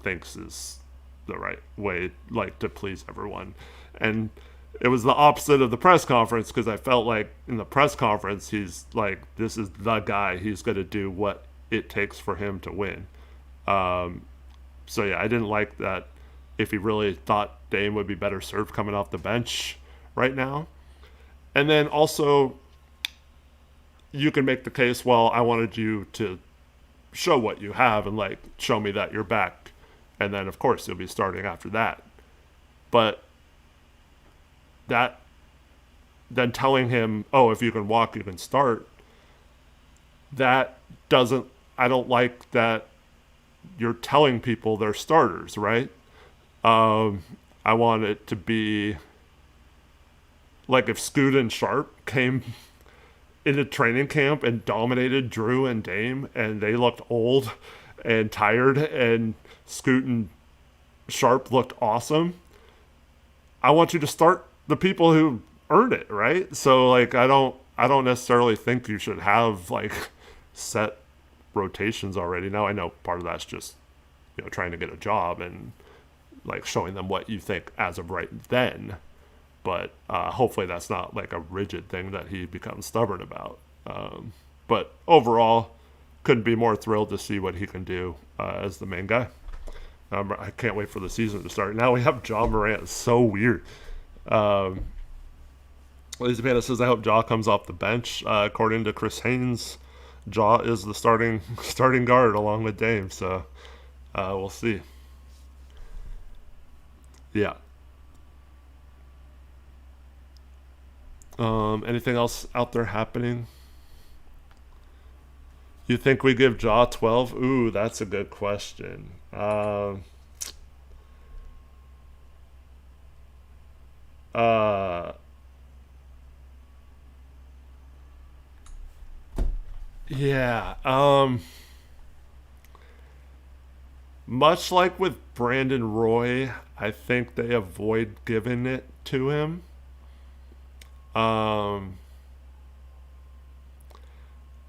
thinks is the right way, like, to please everyone. And it was the opposite of the press conference, because I felt like in the press conference he's like, this is the guy, he's going to do what it takes for him to win. So yeah, I didn't like that. If he really thought Dame would be better served coming off the bench right now. And then also, you can make the case, well, I wanted you to show what you have and, like, show me that you're back, and then of course you'll be starting after that. But that, then telling him, oh, if you can walk, you can start, that doesn't, I don't like that you're telling people they're starters, right? I want it to be like if Scoot and Sharp came into training camp and dominated Drew and Dame, and they looked old and tired, and Scoot and Sharp looked awesome. I want you to start the people who earned it, right? So, like, I don't necessarily think you should have, like, set rotations already. Now, I know part of that's just, trying to get a job and, like, showing them what you think as of right then. But hopefully that's not, like, a rigid thing that he becomes stubborn about. But overall, couldn't be more thrilled to see what he can do as the main guy. I can't wait for the season to start. Now we have Ja Morant. It's so weird. Lazy Panda says, I hope Ja comes off the bench. According to Chris Haynes, Ja is the starting guard along with Dame. So we'll see. Yeah. Anything else out there happening? You think we give Ja 12? Ooh, that's a good question. Yeah. Much like with Brandon Roy, I think they avoid giving it to him. Um,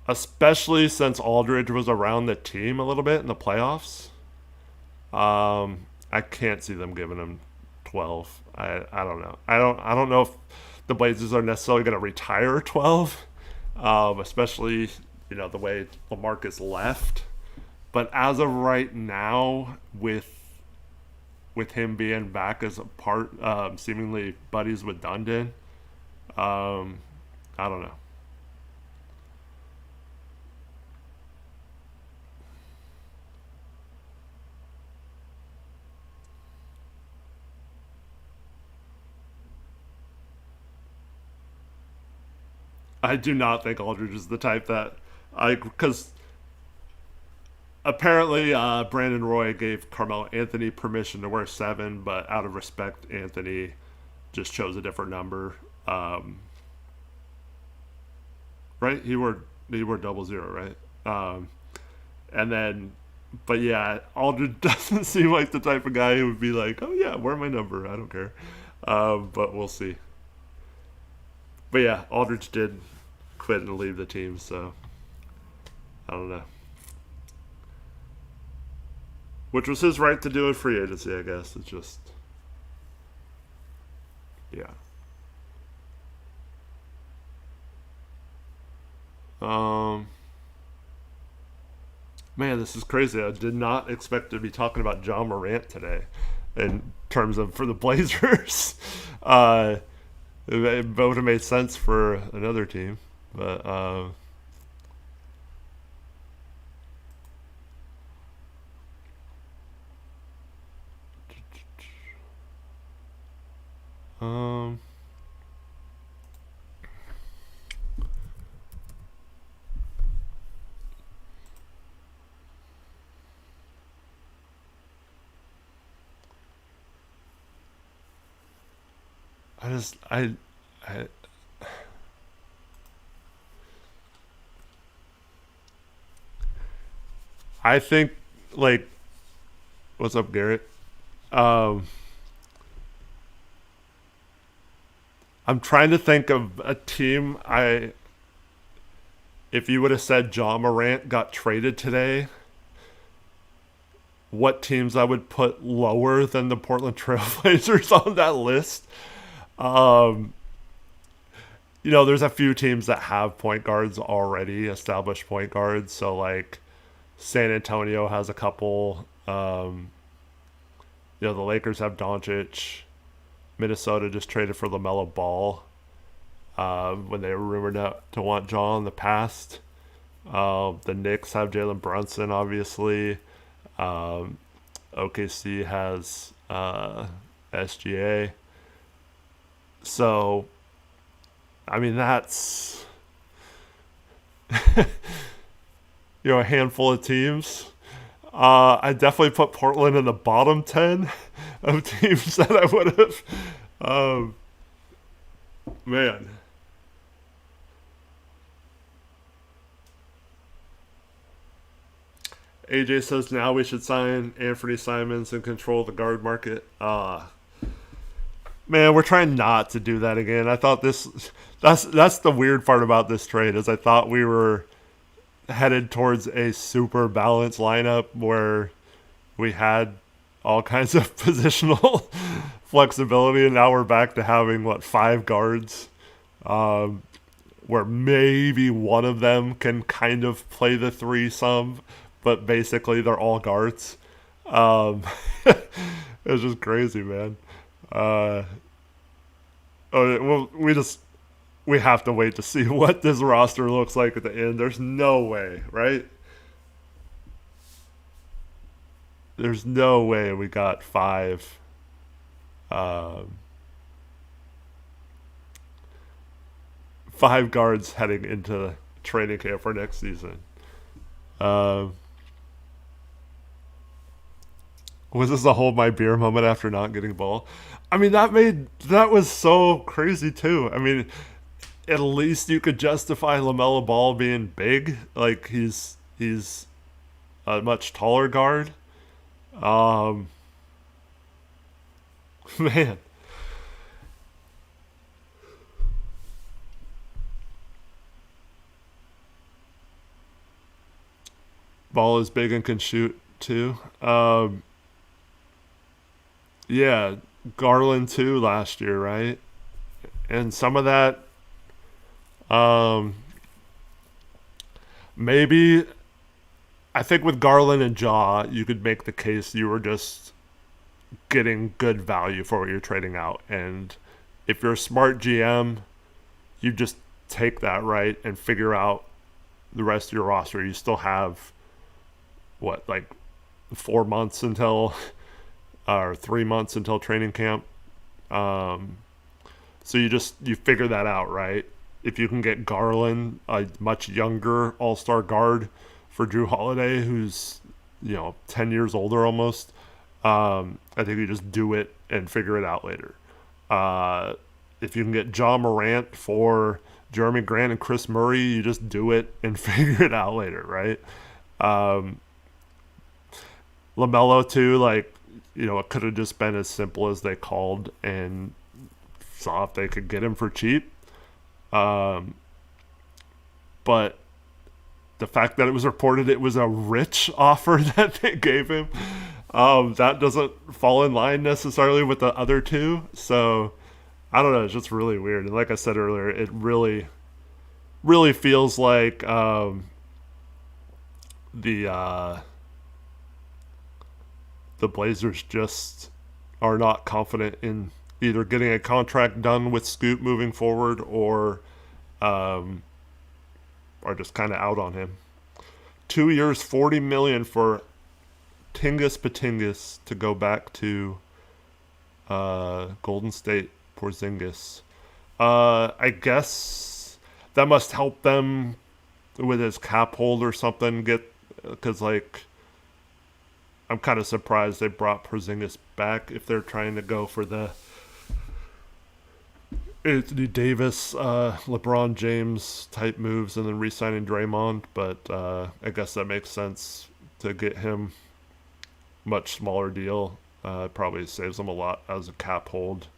Especially since Aldridge was around the team a little bit in the playoffs. I can't see them giving him 12. I don't know. I don't know if the Blazers are necessarily going to retire 12, especially the way LaMarcus left. But as of right now, with him being back as a part, seemingly buddies with Dundon, um, I don't know. I do not think Aldridge is the type that because apparently Brandon Roy gave Carmelo Anthony permission to wear 7, but out of respect, Anthony just chose a different number. Um, right? He wore 00, right? Um, and then, but yeah, Aldridge doesn't seem like the type of guy who would be like, oh yeah, wear my number, I don't care. But we'll see. But yeah, Aldridge did quit and leave the team, so I don't know. Which was his right to do in free agency, I guess. It's just, yeah. Um, Man, this is crazy. I did not expect to be talking about John Morant today in terms of for the Blazers. uh, it would have made sense for another team, but um, I just I I think like what's up, Garrett? Um, I'm trying to think of a team. I If you would have said John Morant got traded today, what teams I would put lower than the Portland Trailblazers on that list. Um, there's a few teams that have point guards already, established point guards. So like San Antonio has a couple. The Lakers have Doncic. Minnesota just traded for LaMelo Ball when they were rumored to want John in the past. The Knicks have Jalen Brunson, obviously. Um, OKC has SGA. So, I mean, that's a handful of teams. I definitely put Portland in the bottom 10 of teams that I would have. Um, Man, AJ says now we should sign Anthony Simons and control the guard market. Man, we're trying not to do that again. I thought this. That's the weird part about this trade is I thought we were headed towards a super balanced lineup where we had all kinds of positional flexibility, and now we're back to having 5 guards, um, where maybe one of them can kind of play the three some, but basically they're all guards. Um, it's just crazy, man. Uh, well, we have to wait to see what this roster looks like at the end. There's no way, right? There's no way we got um, 5 guards heading into training camp for next season. Um, was this a hold my beer moment after not getting ball? I mean, that was so crazy too. I mean, at least you could justify LaMelo Ball being big. Like he's a much taller guard. Um, man, Ball is big and can shoot too. Yeah, Garland too last year, right? And some of that, um, maybe I think with Garland and Jaw, you could make the case you were just getting good value for what you're trading out. And if you're a smart GM, you just take that, right, and figure out the rest of your roster. You still have, what, like 4 months until, or 3 months until training camp. So you figure that out, right? If you can get Garland, a much younger all-star guard for Drew Holiday, who's 10 years older almost, I think you just do it and figure it out later. If you can get John Morant for Jeremy Grant and Chris Murray, you just do it and figure it out later, right? LaMelo too, like, it could have just been as simple as they called and saw if they could get him for cheap. But the fact that it was reported it was a rich offer that they gave him, that doesn't fall in line necessarily with the other two. So I don't know. It's just really weird. And like I said earlier, it really, really feels like the Blazers just are not confident in either getting a contract done with Scoot moving forward or are just kind of out on him. 2 years, $40 million for Tingus Patingus to go back to Golden State Porzingis. I guess that must help them with his cap hold or something. Because like, I'm kind of surprised they brought Porzingis back if they're trying to go for the Anthony Davis, LeBron James type moves and then re-signing Draymond. But I guess that makes sense to get him much smaller deal. Probably saves them a lot as a cap hold.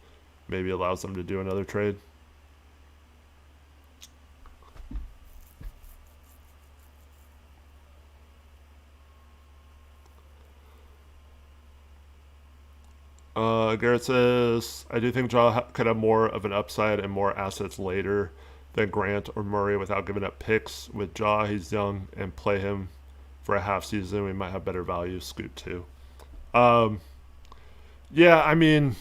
Maybe allows them to do another trade. Garrett says, I do think Ja could have more of an upside and more assets later than Grant or Murray without giving up picks. With Ja, he's young, and play him for a half season. We might have better value. Scoot too. Yeah, I mean,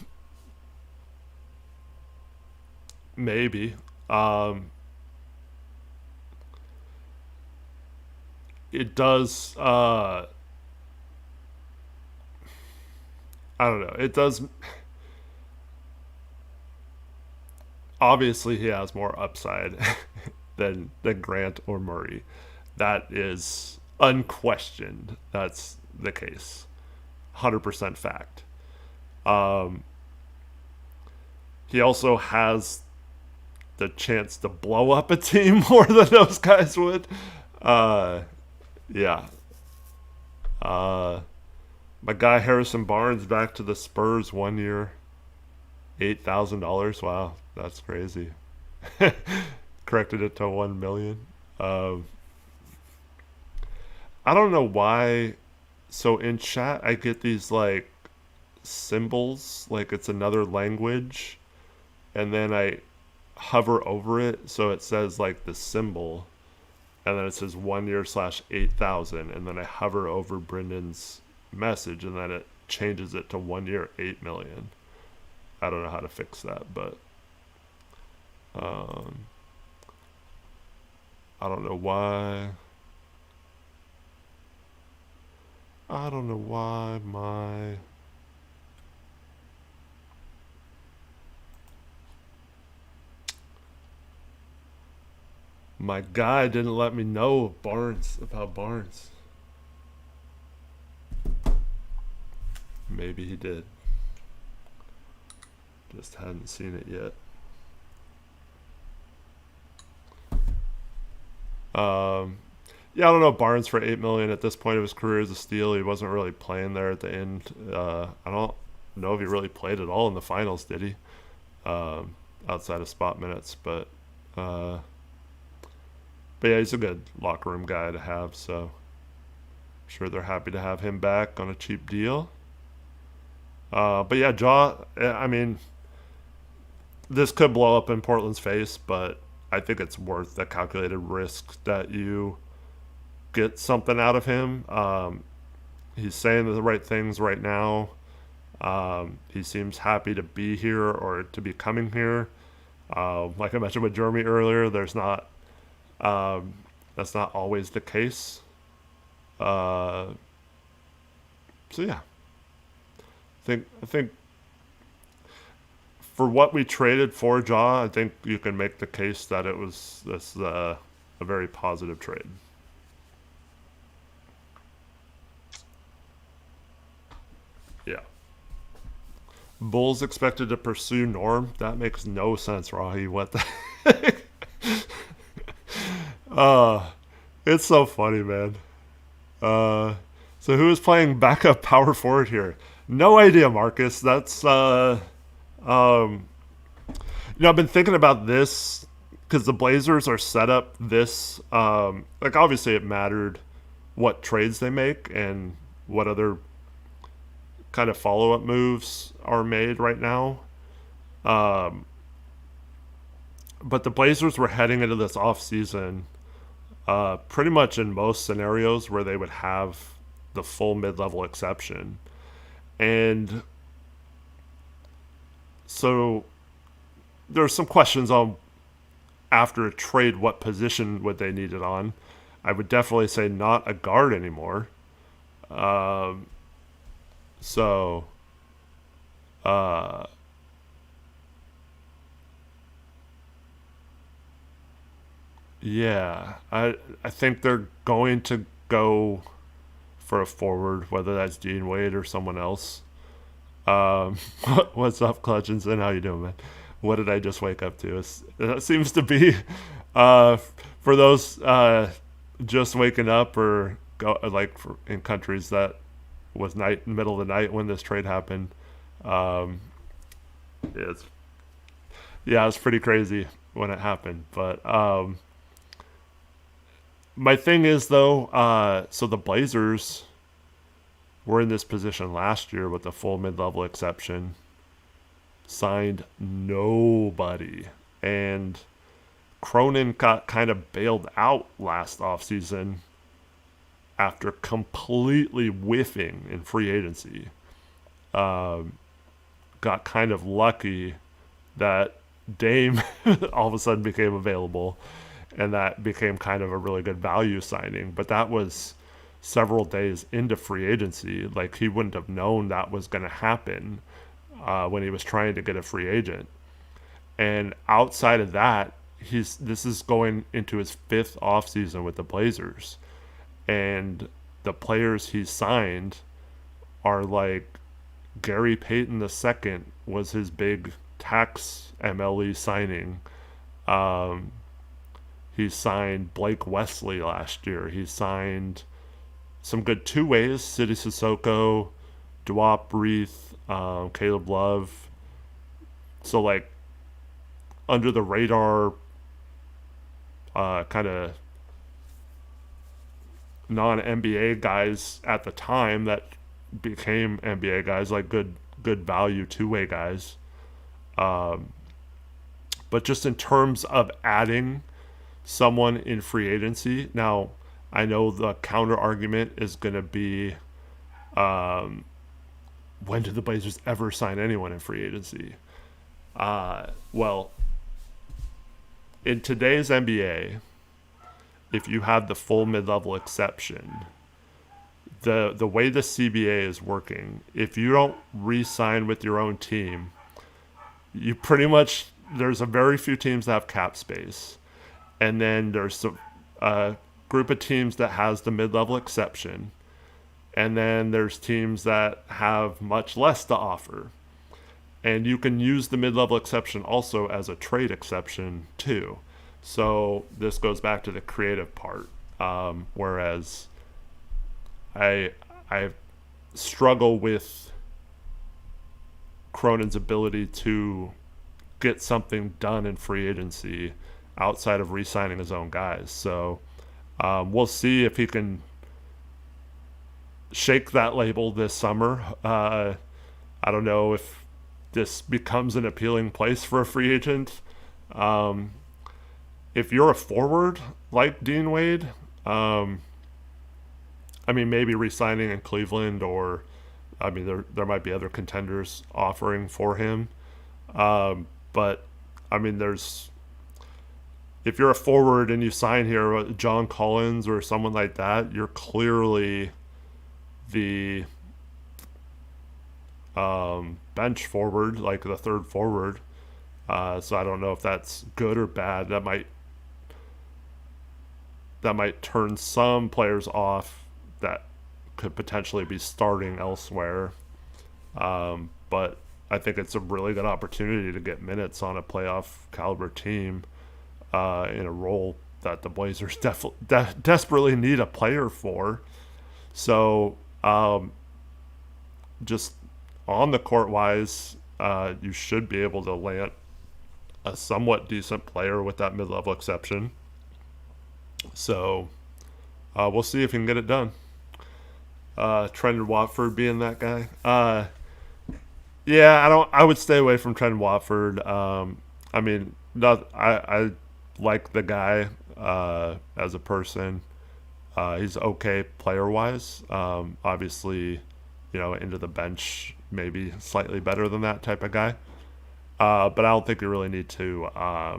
maybe. It does. I don't know. It does. Obviously, he has more upside than Grant or Murray. That is unquestioned. That's the case. 100% fact. He also has the chance to blow up a team more than those guys would. Yeah. My guy Harrison Barnes back to the Spurs 1 year. $8,000. Wow, that's crazy. Corrected it to $1 million. I don't know why. So in chat, I get these like symbols, like it's another language, and then I hover over it, so it says like the symbol, and then it says 1 year /8,000, and then I hover over Brendan's message, and then it changes it to 1 year 8 million. I don't know how to fix that, but I don't know why. I don't know why my guy didn't let me know about Barnes. Maybe he did. Just hadn't seen it yet. Yeah, I don't know. Barnes for $8 million at this point of his career is a steal. He wasn't really playing there at the end. I don't know if he really played at all in the finals, did he? Outside of spot minutes, uh, but yeah, he's a good locker room guy to have. So I'm sure they're happy to have him back on a cheap deal. But yeah, Jaw. I mean, this could blow up in Portland's face, but I think it's worth the calculated risk that you get something out of him. He's saying the right things right now. He seems happy to be here or to be coming here. Like I mentioned with Jeremy earlier, that's not always the case. Uh, so yeah, I think for what we traded for Jaw, I think you can make the case that it was a very positive trade. Yeah. Bulls expected to pursue Norm. That makes no sense, Rahi. What the heck? Uh, it's so funny, man. Uh, so who is playing backup power forward here? No idea, Marcus. That's um, I've been thinking about this because the Blazers are set up this. Like obviously it mattered what trades they make and what other kind of follow up moves are made right now. Um, but the Blazers were heading into this offseason pretty much in most scenarios where they would have the full mid level exception. And so there's some questions on after a trade, what position would they need it on? I would definitely say not a guard anymore. Um, so, uh, yeah, I think they're going to go for a forward, whether that's Dean Wade or someone else. Um, what's up, Clutchinson? How you doing, man? What did I just wake up to? It seems to be uh, for those just waking up or in countries that was night middle of the night when this trade happened. Um, it's yeah, it's pretty crazy when it happened. But my thing is though, so the Blazers were in this position last year with the full mid-level exception, signed nobody, and Cronin got kind of bailed out last offseason after completely whiffing in free agency. Um, got kind of lucky that Dame all of a sudden became available, and that became kind of a really good value signing. But that was several days into free agency. Like he wouldn't have known that was going to happen when he was trying to get a free agent. And outside of that, this is going into his fifth offseason with the Blazers. And the players he signed are like Gary Payton II was his big tax MLE signing. Um, he signed Blake Wesley last year. He signed some good two ways: City Sissoko, Duop Reith, Caleb Love. So like under the radar, kind of non NBA guys at the time that became NBA guys, like good value two way guys. Um, but just in terms of adding someone in free agency, now I know the counter argument is going to be, when did the Blazers ever sign anyone in free agency? Well, in today's NBA, if you have the full mid-level exception, the way the CBA is working, if you don't re-sign with your own team, you pretty much, there's a very few teams that have cap space, and then there's a group of teams that has the mid-level exception, and then there's teams that have much less to offer. And you can use the mid-level exception also as a trade exception too. So this goes back to the creative part. Whereas I struggle with Cronin's ability to get something done in free agency outside of re-signing his own guys. So we'll see if he can shake that label this summer. I don't know if this becomes an appealing place for a free agent. Um, if you're a forward like Dean Wade, I mean, maybe re-signing in Cleveland, or I mean, there might be other contenders offering for him. But I mean, there's if you're a forward and you sign here, John Collins or someone like that, you're clearly the bench forward, like the third forward. So I don't know if that's good or bad. That might turn some players off that could potentially be starting elsewhere. But I think it's a really good opportunity to get minutes on a playoff caliber team in a role that the Blazers desperately need a player for. So just on the court wise, you should be able to land a somewhat decent player with that mid-level exception. So we'll see if he can get it done. Trendon Watford being that guy. Yeah, I would stay away from Trendon Watford. I mean, I like the guy as a person. He's okay player wise. Obviously, into the bench, maybe slightly better than that type of guy. But I don't think you really need to. I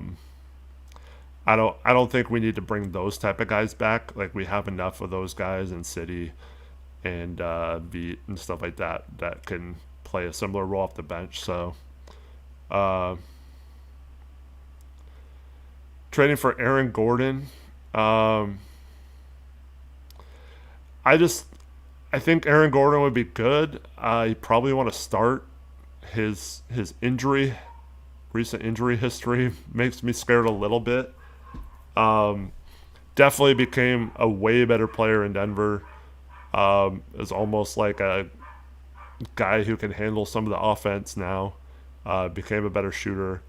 don't think we need to bring those type of guys back. Like, we have enough of those guys in City and Beat and stuff like that can play a similar role off the bench. So trading for Aaron Gordon, I think Aaron Gordon would be good. You probably want to start. His recent injury history makes me scared a little bit. Definitely became a way better player in Denver. Is almost like a guy who can handle some of the offense now. Became a better shooter.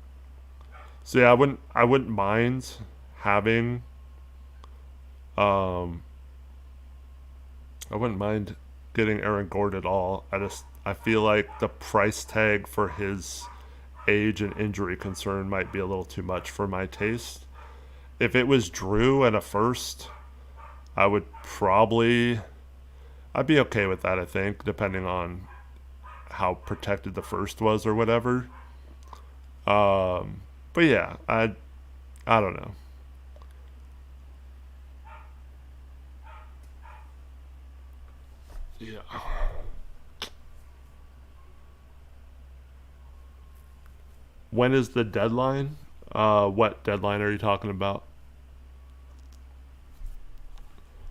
So yeah, I wouldn't mind having. I wouldn't mind getting Aaron Gordon at all. I feel like the price tag for his age and injury concern might be a little too much for my taste. If it was Drew and a first, I would I'd be okay with that, I think, depending on how protected the first was or whatever. But yeah, I don't know. Yeah. When is the deadline? What deadline are you talking about?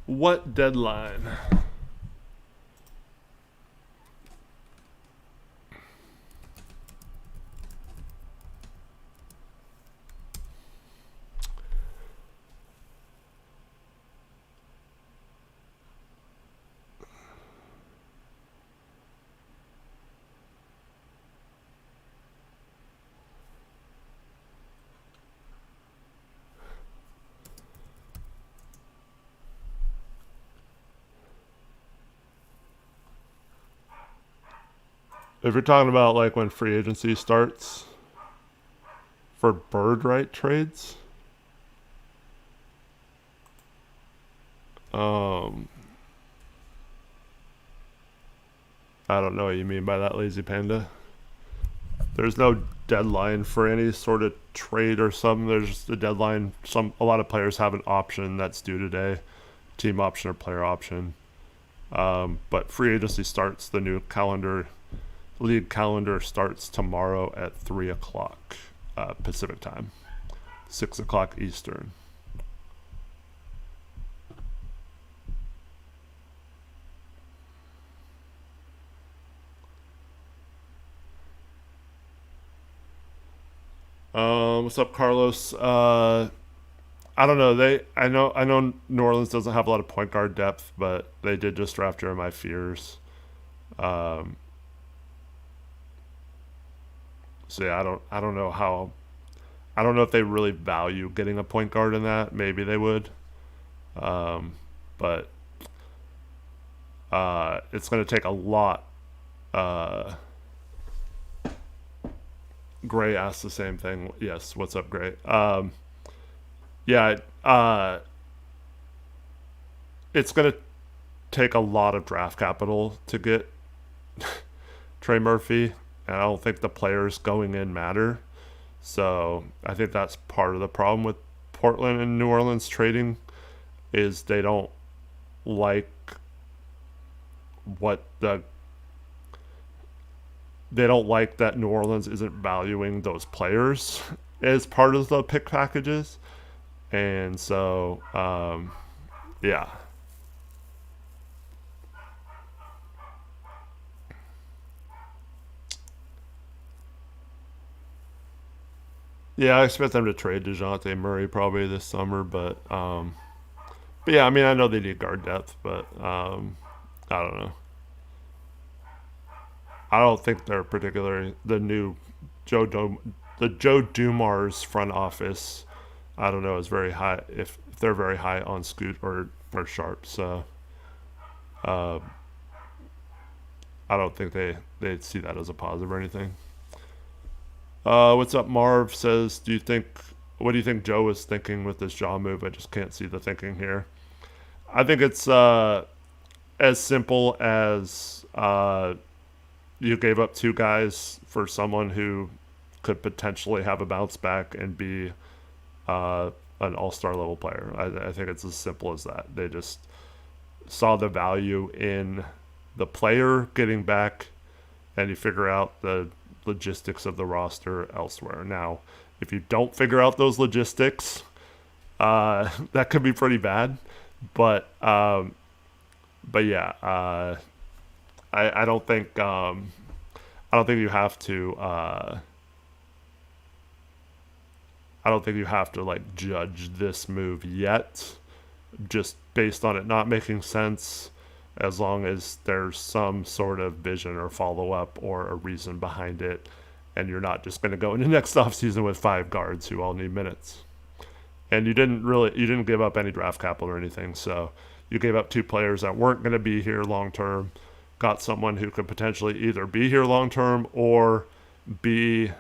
What deadline? If you're talking about like when free agency starts for bird right trades, um, I don't know what you mean by that, Lazy Panda. There's no deadline for any sort of trade or something. There's just a deadline. A lot of players have an option that's due today, team option or player option. But free agency starts the new calendar. League calendar starts tomorrow at 3 o'clock Pacific time, 6 o'clock Eastern. What's up, Carlos? I don't know. I know New Orleans doesn't have a lot of point guard depth, but they did just draft Jeremiah Fears. Um, so yeah, I don't know how. I don't know if they really value getting a point guard in that. Maybe they would, but it's going to take a lot. Uh, Gray asked the same thing. Yes, what's up, Gray? Yeah, it's going to take a lot of draft capital to get Trey Murphy, and I don't think the players going in matter. So I think that's part of the problem with Portland and New Orleans trading is they don't like what the they don't like that New Orleans isn't valuing those players as part of the pick packages, and so yeah. Yeah, I expect them to trade DeJounte Murray probably this summer, but yeah, I mean, I know they need guard depth, but I don't know. I don't think they're particularly the new Joe Dom- the Joe Dumars front office. I don't know is very high if they're very high on Scoot or Sharp. So uh, I don't think they'd see that as a positive or anything. What's up? Marv says, what do you think Joe was thinking with this jaw move? I just can't see the thinking here. I think it's as simple as you gave up two guys for someone who could potentially have a bounce back and be an all-star level player. I think it's as simple as that. They just saw the value in the player getting back, and you figure out the logistics of the roster elsewhere. Now, if you don't figure out those logistics, that could be pretty bad. But yeah, I don't think I don't think you have to. I don't think you have to like judge this move yet, just based on it not making sense. As long as there's some sort of vision or follow up or a reason behind it, and you're not just going to go into next offseason with five guards who all need minutes. And you didn't give up any draft capital or anything, so you gave up two players that weren't going to be here long term, got someone who could potentially either be here long term or be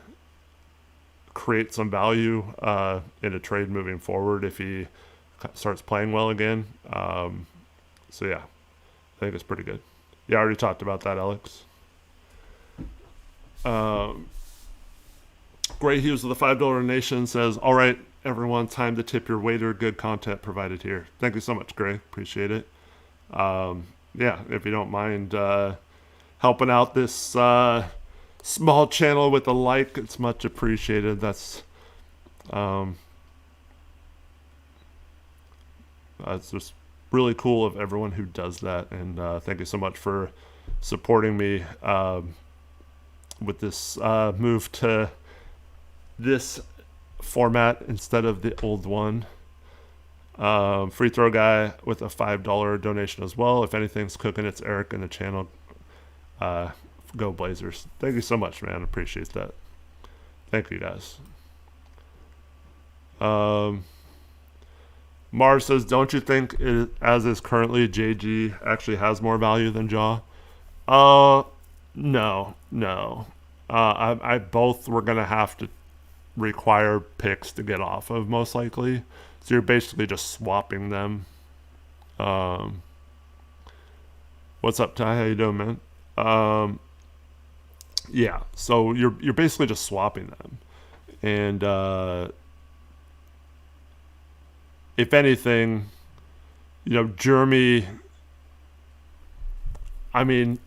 create some value in a trade moving forward if he starts playing well again. So yeah, I think it's pretty good. Yeah, I already talked about that, Alex. Gray Hughes of the $5 Nation says, all right, everyone, time to tip your waiter. Good content provided here. Thank you so much, Gray. Appreciate it. Yeah, if you don't mind helping out this small channel with a like, it's much appreciated. That's it's just really cool of everyone who does that, and thank you so much for supporting me with this move to this format instead of the old one. Free throw guy with a $5 donation as well. If anything's cooking, it's Eric in the channel. Go Blazers. Thank you so much, man. Appreciate that. Thank you, guys. Mars says, don't you think as is currently, JG actually has more value than Jaw? No. I both were going to have to require picks to get off of, most likely. So you're basically just swapping them. What's up, Ty? How you doing, man? Yeah, so you're basically just swapping them. And if anything, Jeremy, I mean,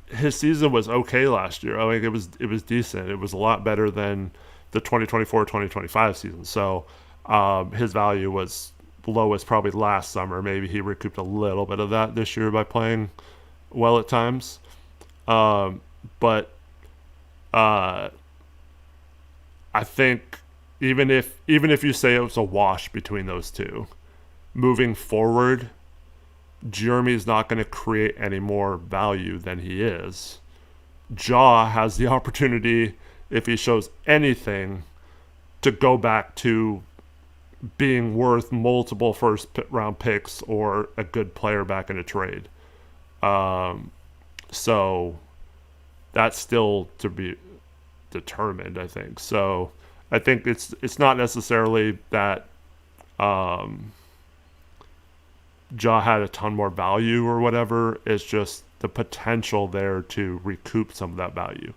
his season was okay last year. I mean, it was decent. It was a lot better than the 2024-2025 season. So his value was lowest probably last summer. Maybe he recouped a little bit of that this year by playing well at times. But I think even if you say it was a wash between those two, moving forward, Jeremy's not going to create any more value than he is. Ja has the opportunity, if he shows anything, to go back to being worth multiple first round picks or a good player back in a trade. So that's still to be determined, I think. So I think it's not necessarily that Ja had a ton more value or whatever. It's just the potential there to recoup some of that value.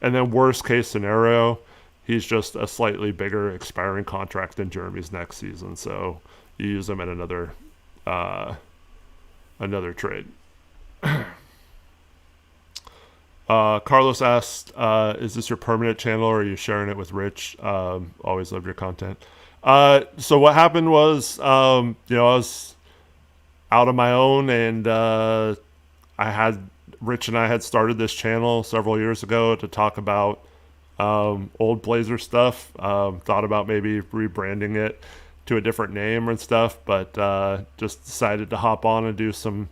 And then worst case scenario, he's just a slightly bigger expiring contract than Jeremy's next season. So you use him in another trade. Carlos asked, is this your permanent channel or are you sharing it with Rich? Always love your content. So what happened was, I was out on my own, and Rich and I had started this channel several years ago to talk about old Blazer stuff. Thought about maybe rebranding it to a different name and stuff, but just decided to hop on and do some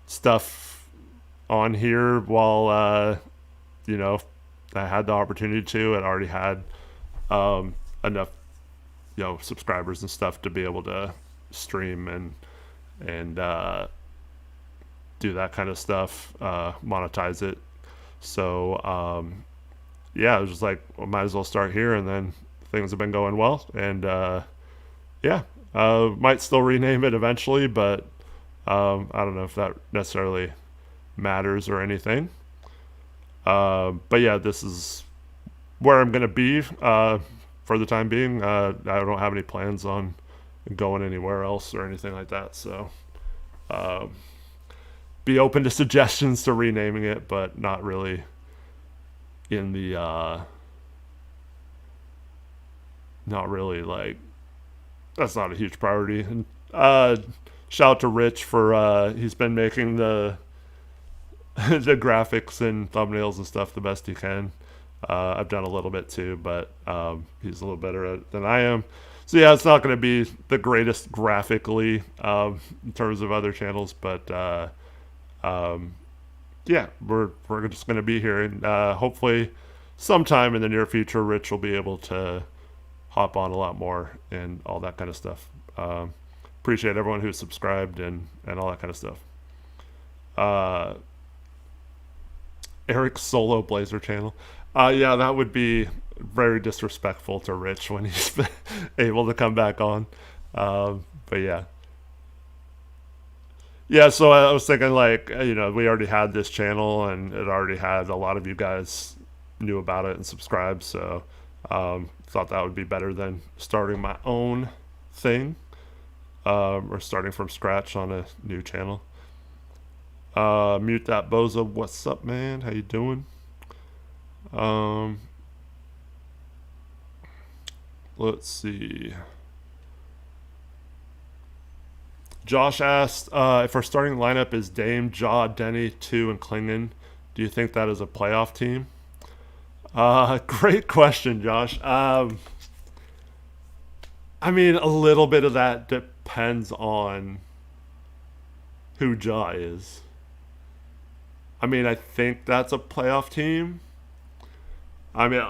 stuff on here while I had the opportunity to. I'd already had enough subscribers and stuff to be able to stream and do that kind of stuff, monetize it. So it was just like, well, might as well start here, and then things have been going well, and might still rename it eventually, but I don't know if that necessarily matters or anything. But yeah, this is where I'm gonna be for the time being. I don't have any plans on going anywhere else or anything like that, so be open to suggestions to renaming it, but not really in the not really, like, that's not a huge priority. And shout out to Rich for he's been making the the graphics and thumbnails and stuff the best he can. I've done a little bit too, but he's a little better at it than I am. So yeah, it's not going to be the greatest graphically in terms of other channels, but we're just going to be here, and hopefully sometime in the near future, Rich will be able to hop on a lot more and all that kind of stuff. Appreciate everyone who's subscribed and all that kind of stuff. Eric's solo Blazer channel. That would be very disrespectful to Rich when he's able to come back on. But yeah. Yeah, so I was thinking, like, we already had this channel, and it already had a lot of you guys knew about it and subscribed, so thought that would be better than starting my own thing, or starting from scratch on a new channel. Mute that bozo. What's up, man? How you doing? Let's see. Josh asked if our starting lineup is Dame, Ja, Denny, 2, and Klingon. Do you think that is a playoff team? Great question, Josh. I mean, a little bit of that depends on who Ja is. I mean, I think that's a playoff team. I mean,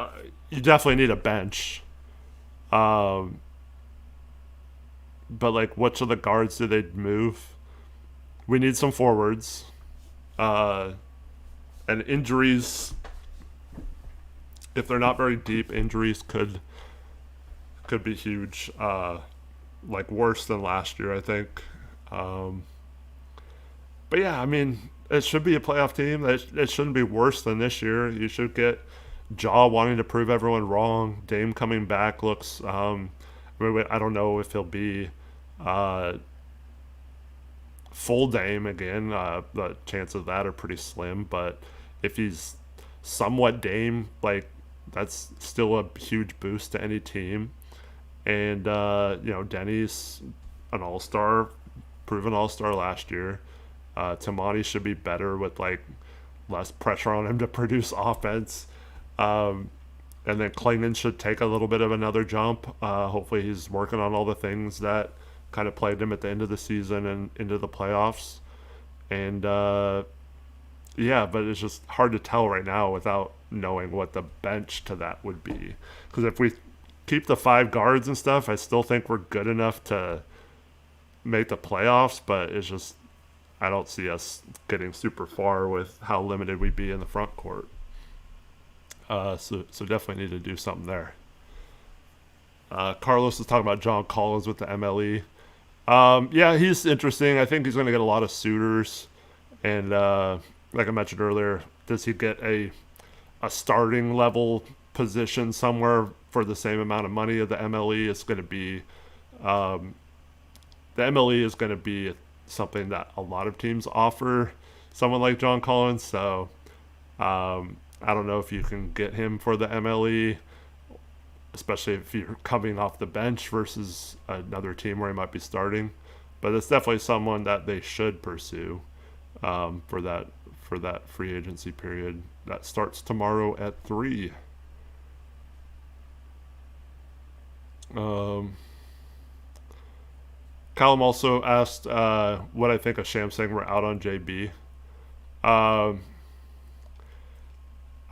you definitely need a bench. But, like, which of the guards do they move? We need some forwards. And injuries, if they're not very deep, injuries could be huge. Like, worse than last year, I think. But, yeah, I mean, it should be a playoff team. It shouldn't be worse than this year. You should get Ja wanting to prove everyone wrong. Dame coming back looks... I don't know if he'll be full Dame again. The chances of that are pretty slim, but if he's somewhat Dame, like, that's still a huge boost to any team. And Denny's an all-star, proven all-star last year. Tamani should be better with, like, less pressure on him to produce offense. And then Klingon should take a little bit of another jump. Hopefully he's working on all the things that kind of plagued him at the end of the season and into the playoffs. And yeah, but it's just hard to tell right now without knowing what the bench to that would be. Because if we keep the 5 guards and stuff, I still think we're good enough to make the playoffs, but it's just I don't see us getting super far with how limited we'd be in the front court. So definitely need to do something there. Carlos is talking about John Collins with the MLE. Yeah, he's interesting. I think he's going to get a lot of suitors. And like I mentioned earlier, does he get a starting level position somewhere for the same amount of money of the MLE? It's going to be the MLE is going to be something that a lot of teams offer someone like John Collins. So I don't know if you can get him for the MLE, especially if you're coming off the bench versus another team where he might be starting. But it's definitely someone that they should pursue for that free agency period that starts tomorrow at 3. Callum also asked what I think of Sham saying we're out on JB. I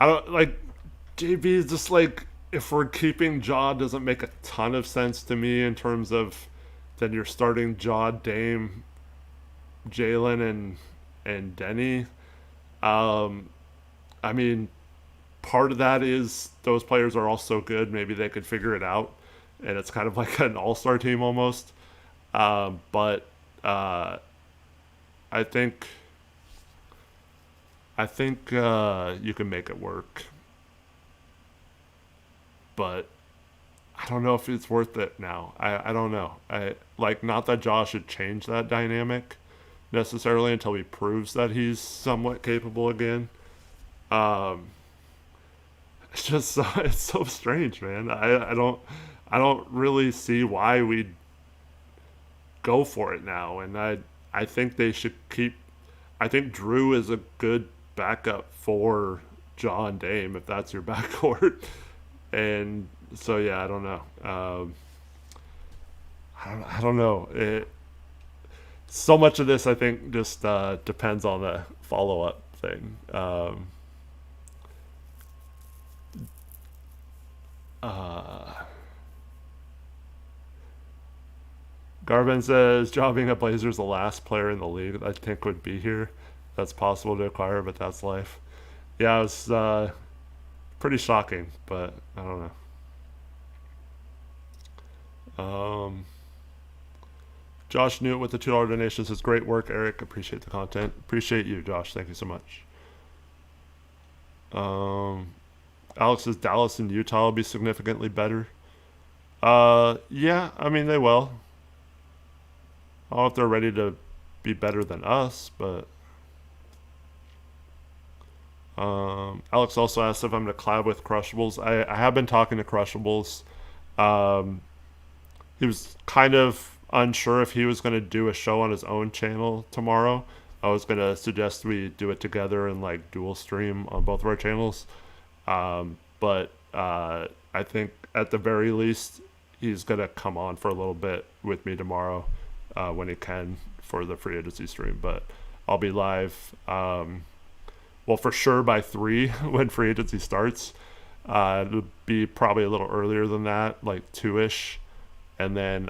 don't like JB is just like, if we're keeping Ja doesn't make a ton of sense to me in terms of then you're starting Ja, Dame, Jaylen, and Denny. I mean, part of that is those players are all so good. Maybe they could figure it out, and it's kind of like an all-star team almost. But I think you can make it work. But I don't know if it's worth it now. I don't know. Not that Josh should change that dynamic necessarily until he proves that he's somewhat capable again. It's just it's so strange, man. I don't really see why we'd go for it now. And I think they should keep. I think Drew is a good backup for John Dame if that's your backcourt. And so yeah, I don't know. I don't know. So much of this I think just depends on the follow-up thing. Garvin says, Ja being a Blazers the last player in the league I think would be here. That's possible to acquire, but that's life. Yeah, it was pretty shocking, but I don't know. Josh Newt with the $2 donation says, great work, Eric. Appreciate the content. Appreciate you, Josh. Thank you so much. Alex says, Dallas and Utah will be significantly better. Yeah, I mean, they will. I don't know if they're ready to be better than us, but Alex also asked if I'm going to collab with Crushables. I have been talking to Crushables. He was kind of unsure if he was going to do a show on his own channel tomorrow. I was going to suggest we do it together and like dual stream on both of our channels. But I think at the very least he's going to come on for a little bit with me tomorrow when he can for the free agency stream. But I'll be live, well, for sure by 3 when free agency starts. It'll be probably a little earlier than that, like 2-ish. And then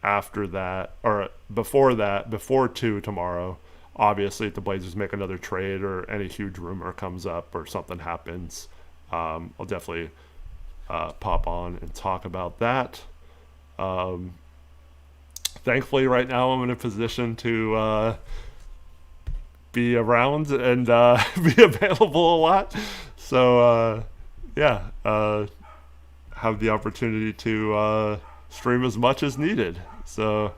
after that, or before that, before 2 tomorrow, obviously if the Blazers make another trade or any huge rumor comes up or something happens, I'll definitely pop on and talk about that. Thankfully, right now I'm in a position to be around and be available a lot. So, yeah, have the opportunity to stream as much as needed. So,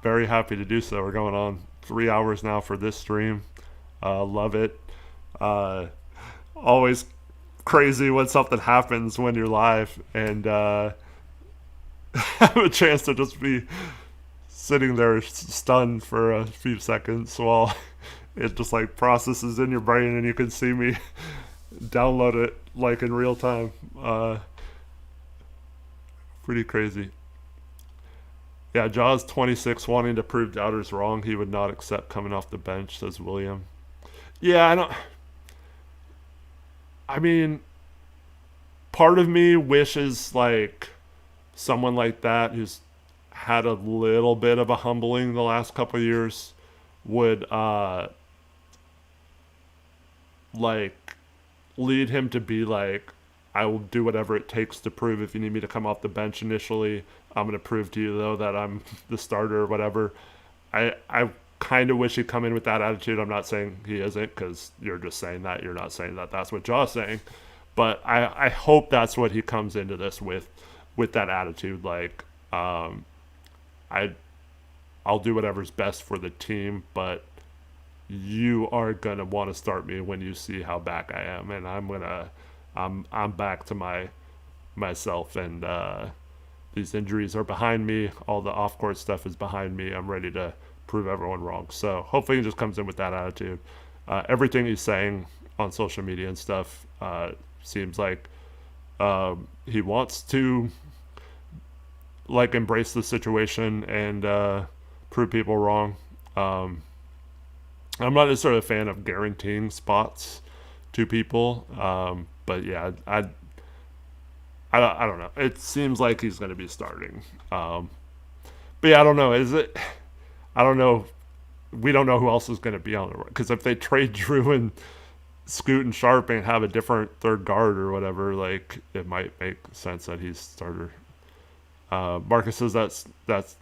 very happy to do so. We're going on 3 hours now for this stream. Love it. Always crazy when something happens when you're live and have a chance to just be sitting there stunned for a few seconds while it just like processes in your brain and you can see me download it like in real time. Pretty crazy. Yeah, Jaws 26 wanting to prove doubters wrong. He would not accept coming off the bench, says William. Yeah, I don't. I mean, part of me wishes like someone like that who's had a little bit of a humbling the last couple of years would like lead him to be like, I will do whatever it takes to prove if you need me to come off the bench initially. I'm going to prove to you though that I'm the starter or whatever. I kind of wish he'd come in with that attitude. I'm not saying he isn't, because you're just saying that. You're not saying that that's what Jaw's saying. But I hope that's what he comes into this with that attitude. Like, I'll do whatever's best for the team, but you are gonna want to start me when you see how back I am, and I'm back to myself, and these injuries are behind me. All the off court stuff is behind me. I'm ready to prove everyone wrong. So hopefully he just comes in with that attitude. Everything he's saying on social media and stuff seems like he wants to like embrace the situation and prove people wrong. I'm not necessarily a fan of guaranteeing spots to people, but yeah, I don't know. It seems like he's going to be starting. But yeah, I don't know. Is it? I don't know. We don't know who else is going to be on the, because if they trade Drew and Scoot and Sharp and have a different third guard or whatever, like it might make sense that he's starter. Marcus says that's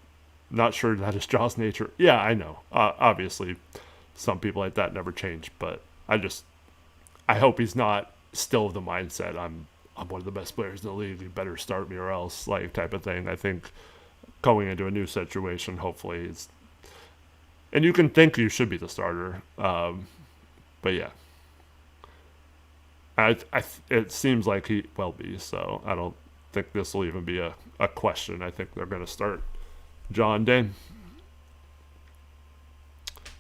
not sure that is Jaw's nature. Yeah, I know. Obviously, some people like that never change, but I hope he's not still of the mindset I'm one of the best players in the league. You better start me or else, like type of thing. I think going into a new situation, hopefully, and you can think you should be the starter, but yeah, it seems like he will be. So I don't think this will even be a question. I think they're going to start John Dane.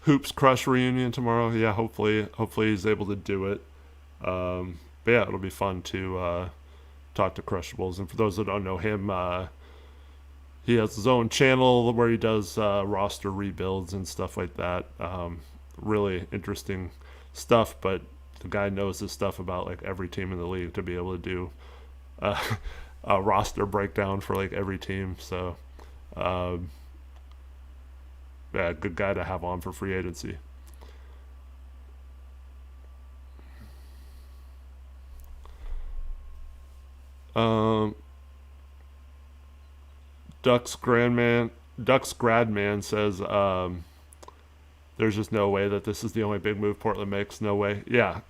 Hoops Crush reunion tomorrow. Yeah, hopefully he's able to do it. But yeah, it'll be fun to talk to Crushables. And for those that don't know him, he has his own channel where he does roster rebuilds and stuff like that. Really interesting stuff, but the guy knows his stuff about like every team in the league to be able to do a roster breakdown for like every team. So yeah, good guy to have on for free agency. Ducks Gradman says there's just no way that this is the only big move Portland makes. No way. Yeah.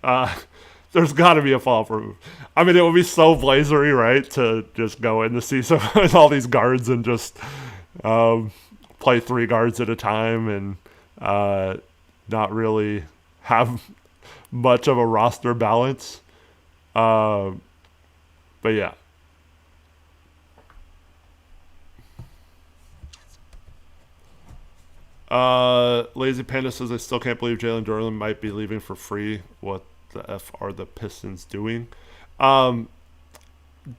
There's got to be a follow-up move. I mean, it would be so blazery, right, to just go in the season with all these guards and just play 3 guards at a time and not really have much of a roster balance. But yeah. Lazy Panda says, I still can't believe Jaylen Brown might be leaving for free. What the F are the Pistons doing? Jaylen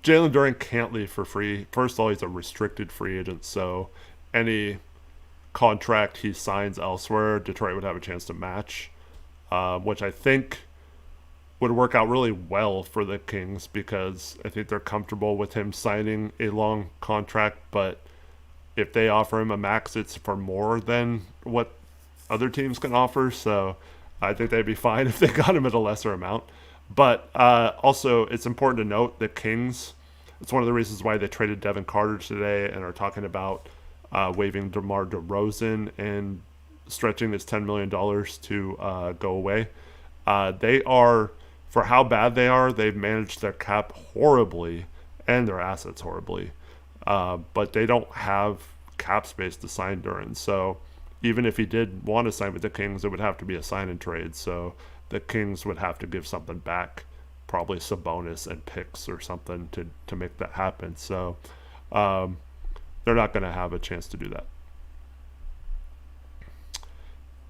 Brown can't leave for free. First of all, he's a restricted free agent, so any contract he signs elsewhere, Detroit would have a chance to match, which I think would work out really well for the Kings, because I think they're comfortable with him signing a long contract, but if they offer him a max, it's for more than what other teams can offer. So I think they'd be fine if they got him at a lesser amount. But also, it's important to note the Kings, it's one of the reasons why they traded Devin Carter today and are talking about waiving DeMar DeRozan and stretching this $10 million to go away. They are, for how bad they are, they've managed their cap horribly and their assets horribly. But they don't have cap space to sign Duran. So even if he did want to sign with the Kings, it would have to be a sign and trade. So the Kings would have to give something back, probably Sabonis and picks or something to make that happen. So they're not going to have a chance to do that.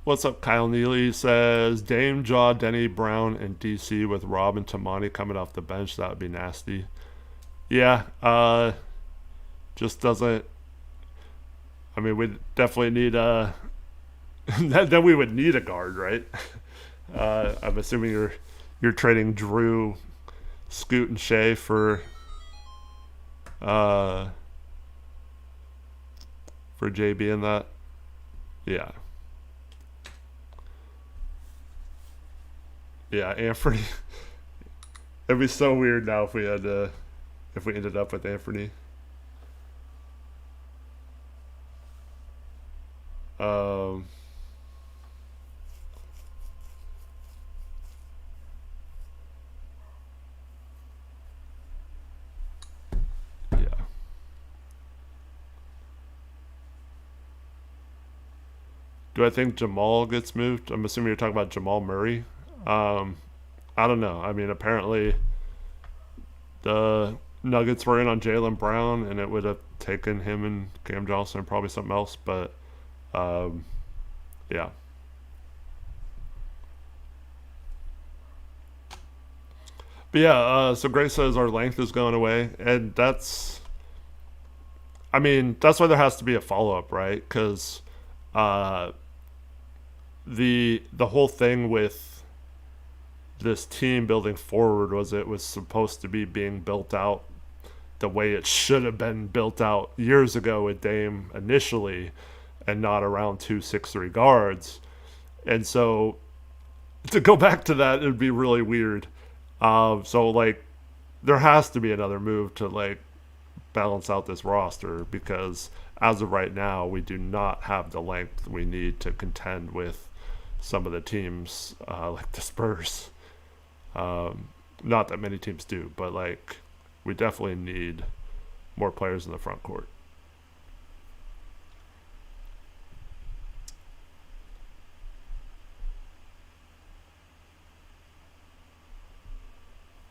What's up, Kyle Neely says Dame, Jaw, Denny, Brown, and DC with Rob and Tamani coming off the bench. That would be nasty. Yeah, just doesn't. I mean, we definitely need then we would need a guard, right? I'm assuming you're trading Drew, Scoot, and Shea for JB and that. Yeah. Yeah, Anthony. It'd be so weird now if we ended up with Anthony. Um, yeah. Do I think Jamal gets moved? I'm assuming you're talking about Jamal Murray. I don't know. I mean, apparently the Nuggets were in on Jaylen Brown, and it would have taken him and Cam Johnson and probably something else. But yeah. But yeah, so Gray says our length is going away, and I mean, that's why there has to be a follow up, right? Because uh, the whole thing with this team building forward was it was supposed to be being built out the way it should have been built out years ago with Dame initially, and not around 2-6-3 guards. And so to go back to that, it would be really weird. So like, there has to be another move to like balance out this roster, because as of right now, we do not have the length we need to contend with some of the teams like the Spurs. Not that many teams do, but like, we definitely need more players in the front court.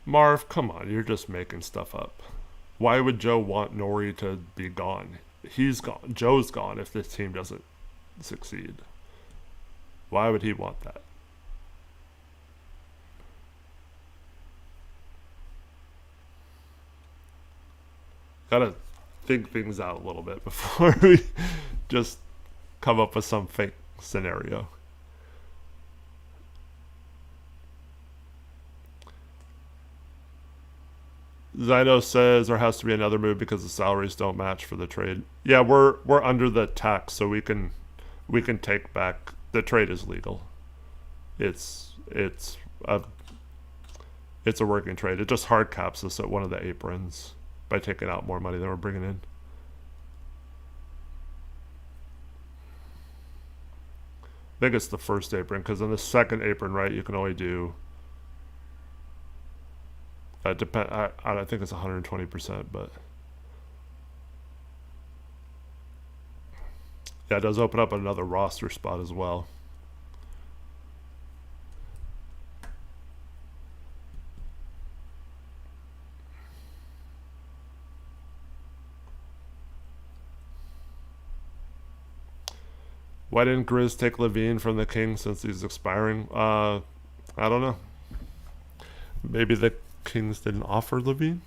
Marv, come on, you're just making stuff up. Why would Joe want Nori to be gone? He's gone. Joe's gone if this team doesn't succeed. Why would he want that? Gotta think things out a little bit before we just come up with some fake scenario. Zyno says there has to be another move because the salaries don't match for the trade. Yeah, we're under the tax, so we can take back. The trade is legal. It's a it's a working trade. It just hard caps us at one of the aprons by taking out more money than we're bringing in. I think it's the first apron, because in the second apron, right, you can only do. I think it's 120%, but yeah, it does open up another roster spot as well. Why didn't Grizz take Levine from the Kings since he's expiring? I don't know. Maybe the Kings didn't offer Levine?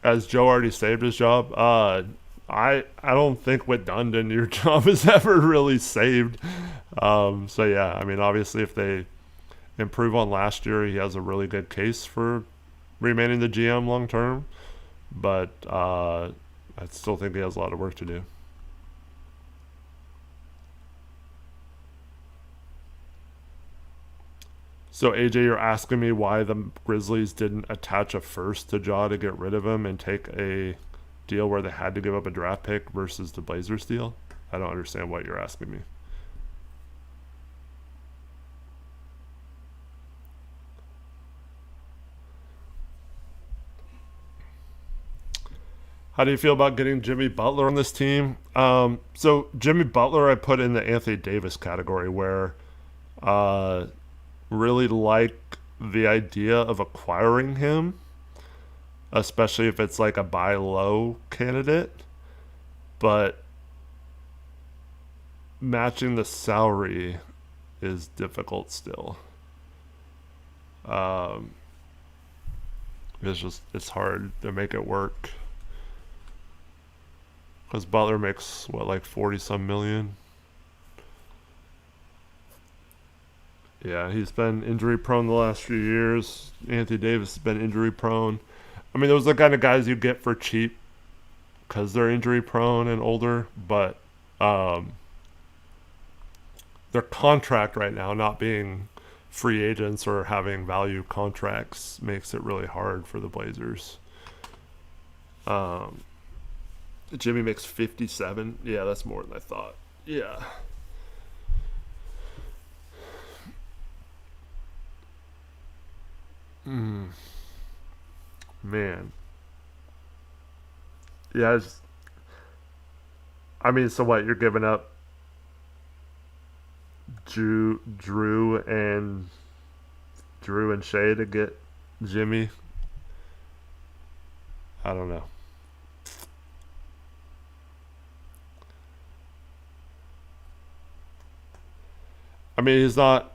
As Joe already saved his job, I don't think with Dundon your job is ever really saved. So yeah, I mean, obviously if they improve on last year, he has a really good case for remaining the GM long term. But I still think he has a lot of work to do. So AJ, you're asking me why the Grizzlies didn't attach a first to Jaw to get rid of him and take a deal where they had to give up a draft pick versus the Blazers deal? I don't understand what you're asking me. How do you feel about getting Jimmy Butler on this team? So Jimmy Butler I put in the Anthony Davis category, where uh, really like the idea of acquiring him, especially if it's like a buy low candidate. But matching the salary is difficult still. Um, it's hard to make it work because Butler makes what, like 40 some million. Yeah, he's been injury prone the last few years. Anthony Davis has been injury prone. I mean, those are the kind of guys you get for cheap because they're injury prone and older, but um, their contract right now, not being free agents or having value contracts, makes it really hard for the Blazers. Um, Jimmy makes 57. Yeah, that's more than I thought. Yeah. Mm, man. Yeah, I mean, so what? You're giving up Drew and Shea to get Jimmy? I don't know. I mean, he's not.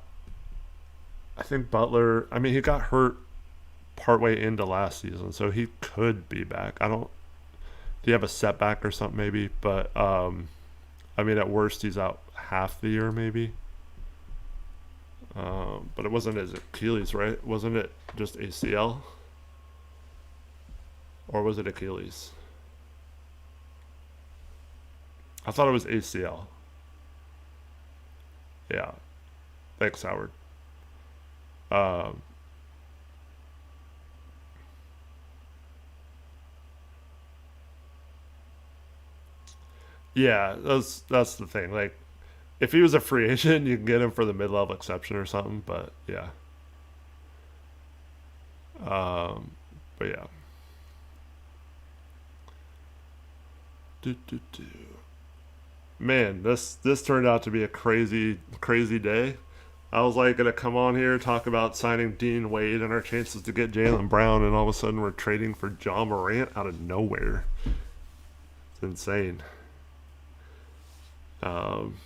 I think Butler. I mean, he got hurt partway into last season, so he could be back. I don't. Do you have a setback or something maybe? But I mean, at worst, he's out half the year maybe. But it wasn't his Achilles, right? Wasn't it just ACL? Or was it Achilles? I thought it was ACL. Yeah. Thanks, Howard. Um, yeah, that's the thing. Like, if he was a free agent, you can get him for the mid-level exception or something. But yeah, um, but yeah. Do, do, do. Man, this turned out to be a crazy day. I was like gonna come on here talk about signing Dean Wade and our chances to get Jaylen Brown, and all of a sudden we're trading for John Morant out of nowhere. It's insane. Um,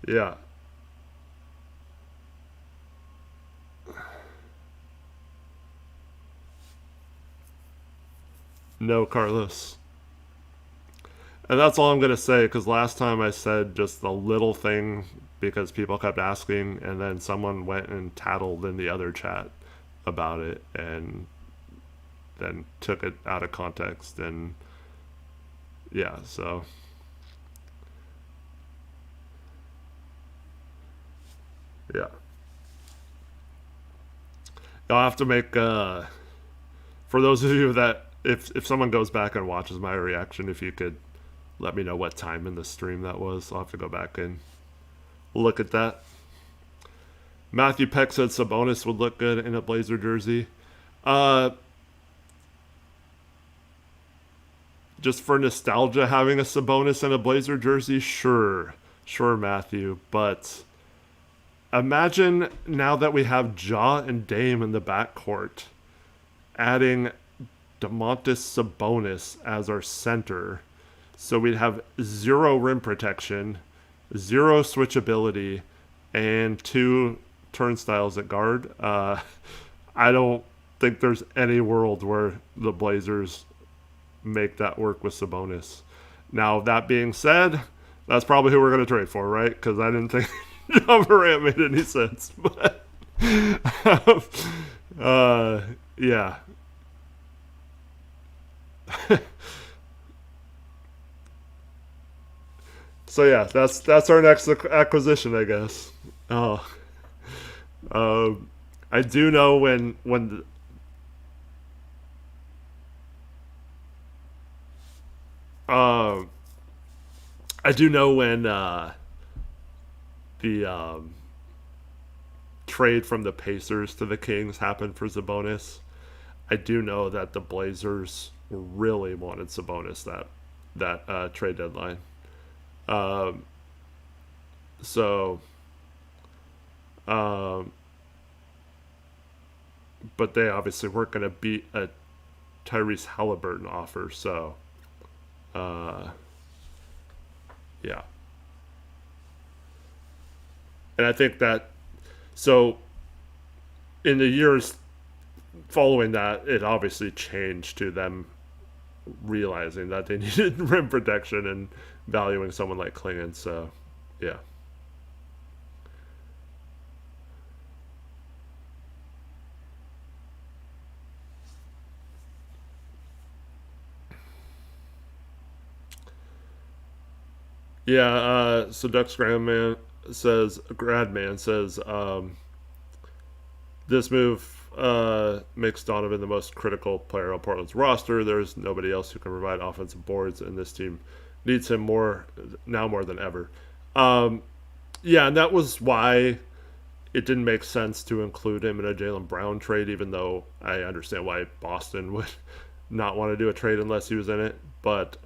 yeah, no Carlos, and that's all I'm gonna say because last time I said just a little thing because people kept asking, and then someone went and tattled in the other chat about it, and then took it out of context, and yeah, so yeah. I'll have to make for those of you that if someone goes back and watches my reaction, if you could let me know what time in the stream that was. I'll have to go back and look at that. Matthew Peck said Sabonis would look good in a Blazer jersey. Uh, just for nostalgia, having a Sabonis in a Blazer jersey, sure, Matthew. But imagine now that we have Ja and Dame in the backcourt, adding Domantas Sabonis as our center. So we'd have zero rim protection, zero switchability, and two turnstiles at guard. I don't think there's any world where the Blazers make that work with Sabonis. Now, that being said, that's probably who we're going to trade for, right? Because I didn't think John Morant made any sense. But, uh, yeah. So yeah, that's our next acquisition, I guess. Oh, um, I do know when um I do know when the trade from the Pacers to the Kings happened for Sabonis. I do know that the Blazers really wanted Sabonis that trade deadline. Um, so um, but they obviously weren't going to beat a Tyrese Halliburton offer. So, yeah. And I think that, so in the years following that, it obviously changed to them realizing that they needed rim protection and valuing someone like Klingon. So, yeah. Yeah, so Ducks Gradman says, this move makes Donovan the most critical player on Portland's roster. There's nobody else who can provide offensive boards, and this team needs him more now more than ever. Um, yeah, and that was why it didn't make sense to include him in a Jaylen Brown trade, even though I understand why Boston would not want to do a trade unless he was in it. But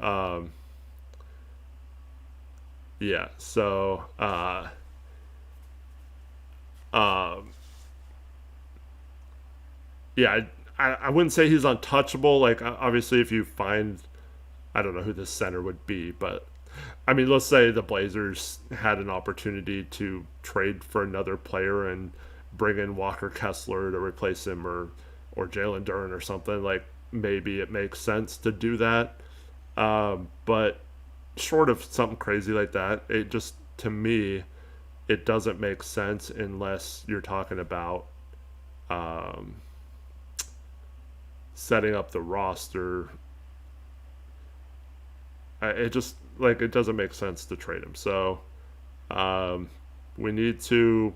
yeah, so um, yeah, I wouldn't say he's untouchable. Like, obviously, if you find, I don't know who this center would be, but I mean, let's say the Blazers had an opportunity to trade for another player and bring in Walker Kessler to replace him, or Jalen Duren or something. Like, maybe it makes sense to do that. But short of something crazy like that, it just, to me, it doesn't make sense unless you're talking about um, setting up the roster. It just, like, it doesn't make sense to trade him. So um, we need to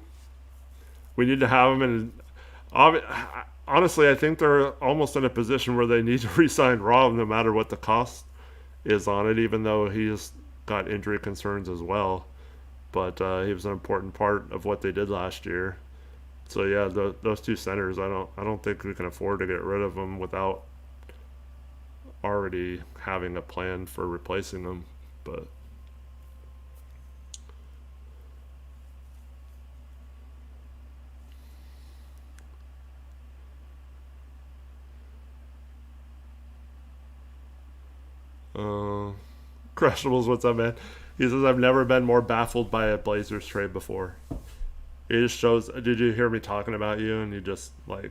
have him. And honestly, I think they're almost in a position where they need to re-sign Rob no matter what the cost is on it, even though he's got injury concerns as well. But he was an important part of what they did last year. So yeah, those two centers, I don't think we can afford to get rid of them without already having a plan for replacing them. But uh, Crushables, what's up, man? He says, I've never been more baffled by a Blazers trade before. It just shows. Did you hear me talking about you and you just, like,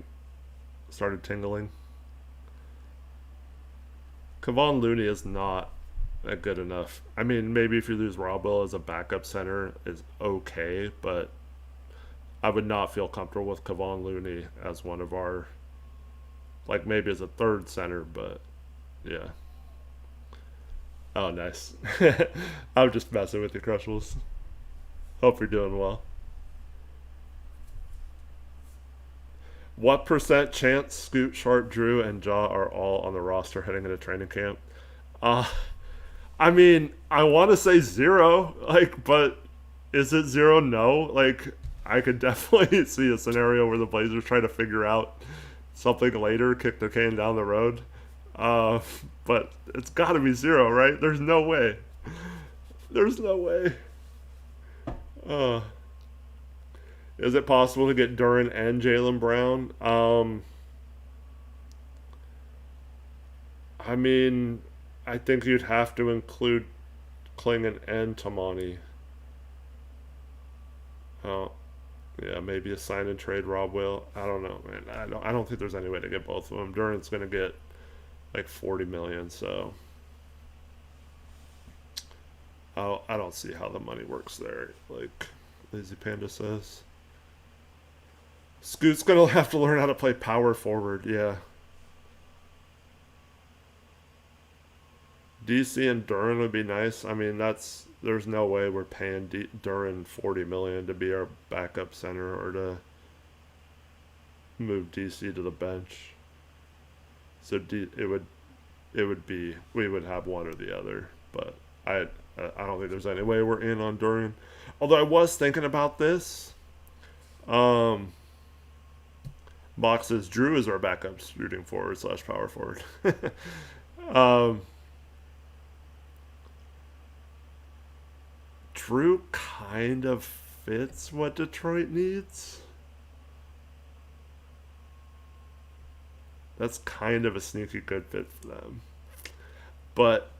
started tingling? Kevon Looney is not a good enough. I mean, maybe if you lose Rob Will as a backup center is okay, but I would not feel comfortable with Kevon Looney as one of our, like, maybe as a third center, but yeah. Oh, nice. I'm just messing with you, Crushables. Hope you're doing well. What percent chance Scoot, Sharp, Drew, and Jaw are all on the roster heading into training camp? Uh, I mean, I want to say zero, like, but is it zero? No. Like, I could definitely see a scenario where the Blazers try to figure out something later, kick the can down the road. Uh, but it's got to be zero, right? There's no way. There's no way. Uh, is it possible to get Duren and Jaylen Brown? I mean, I think you'd have to include Klingon and Tamani. Oh, yeah, maybe a sign and trade Rob Will. I don't know, man. I don't think there's any way to get both of them. Duren's gonna get like 40 million, so I don't see how the money works there. Like Lazy Panda says, Scoot's gonna have to learn how to play power forward. Yeah, DC and Duren would be nice. I mean, there's no way we're paying Duren 40 million to be our backup center or to move DC to the bench. So it would be, we would have one or the other. But I don't think there's any way we're in on Duren. Although I was thinking about this. Um, Box says Drew is our backup shooting forward / power forward. um, Drew kind of fits what Detroit needs. That's kind of a sneaky good fit for them. But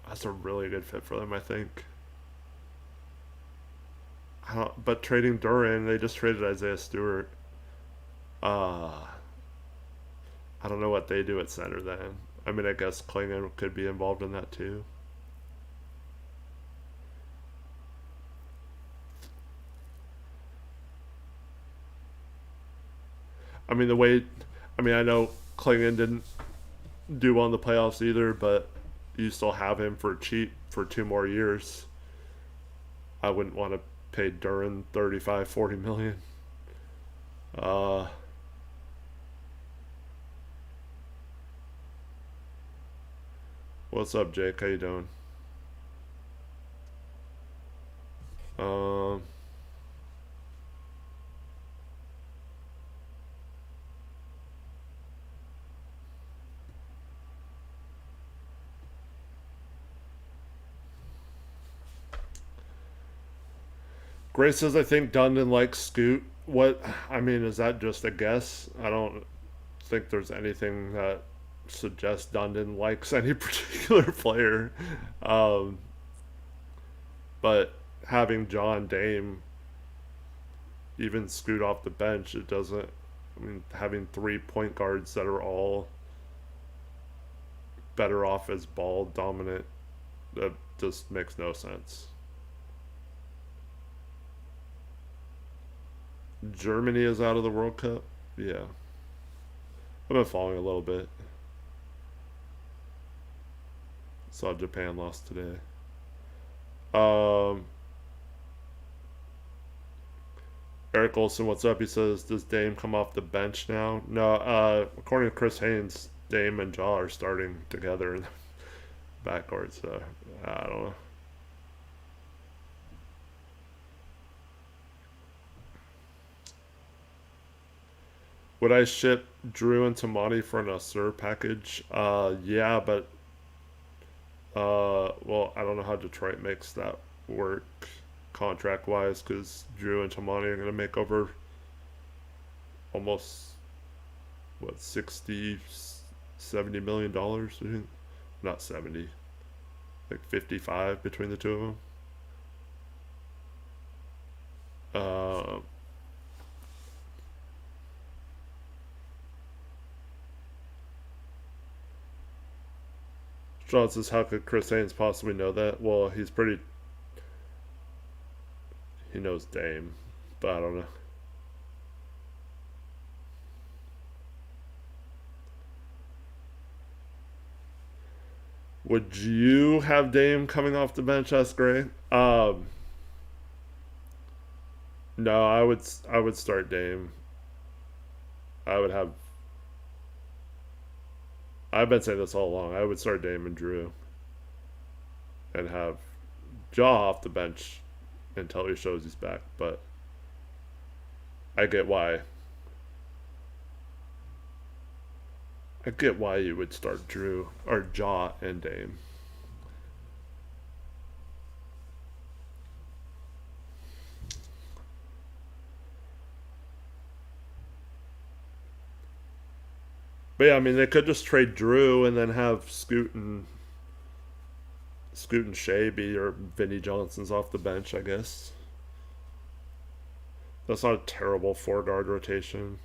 that's a really good fit for them, I think. But trading Duran, they just traded Isaiah Stewart. Uh, I don't know what they do at center then. I mean, I guess Klingon could be involved in that too. I mean, I know Klingon didn't do well in the playoffs either, but you still have him for cheap for 2 more years. I wouldn't want to pay Duran 35, 40 million. Uh, what's up, Jake? How you doing? Um, Grace says I think Dundon likes Scoot. What? I mean, is that just a guess? I don't think there's anything that suggests Dundon likes any particular player. Um, but having John Dame even scoot off the bench, it doesn't. I mean, having 3 point guards that are all better off as ball dominant, that just makes no sense. Germany is out of the World Cup. Yeah, I've been following a little bit. Saw Japan lost today. Um, Eric Olson, what's up? He says, does Dame come off the bench now? No, according to Chris Haynes, Dame and Jaw are starting together in the backcourt, so I don't know. Would I ship Drew and Tamani for an Asur package? Yeah, but well, I don't know how Detroit makes that work contract wise because Drew and Tamani are going to make over almost what 60, $70 million. Not 70, like 55 between the two of them. Uh, John says, how could Chris Haynes possibly know that? Well, he knows Dame, but I don't know. Would you have Dame coming off the bench? That's great. No, I would start Dame. I would have. I've been saying this all along. I would start Dame and Drew, and have Jaw off the bench until he shows he's back. But I get why. I get why you would start Drew or Jaw and Dame. But yeah, I mean, they could just trade Drew and then have Scoot and Shea be or Vinny Johnson's off the bench, I guess. That's not a terrible 4 guard rotation.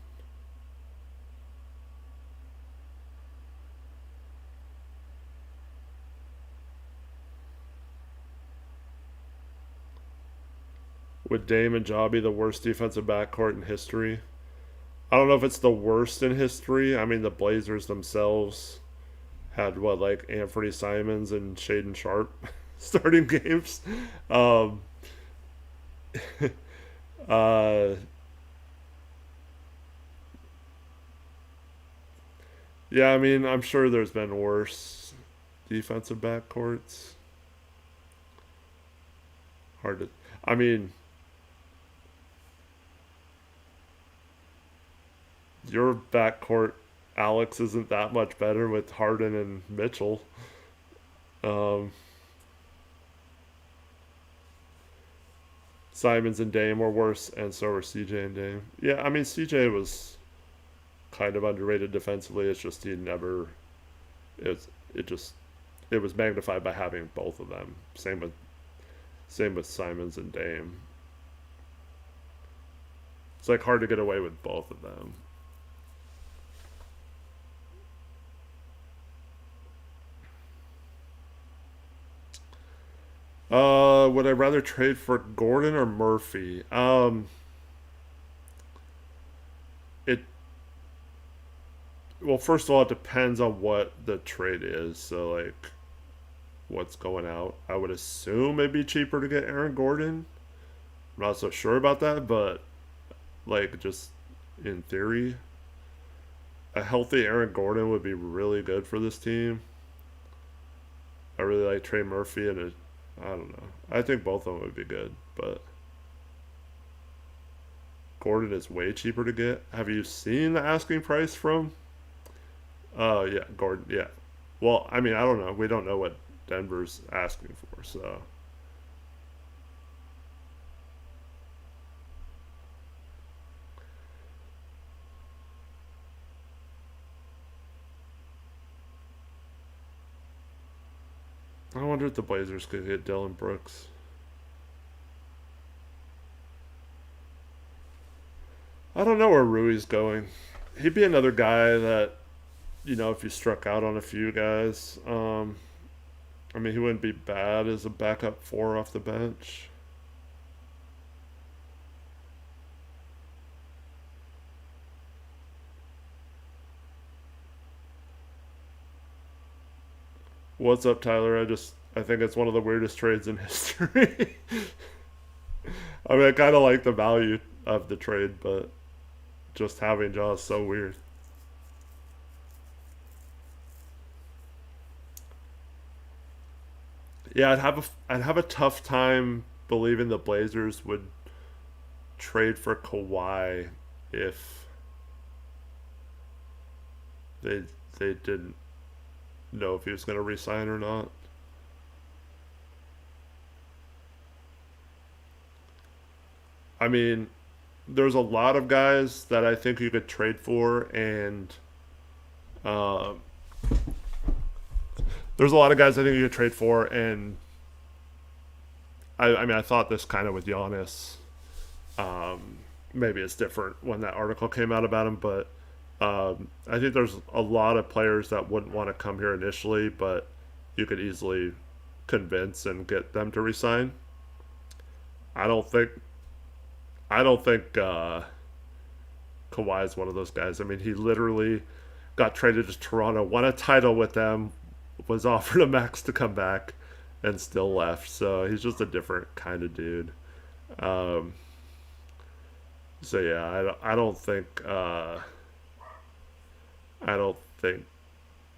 Would Dame and Ja be the worst defensive backcourt in history? I don't know if it's the worst in history. I mean, the Blazers themselves had what, like Anthony Simons and Shaden Sharp starting games. Um, uh, yeah, I mean, I'm sure there's been worse defensive backcourts. Hard to. I mean, your backcourt, Alex, isn't that much better with Harden and Mitchell. Um, Simons and Dame were worse, and so were CJ and Dame. Yeah, I mean CJ was kind of underrated defensively. It's just he never. It just it was magnified by having both of them. Same with Simons and Dame. It's like hard to get away with both of them. Would I rather trade for Gordon or Murphy? It well, first of all, it depends on what the trade is. So like, what's going out? I would assume it'd be cheaper to get Aaron Gordon. I'm not so sure about that, but like just in theory, a healthy Aaron Gordon would be really good for this team. I really like Trey Murphy, and I don't know. I think both of them would be good, but Gordon is way cheaper to get. Have you seen the asking price from? Oh yeah, Gordon. Yeah. Well, I mean, I don't know. We don't know what Denver's asking for, so I wonder if the Blazers could get Dylan Brooks. I don't know where Rui's going. He'd be another guy that, if you struck out on a few guys, I mean, he wouldn't be bad as a backup four off the bench. What's up, Tyler? I think it's one of the weirdest trades in history. I mean, I kind of like the value of the trade, but just having Jaw is so weird. Yeah, I'd have a tough time believing the Blazers would trade for Kawhi if they they didn't know if he was going to resign or not. I mean, there's a lot of guys that I think you could trade for, and uh, there's a lot of guys I think you could trade for, and I mean, I thought this kind of with Giannis. Maybe it's different when that article came out about him, but I think there's a lot of players that wouldn't want to come here initially, but you could easily convince and get them to resign. I don't think I don't think Kawhi is one of those guys. I mean, he literally got traded to Toronto, won a title with them, was offered a max to come back, and still left. So he's just a different kind of dude. Um, so yeah, I don't think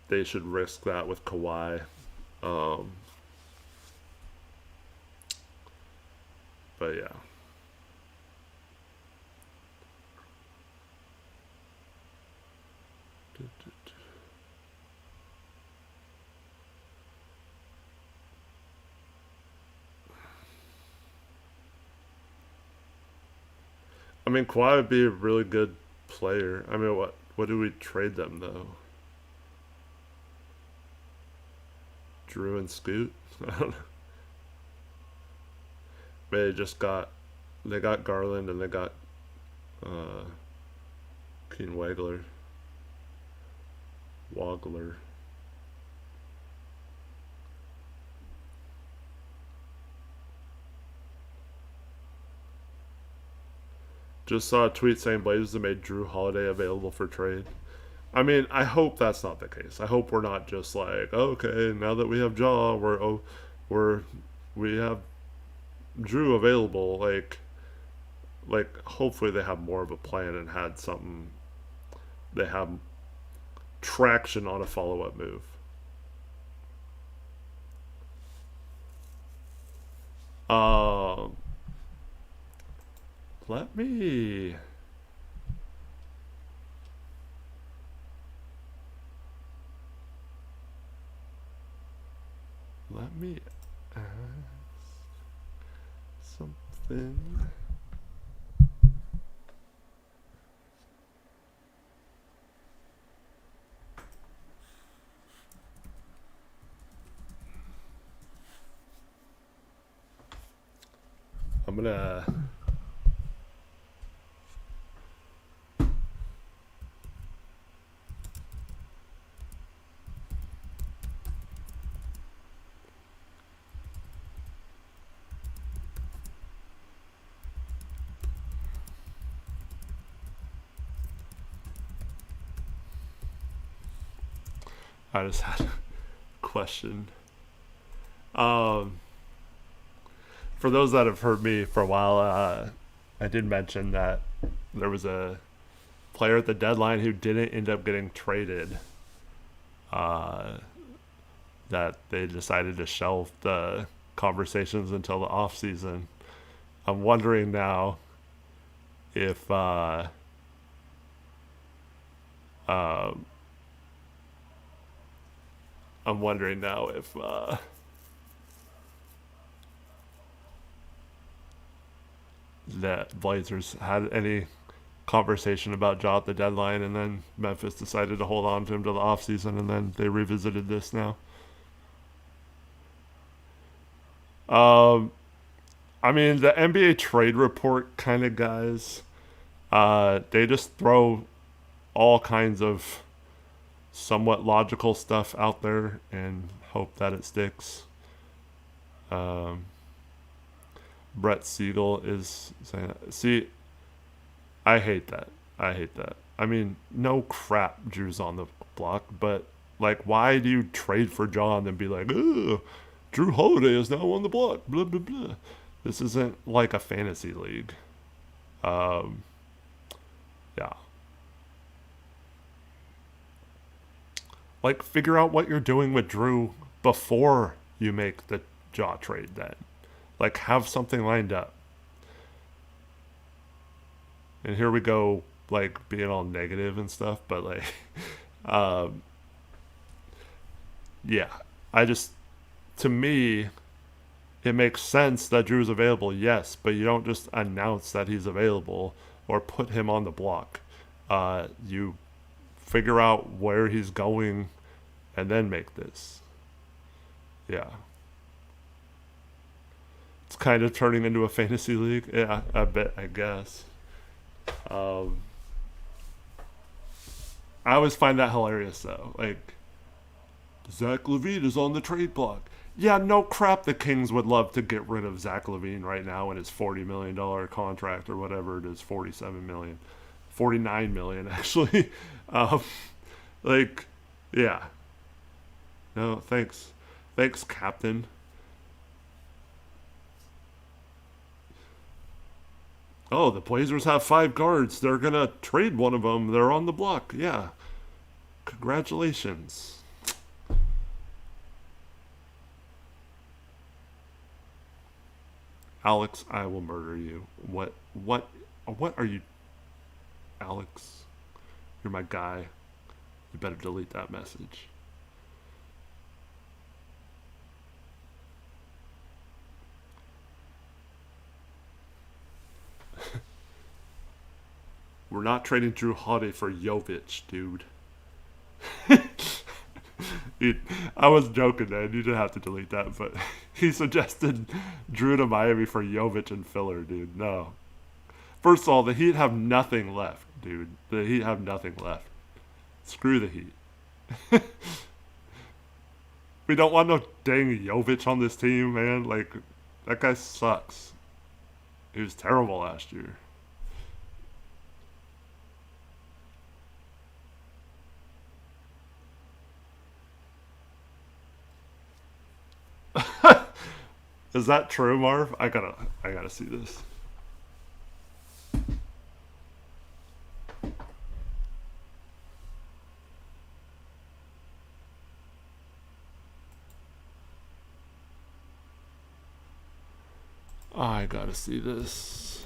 they should risk that with Kawhi. Um, but yeah. I mean, Kawhi would be a really good player. I mean, what do we trade them though? Drew and Scoot? I don't know. They just got Garland and they got uh, Keen Wagler. Just saw a tweet saying Blazers have made Drew Holiday available for trade. I mean, I hope that's not the case. I hope we're not just like, okay, now that we have Jaw, we're we have Drew available. Like hopefully they have more of a plan and had something. They have traction on a follow up move. Um, let me let me ask something. nothing. I'm gonna I just had a question. For those that have heard me for a while, I did mention that there was a player at the deadline who didn't end up getting traded. That they decided to shelve the conversations until the off season. I'm wondering now if the Blazers had any conversation about Ja at the deadline, and then Memphis decided to hold on to him to the offseason, and then they revisited this now. I mean, the NBA trade report kind of guys, they just throw all kinds of somewhat logical stuff out there and hope that it sticks. Brett Siegel is saying that. See, I hate that. I mean, no crap Drew's on the block, but like, why do you trade for John and be like, ugh, Drew Holiday is now on the block, blah, blah, blah. This isn't like a fantasy league. Yeah. Like, figure out what you're doing with Drew before you make the Ja trade then. Like, have something lined up. And here we go, like, being all negative and stuff, but, like, yeah. To me, it makes sense that Drew's available, yes, but you don't just announce that he's available or put him on the block. You figure out where he's going and then make this. Yeah. It's kind of turning into a fantasy league. Yeah, I guess. I always find that hilarious, though. Like, Zach LaVine is on the trade block. Yeah, no crap the Kings would love to get rid of Zach LaVine right now in his $40 million contract or whatever it is, $47 million. $49 million, actually. Like, yeah. No, thanks. Thanks, Captain. Oh, the Blazers have 5 guards. They're going to trade one of them. They're on the block. Yeah. Congratulations. Alex, I will murder you. What are you, Alex? You're my guy. You better delete that message. We're not trading Drew Holiday for Jovic, dude. Dude, I was joking, man. You didn't have to delete that, but he suggested Drew to Miami for Jovic and filler, dude. No. First of all, the Heat have nothing left, dude. The Heat have nothing left. Screw the Heat. We don't want no dang Jovic on this team, man. Like, that guy sucks. He was terrible last year. Is that true, Marv? I gotta see this. I gotta see this.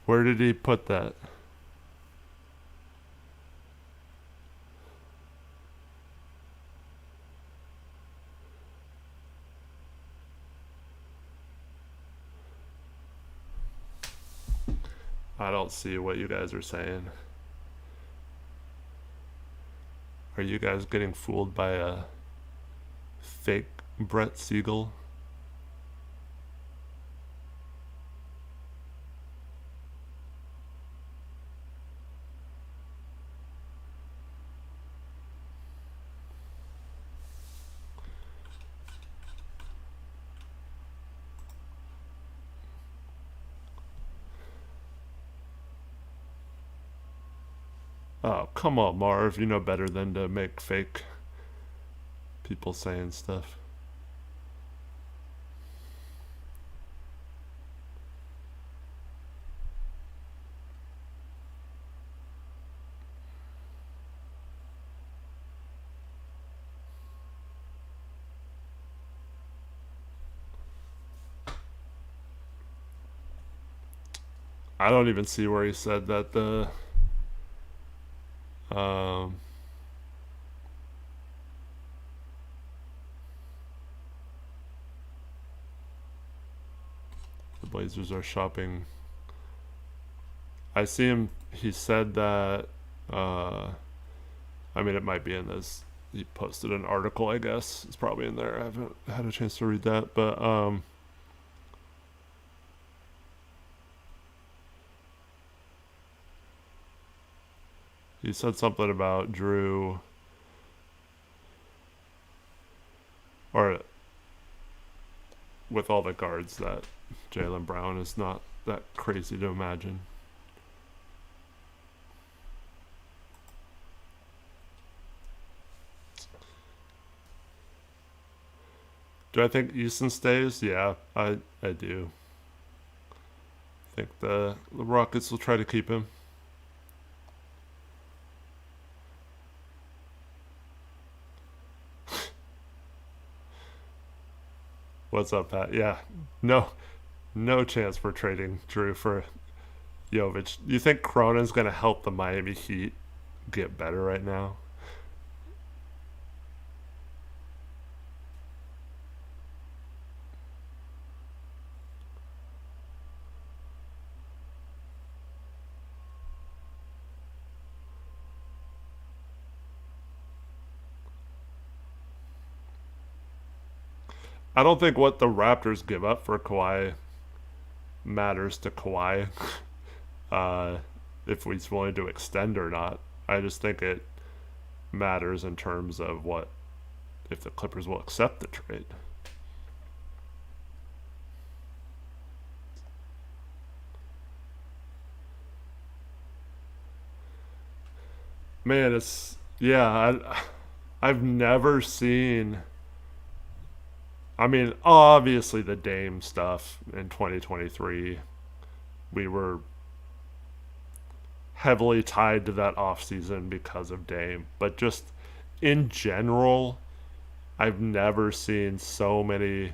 Where did he put that? I don't see what you guys are saying. Are you guys getting fooled by a fake Brett Siegel? Oh, come on, Marv. You know better than to make fake people saying stuff. I don't even see where he said that um, the Blazers are shopping. I see him. He said that. I mean, it might be in this. He posted an article, I guess. It's probably in there. I haven't had a chance to read that, but he said something about Drew, or with all the guards, that Jaylen Brown is not that crazy to imagine. Do I think Easton stays? Yeah, I do. I think the Rockets will try to keep him. What's up, Pat? Yeah, no chance for trading Drew for Jovic. You think Cronin's going to help the Miami Heat get better right now? I don't think what the Raptors give up for Kawhi matters to Kawhi. If he's willing to extend or not. I just think it matters in terms of what if the Clippers will accept the trade. Man, it's yeah. I've never seen. I mean, obviously the Dame stuff in 2023, we were heavily tied to that offseason because of Dame. But just in general, I've never seen so many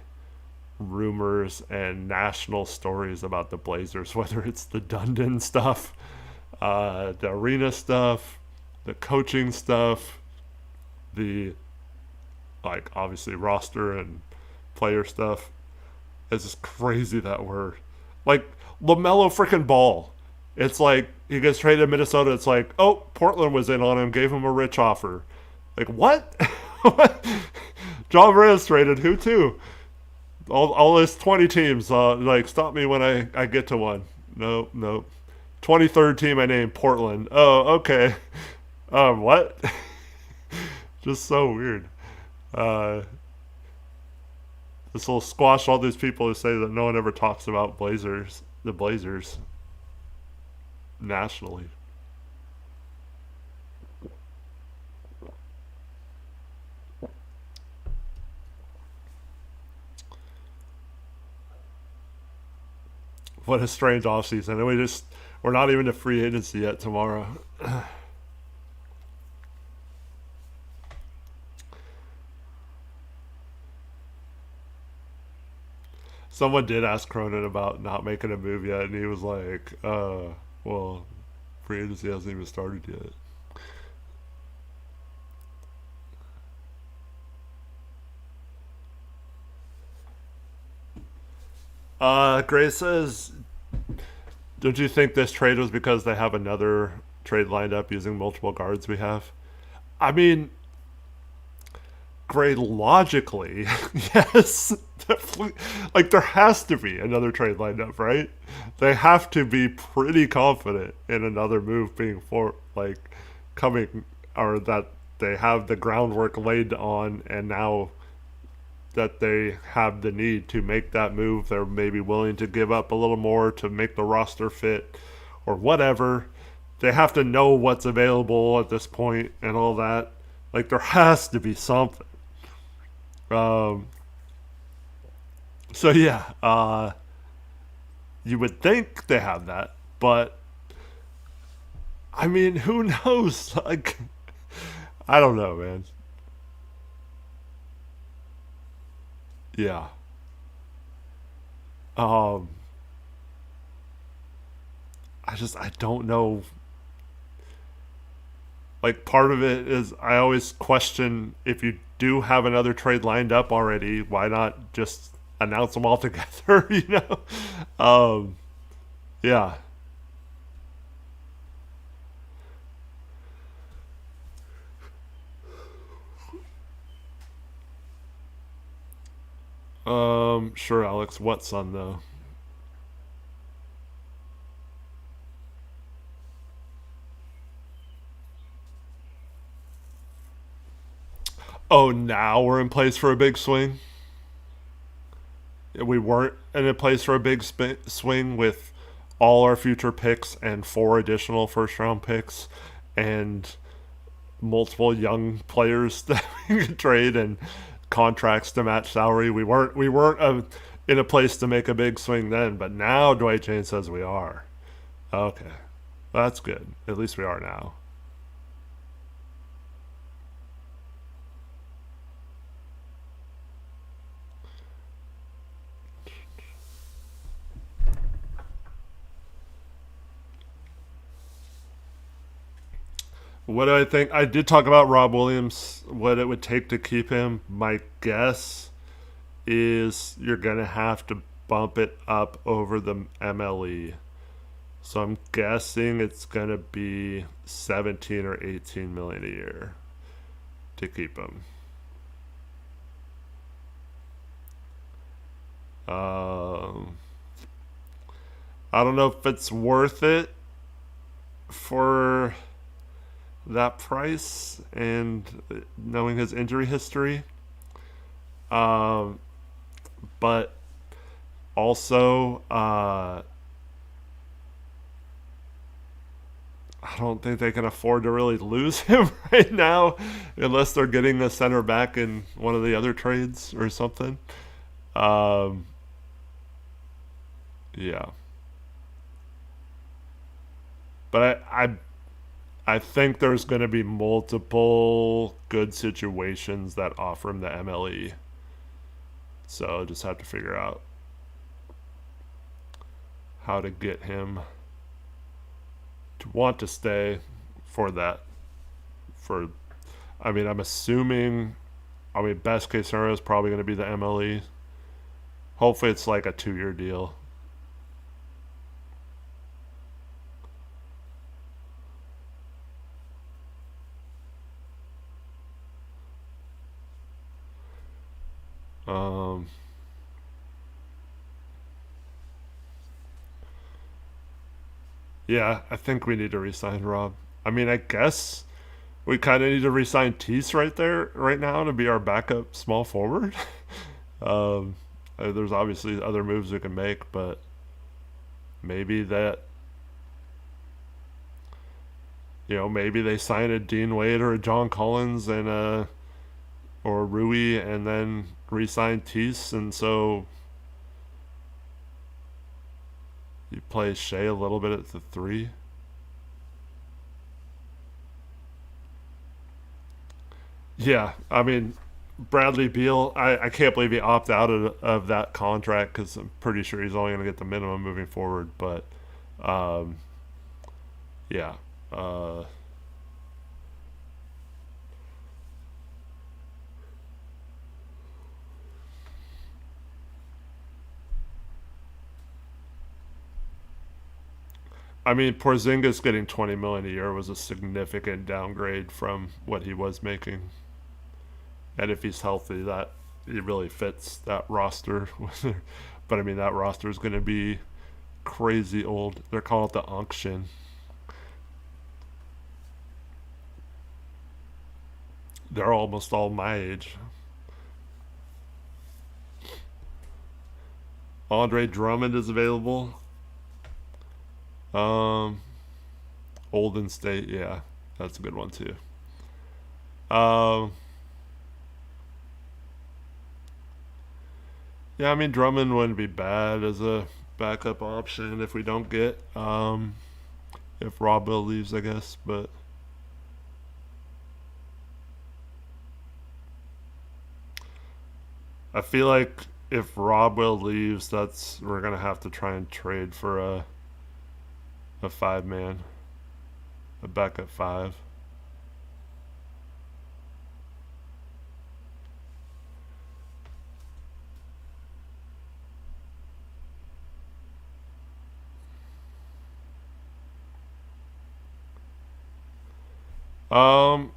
rumors and national stories about the Blazers, whether it's the Dundon stuff, the arena stuff, the coaching stuff, the like obviously roster and player stuff. It's just crazy that we're like LaMelo freaking Ball. It's like he gets traded to Minnesota. It's like, oh, Portland was in on him, gave him a rich offer. Like what? What? John Morant's traded. Who to? All this 20 teams. Like stop me when I get to one. Nope. 23rd team I named Portland. Oh, okay. What? Just so weird. This will squash all these people who say that no one ever talks about the Blazers, nationally. What a strange offseason. And we're not even to free agency yet tomorrow. Someone did ask Cronin about not making a move yet, and he was like, well, free agency hasn't even started yet. Gray says, don't you think this trade was because they have another trade lined up using multiple guards we have? I mean, Gray, logically, yes. Like, there has to be another trade lined up, right? They have to be pretty confident in another move being coming, or that they have the groundwork laid on, and now that they have the need to make that move, they're maybe willing to give up a little more to make the roster fit or whatever. They have to know what's available at this point and all that. Like, there has to be something. Um, so yeah, you would think they have that, but I mean, who knows? Like, I don't know, man. Yeah. Um, I don't know. Like, part of it is I always question, if you do have another trade lined up already, why not just announce them all together? Um, yeah. Sure, Alex. What son though? Oh, now we're in place for a big swing. We weren't in a place for a big swing with all our future picks and 4 additional first round picks and multiple young players that we could trade and contracts to match salary. We weren't in a place to make a big swing then, but now Dwight Jane says we are. Okay, that's good. At least we are now. What do I think? I did talk about Rob Williams, what it would take to keep him. My guess is you're going to have to bump it up over the MLE. So I'm guessing it's going to be 17 or 18 million a year to keep him. Um, I don't know if it's worth it for that price and knowing his injury history. Um, but also, I don't think they can afford to really lose him right now unless they're getting a center back in one of the other trades or something. Um, yeah. But I think there's going to be multiple good situations that offer him the MLE. So just have to figure out how to get him to want to stay for that. For, I mean, I'm assuming, best case scenario is probably going to be the MLE. Hopefully, it's like a 2-year deal. Um, yeah, I think we need to resign Rob. I mean, I guess we kind of need to resign Tease right there, right now, to be our backup small forward. um, there's obviously other moves we can make, but maybe that, maybe they sign a Dean Wade or a John Collins and or Rui, and then re-sign Tease, and so you play Shea a little bit at the 3. Yeah, I mean, Bradley Beal, I can't believe he opted out of that contract because I'm pretty sure he's only going to get the minimum moving forward. But um, yeah. Uh, I mean, Porzingis getting 20 million a year was a significant downgrade from what he was making. And if he's healthy, that he really fits that roster. But I mean, that roster is going to be crazy old. They're calling it the unction. They're almost all my age. Andre Drummond is available. Um, Olden State, yeah, that's a good one too. Um, yeah, I mean Drummond wouldn't be bad as a backup option if we don't get if Rob Will leaves, I guess. But I feel like if Rob Will leaves, that's we're gonna have to try and trade for a 5 man, a backup five. Um,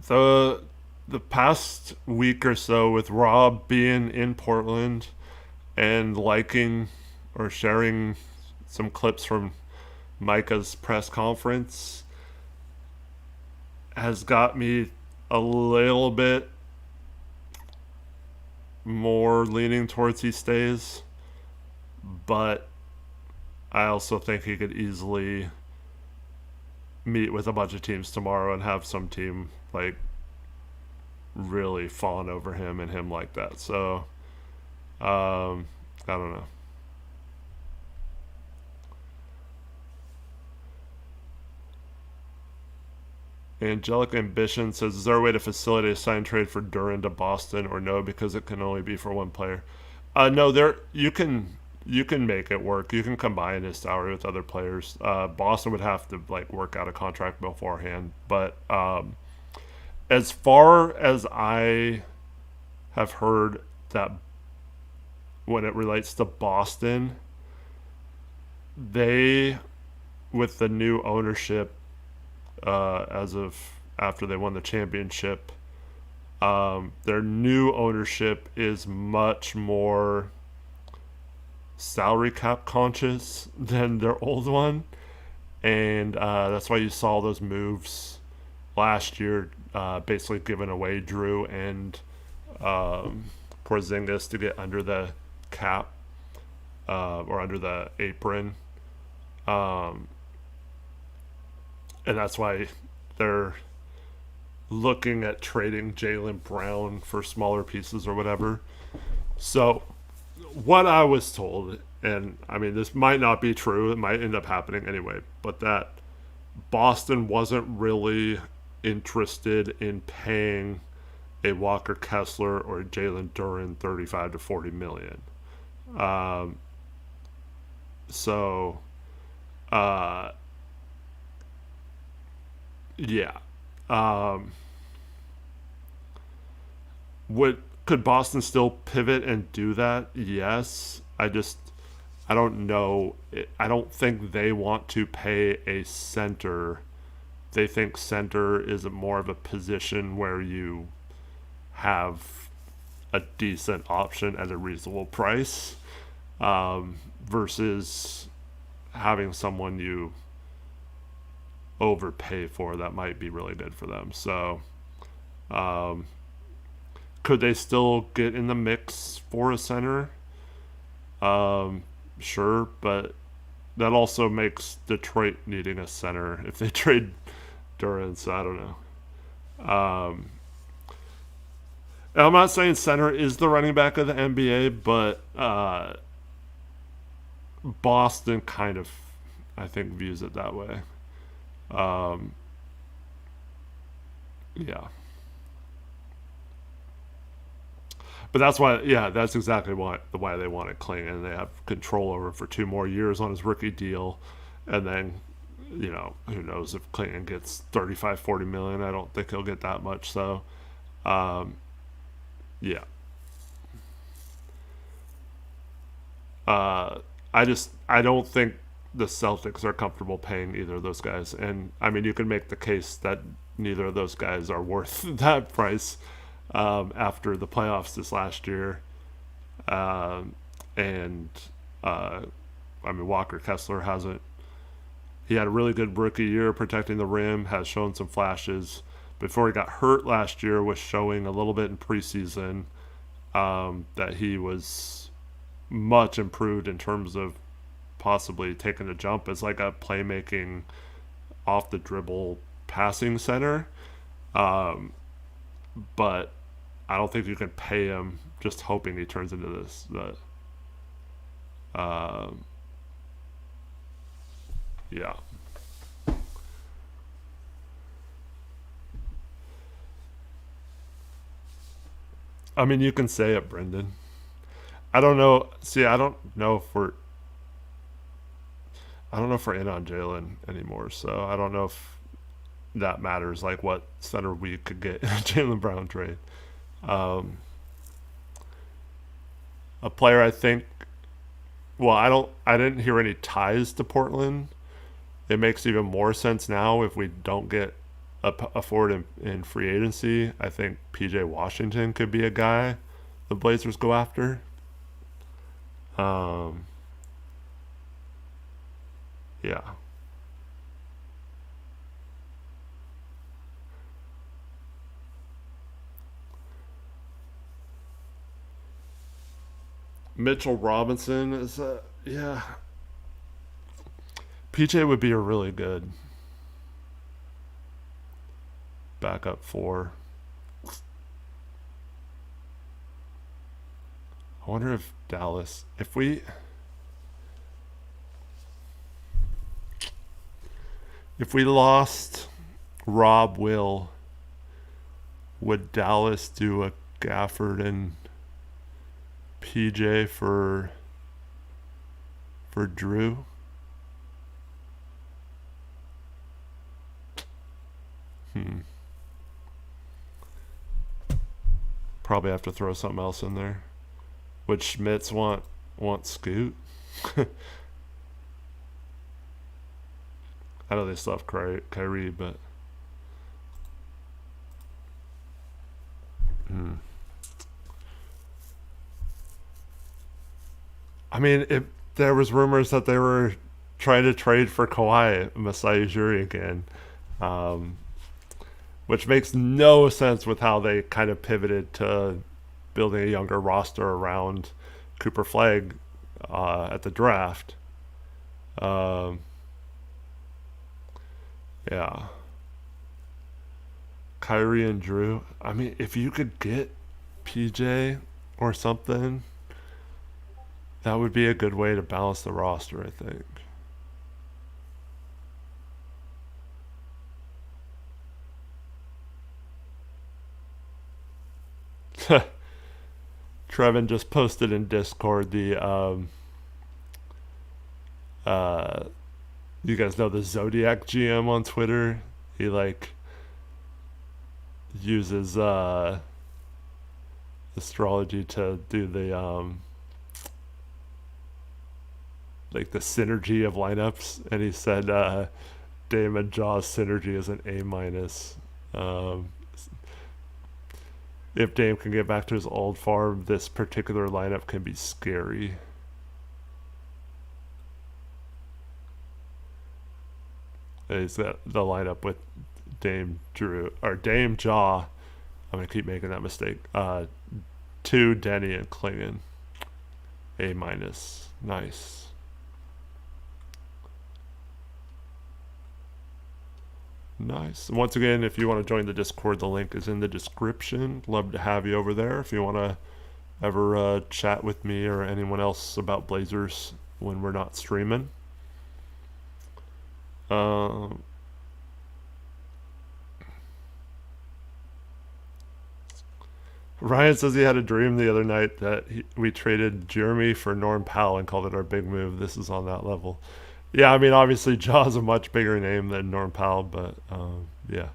the the past week or so with Rob being in Portland and liking or sharing some clips from Micah's press conference has got me a little bit more leaning towards he stays, but I also think he could easily meet with a bunch of teams tomorrow and have some team like really fawn over him and him like that. So I don't know. Angelic Ambition says, "Is there a way to facilitate a sign trade for Duran to Boston, or no? Because it can only be for one player." No, there you can make it work. You can combine his salary with other players. Boston would have to like work out a contract beforehand, but as far as I have heard that when it relates to Boston, they with the new ownership as of after they won the championship. Their new ownership is much more salary cap conscious than their old one, and that's why you saw those moves last year, basically giving away Drew and Porzingis to get under the cap or under the apron, um, and that's why they're looking at trading Jaylen Brown for smaller pieces or whatever. So, what I was told, and I mean, this might not be true, it might end up happening anyway, but that Boston wasn't really interested in paying a Walker Kessler or a Jalen Duran 35 to 40 million. Um, so, uh, yeah. Um, Would could Boston still pivot and do that? Yes. I don't know. I don't think they want to pay a center. They think center is more of a position where you have a decent option at a reasonable price, versus having someone you overpay for that might be really good for them. So, um, could they still get in the mix for a center? Sure, but that also makes Detroit needing a center if they trade Duran. So I don't know. And I'm not saying center is the running back of the NBA, but Boston kind of, I think, views it that way. Um, yeah. But that's why, yeah, that's exactly why they wanted Klingon. They have control over him for 2 more years on his rookie deal, and then, who knows if Klingon gets 35, 40 million. I don't think he'll get that much. So, um, yeah. Uh, I don't think the Celtics are comfortable paying either of those guys. And I mean, you can make the case that neither of those guys are worth that price after the playoffs this last year. Um, and uh, I mean, Walker Kessler hasn't. He had a really good rookie year protecting the rim, has shown some flashes. Before he got hurt last year, was showing a little bit in preseason that he was much improved in terms of possibly taking a jump as like a playmaking off the dribble passing center. Um, but I don't think you can pay him just hoping he turns into this. Um, yeah. I mean, you can say it, Brendan. I don't know. See, I don't know if we're in on Jaylen anymore. So I don't know if that matters. Like what center we could get in a Jaylen Brown trade. Um, a player I think. Well, I didn't hear any ties to Portland. It makes even more sense now if we don't get a forward in free agency. I think PJ Washington could be a guy the Blazers go after. Um, yeah. Mitchell Robinson is yeah. PJ would be a really good backup four. I wonder if Dallas, if we lost Rob Will, would Dallas do a Gafford and PJ for Drew? Hmm. Probably have to throw something else in there. Would Schmitz want Scoot? I know they still have Kyrie, but hmm. I mean, there was rumors that they were trying to trade for Kawhi Masai Ujiri again, um, which makes no sense with how they kind of pivoted to building a younger roster around Cooper Flag at the draft. Um, yeah, Kyrie and Drew. I mean, if you could get PJ or something, that would be a good way to balance the roster, I think. Trevin just posted in Discord the uh you guys know the Zodiac GM on Twitter. He like uses astrology to do the like the synergy of lineups, and he said Dame and Jaw's synergy is an A minus. Um, if Dame can get back to his old form, this particular lineup can be scary. He's got the lineup with Dame Drew or Dame Jaw. I'm gonna keep making that mistake. 2 Denny and Klingon. A minus. Nice. Nice. And once again, if you want to join the Discord, the link is in the description. Love to have you over there. If you want to ever chat with me or anyone else about Blazers when we're not streaming. Um, Ryan says he had a dream the other night that we traded Jeremy for Norm Powell and called it our big move. This is on that level. Yeah, I mean, obviously, Jaw's a much bigger name than Norm Powell, but yeah.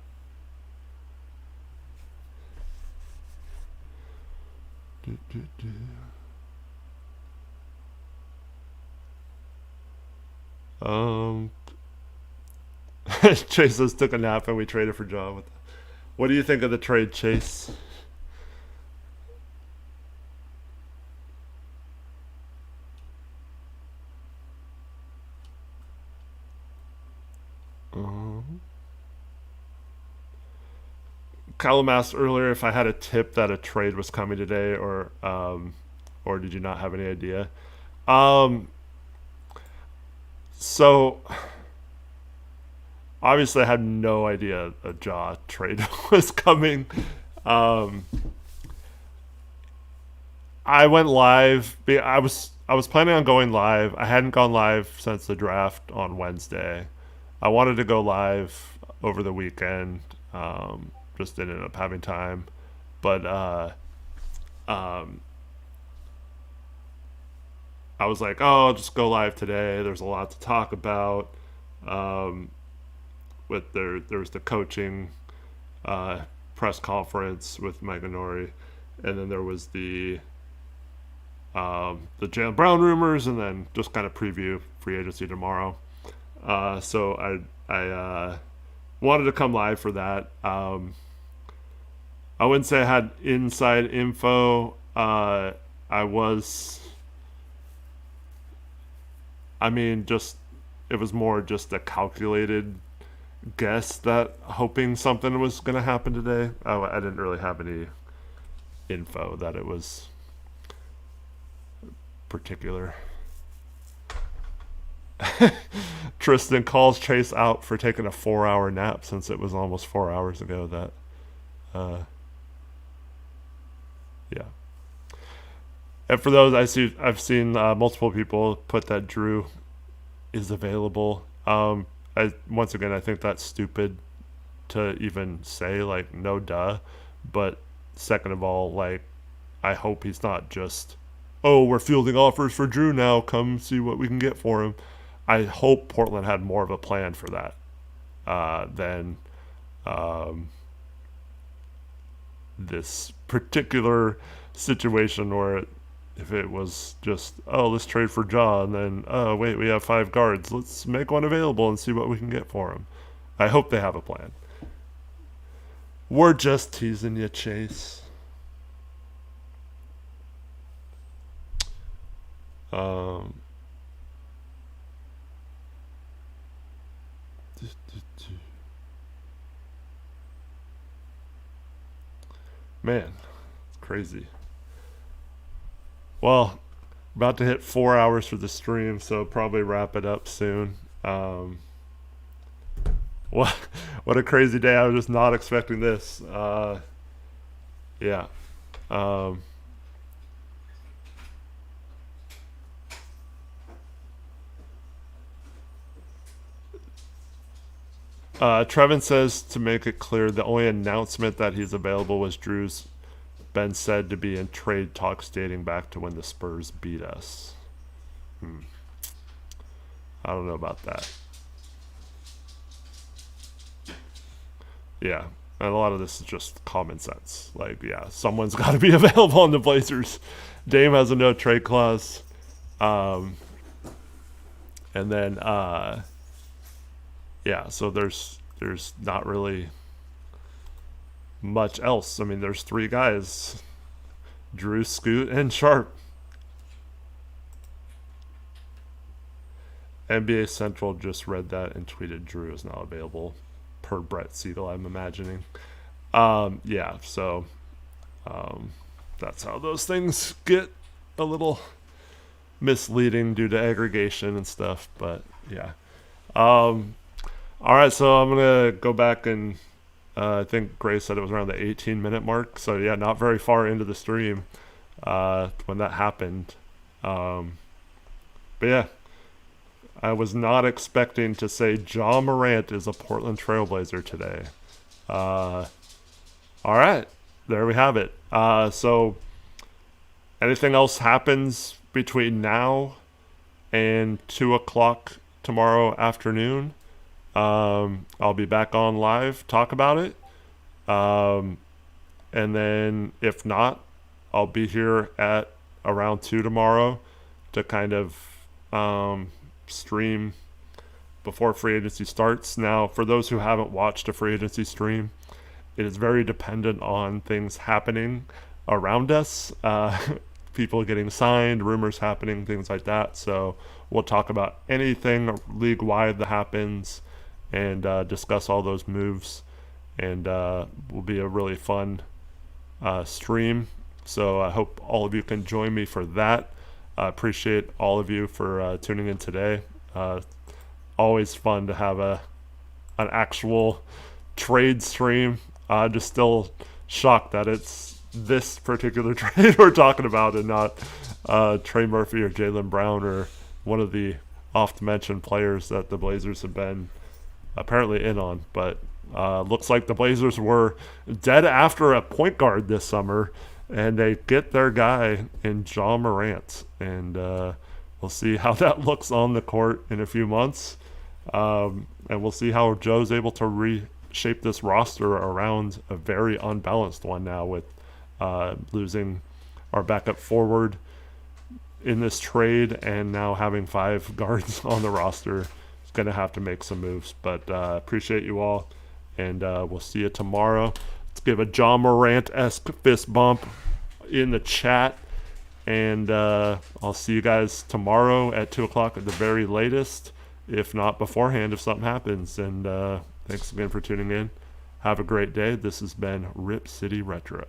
Um, Chase says took a nap and we traded for Jaw. What do you think of the trade, Chase? Callum asked earlier if I had a tip that a trade was coming today, or did you not have any idea? Um, so obviously I had no idea a Jaw trade was coming. Um, I went live. I was planning on going live. I hadn't gone live since the draft on Wednesday. I wanted to go live over the weekend. Just didn't end up having time, but um, I was like, oh, I'll just go live today. There's a lot to talk about. Um, there was the coaching uh, press conference with Micah Nori, and then there was the Jaylen Brown rumors, and then just kind of preview free agency tomorrow. So I wanted to come live for that. I wouldn't say I had inside info. I was, I mean, just it was more just a calculated guess that hoping something was going to happen today. I didn't really have any info that it was particular. Tristan calls Chase out for taking a 4-hour nap since it was almost 4 hours ago that yeah. And for those I've seen multiple people put that Drew is available. Once again, I think that's stupid to even say, like, no duh. But second of all, like, I hope he's not just, oh, we're fielding offers for Drew now, come see what we can get for him. I hope Portland had more of a plan for that than this particular situation where if it was just, oh, let's trade for Jaw, and then, oh, wait, we have 5 guards. Let's make one available and see what we can get for him. I hope they have a plan. We're just teasing you, Chase. Man, it's crazy. Well, about to hit 4 hours for the stream, so probably wrap it up soon. What a crazy day! I was just not expecting this. Yeah. Trevin says to make it clear, the only announcement that he's available was Drew's been said to be in trade talks dating back to when the Spurs beat us. I don't know about that. Yeah, and a lot of this is just common sense. Like, yeah, someone's got to be available on the Blazers. Dame has a no trade clause, and then yeah, so there's not really much else. I mean, there's 3 guys: Drew, Scoot, and Sharp. NBA Central just read that and tweeted Drew is now available, per Brett Siegel, I'm imagining. Yeah, so that's how those things get a little misleading due to aggregation and stuff. But yeah. All right, so I'm going to go back and I think Gray said it was around the 18-minute mark. So, yeah, not very far into the stream when that happened. But, yeah, I was not expecting to say Ja Morant is a Portland Trailblazer today. All right. there we have it. So anything else happens between now and 2 o'clock tomorrow afternoon, I'll be back on live, talk about it. And then if not, I'll be here at around 2 tomorrow to kind of stream before free agency starts. Now, for those who haven't watched a free agency stream, it is very dependent on things happening around us, people getting signed, rumors happening, things like that. So we'll talk about anything league-wide that happens and discuss all those moves. And will be a really fun stream. So I hope all of you can join me for that. I appreciate all of you for tuning in today. Always fun to have an actual trade stream. Just still shocked that it's this particular trade we're talking about and not Trey Murphy or Jaylen Brown or one of the oft-mentioned players that the Blazers have been apparently in on. But looks like the Blazers were dead after a point guard this summer, and they get their guy in MORANT. And we'll see how that looks on the court in a few months. And we'll see how Joe's able to reshape this roster around a very unbalanced one now with losing our backup forward in this trade and now having 5 guards on the roster. It's going to have to make some moves. But appreciate you all, and we'll see you tomorrow. Let's give a John Morant-esque fist bump in the chat. And I'll see you guys tomorrow at 2 o'clock at the very latest, if not beforehand, if something happens. And thanks again for tuning in. Have a great day. This has been Rip City Retro.